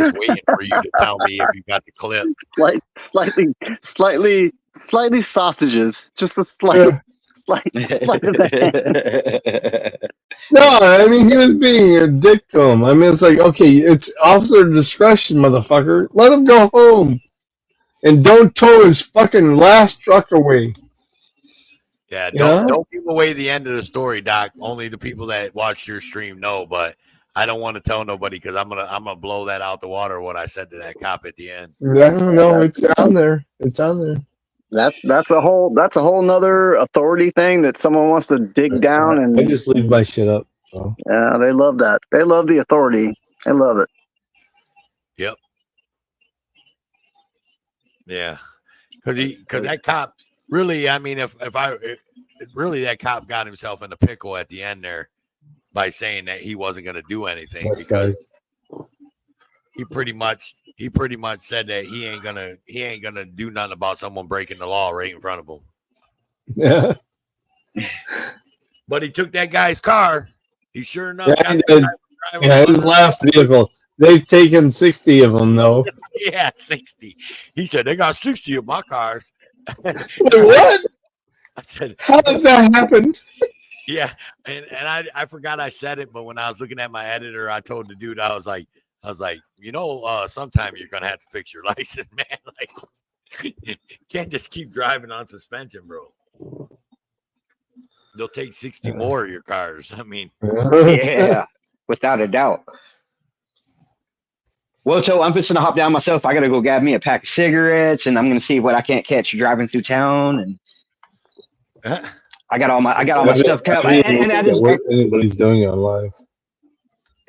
for you to tell me if you got the clip. Slightly sausages, just a slight of that. No, I mean, he was being a dick to him. I mean, it's like, okay, it's officer discretion, motherfucker. Let him go home. And don't tow his fucking last truck away. Yeah, don't give away the end of the story, Doc. Only the people that watch your stream know, but I don't want to tell nobody because I'm gonna blow that out the water what I said to that cop at the end. No, it's on there. It's on there. That's a whole nother authority thing that someone wants to dig down and I just leave my shit up. So. Yeah, they love that. They love the authority. They love it. Yep. Yeah, because that cop really, I mean, if really that cop got himself in a pickle at the end there by saying that he wasn't going to do anything because he pretty much said that he ain't gonna do nothing about someone breaking the law right in front of him. Yeah. But he took that guy's car. He sure enough got he that did. guy from driving Yeah, his around. last vehicle. They've taken 60 of them, though. Yeah, 60. He said they got 60 of my cars. Wait, what? I said, how does that happen? Yeah, and I forgot I said it, but when I was looking at my editor, I told the dude, I was like, sometime you're gonna have to fix your license, man. Like, you can't just keep driving on suspension, bro. They'll take 60 more of your cars. I mean, yeah, without a doubt. Well, so I'm just gonna hop down myself. I gotta go grab me a pack of cigarettes, and I'm gonna see what I can't catch driving through town. And I got all my stuff covered. And I just what anybody's doing on live.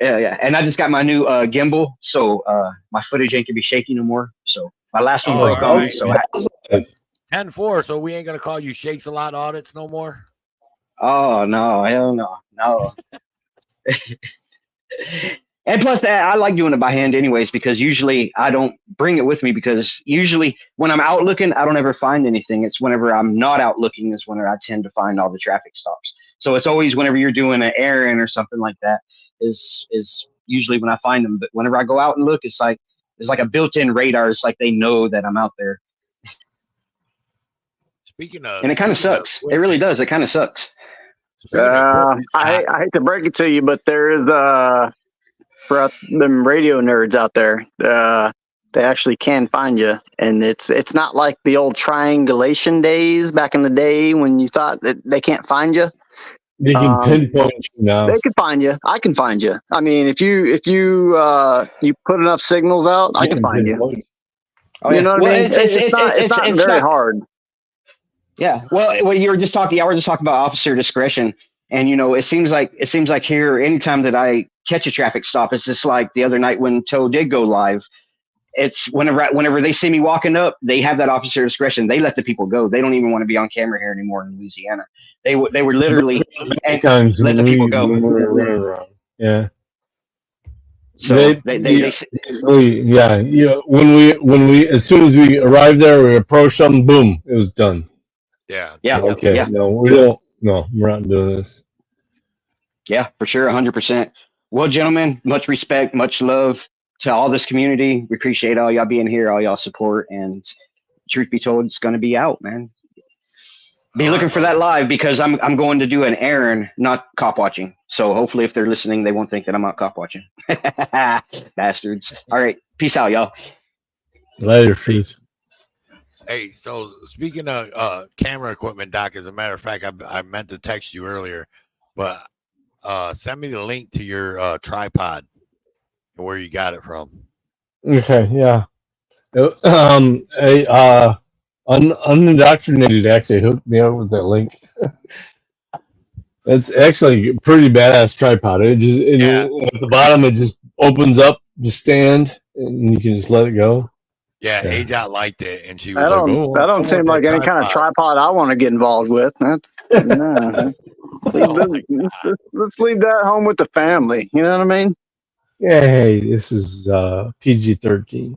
Yeah. And I just got my new gimbal, so my footage ain't gonna be shaky no more. So my last one broke on me. So 10-4, so we ain't gonna call you Shakes a Lot audits no more. Oh no, hell no. And plus that I like doing it by hand anyways, because usually I don't bring it with me, because usually when I'm out looking, I don't ever find anything. It's whenever I'm not out looking is when I tend to find all the traffic stops. So it's always whenever you're doing an errand or something like that is usually when I find them. But whenever I go out and look, it's like there's like a built-in radar. It's like they know that I'm out there. Speaking of, and it kind of sucks. It really does. It kind of sucks. I hate to break it to you, but there is for them radio nerds out there, they actually can find you, and it's not like the old triangulation days back in the day when you thought that they can't find you. They can pinpoint you now. They can find you. I can find you. I mean, if you put enough signals out, I can find you. Oh, you know what I mean? It's not very hard. Yeah. Well, you were just talking. I was just talking about officer discretion, and it seems like here, anytime that I catch a traffic stop, it's just like the other night when Toe did go live. It's whenever they see me walking up, they have that officer discretion. They let the people go. They don't even want to be on camera here anymore in Louisiana. They were literally times let the people go. when we were running around. Yeah. So when we as soon as we arrived there, we approached them, boom, it was done. Yeah. Okay. Yeah. No, we don't. No, we're not doing this. Yeah, for sure, 100%. Well, gentlemen, much respect, much love to all this community. We appreciate all y'all being here, all y'all support, and truth be told, it's going to be out, man. Be looking for that live, because I'm going to do an errand, not cop watching. So hopefully, if they're listening, they won't think that I'm not cop watching. Bastards. All right, peace out, y'all. Later, peace. Hey, so speaking of camera equipment, Doc, as a matter of fact, I meant to text you earlier, but send me the link to your tripod and where you got it from. Okay, yeah. Unindoctrinated actually hooked me up with that link. It's actually a pretty badass tripod. At the bottom, it just opens up the stand, and you can just let it go. Yeah, AJOT liked it, and she was that don't seem like any kind of tripod I want to get involved with. That's no. Let's leave that home with the family. You know what I mean? Yeah, hey, this is PG-13.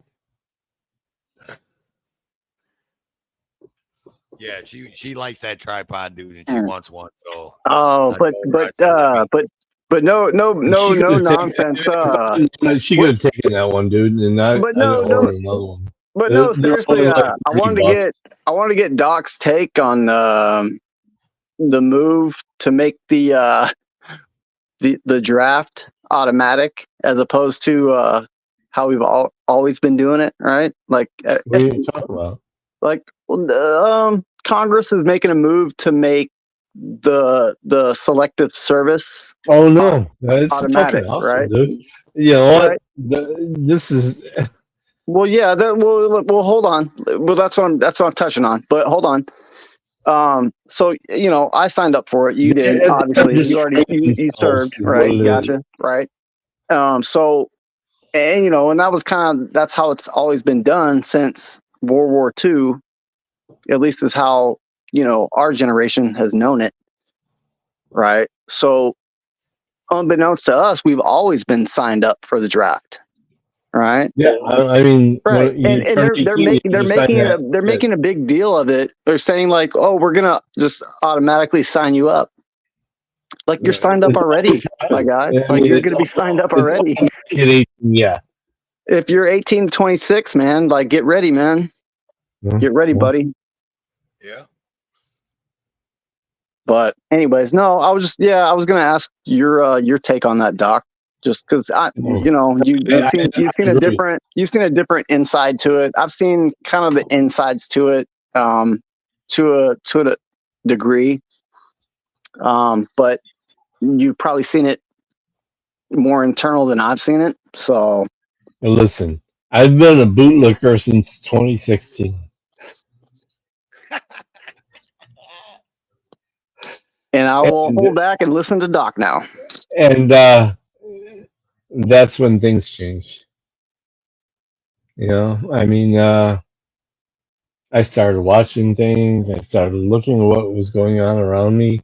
Yeah, she likes that tripod, dude, and she wants one. So but no nonsense. She could have taken that one, dude, and I ordered another one. But no, seriously, I wanted to get Doc's take on the move to make the draft automatic as opposed to how we've always been doing it, right? Like, what are you talking about? Like, Congress is making a move to make the selective service. Oh no, that's automatic, fucking awesome, right? dude. You know what? This is. Well, yeah. Well, hold on. Well, that's what I'm touching on. But hold on. So I signed up for it. You did, obviously. You served, right? Gotcha, right? So, and that was that's how it's always been done since World War II, at least is how, our generation has known it. Right. So unbeknownst to us, we've always been signed up for the draft. Right. Yeah, I mean, Right. when you And turn 18, they're you sign making a big deal of it. They're saying like, oh, we're gonna just automatically sign you up. Like you're signed up It's already, always my happens. guy. I Like mean, you're gonna be signed up it's already. all kid 18, yeah. If you're 18 to 26, man, like get ready, man. Get ready, buddy. Yeah. But anyways, no, I was gonna ask your take on that, Doc. Just because you've seen a different inside to it. I've seen kind of the insides to it, to a degree. But you've probably seen it more internal than I've seen it. So Listen, I've been a bootlicker since 2016. and I will hold back and listen to Doc now. And that's when things changed. I mean, I started watching things. I started looking at what was going on around me.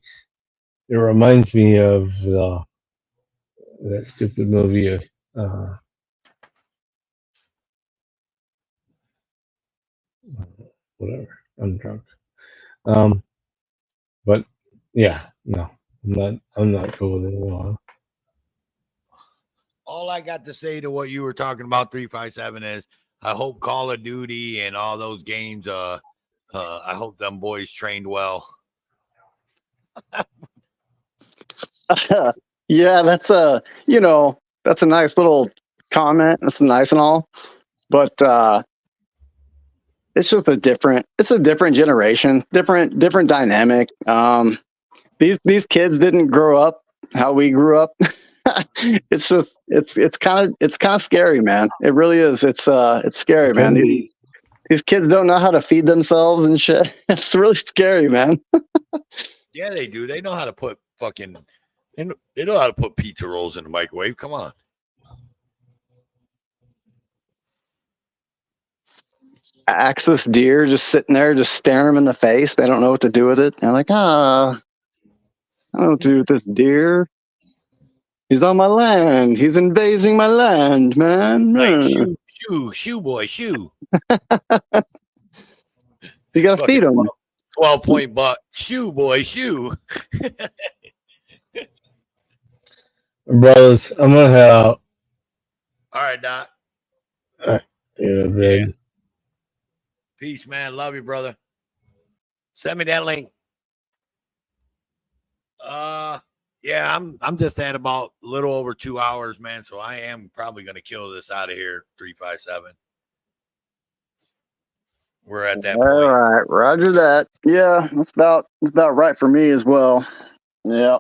It reminds me of that stupid movie. Whatever. I'm drunk. But yeah, no, I'm not cool with it at all. All I got to say to what you were talking about, 357, is I hope Call of Duty and all those games, I hope them boys trained well. Yeah, that's a nice little comment. That's nice and all, but it's just a different generation, different dynamic. These kids didn't grow up how we grew up. It's just it's kind of scary, man. It really is. It's scary, man. These kids don't know how to feed themselves and shit. It's really scary, man. Yeah, they do. They know how to put they know how to put pizza rolls in the microwave. Come on. Axis deer just sitting there, just staring them in the face. They don't know what to do with it. They're like, I don't know what to do with this deer. He's on my land. He's invading my land, man. Like, shoo, boy, shoo. You gotta feed him. 12-point buck. Shoo, boy, shoo. Brothers, I'm gonna head out. All right, Doc. All right. Yeah. Peace, man. Love you, brother. Send me that link. Yeah, I'm just at about a little over 2 hours, man. So I am probably gonna kill this out of here. 357. We're at that point. All right, Roger that. Yeah, that's about right for me as well. Yeah.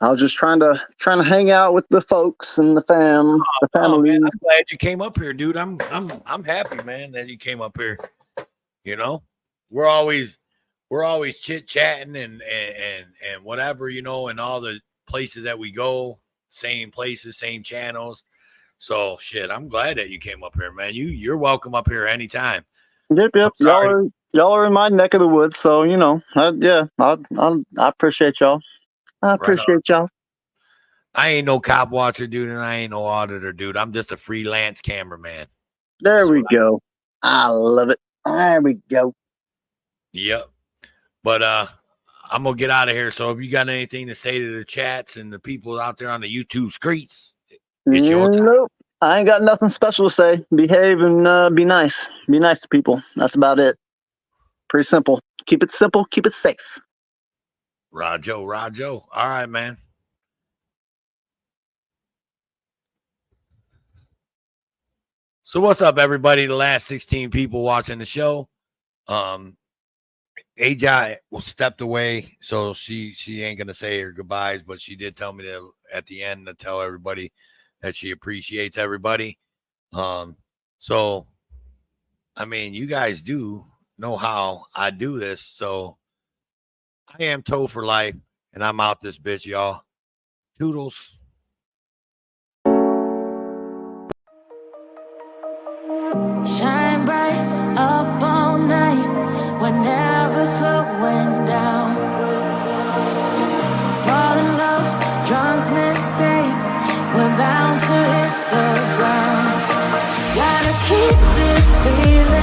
I was just trying to hang out with the folks and the family. Man, I'm glad you came up here, dude. I'm happy, man, that you came up here. We're always chit-chatting and whatever, and all the places that we go, same places, same channels. So shit, I'm glad that you came up here, man. You're welcome up here anytime. Yep. Y'all are in my neck of the woods, so I appreciate y'all. I appreciate y'all. I ain't no cop watcher, dude, and I ain't no auditor, dude. I'm just a freelance cameraman. There we go. I love it. There we go. Yep. But I'm gonna get out of here. So if you got anything to say to the chats and the people out there on the YouTube streets, it's your time. Nope. I ain't got nothing special to say. Behave and be nice. Be nice to people. That's about it. Pretty simple. Keep it simple. Keep it safe. Rajo. All right, man. So what's up, everybody? The last 16 people watching the show. AJ stepped away, so she ain't gonna say her goodbyes, but she did tell me that at the end to tell everybody that she appreciates everybody. So I mean, you guys do know how I do this, so I am Toe for life, and I'm out this bitch, y'all. Toodles. Shine bright. feeling.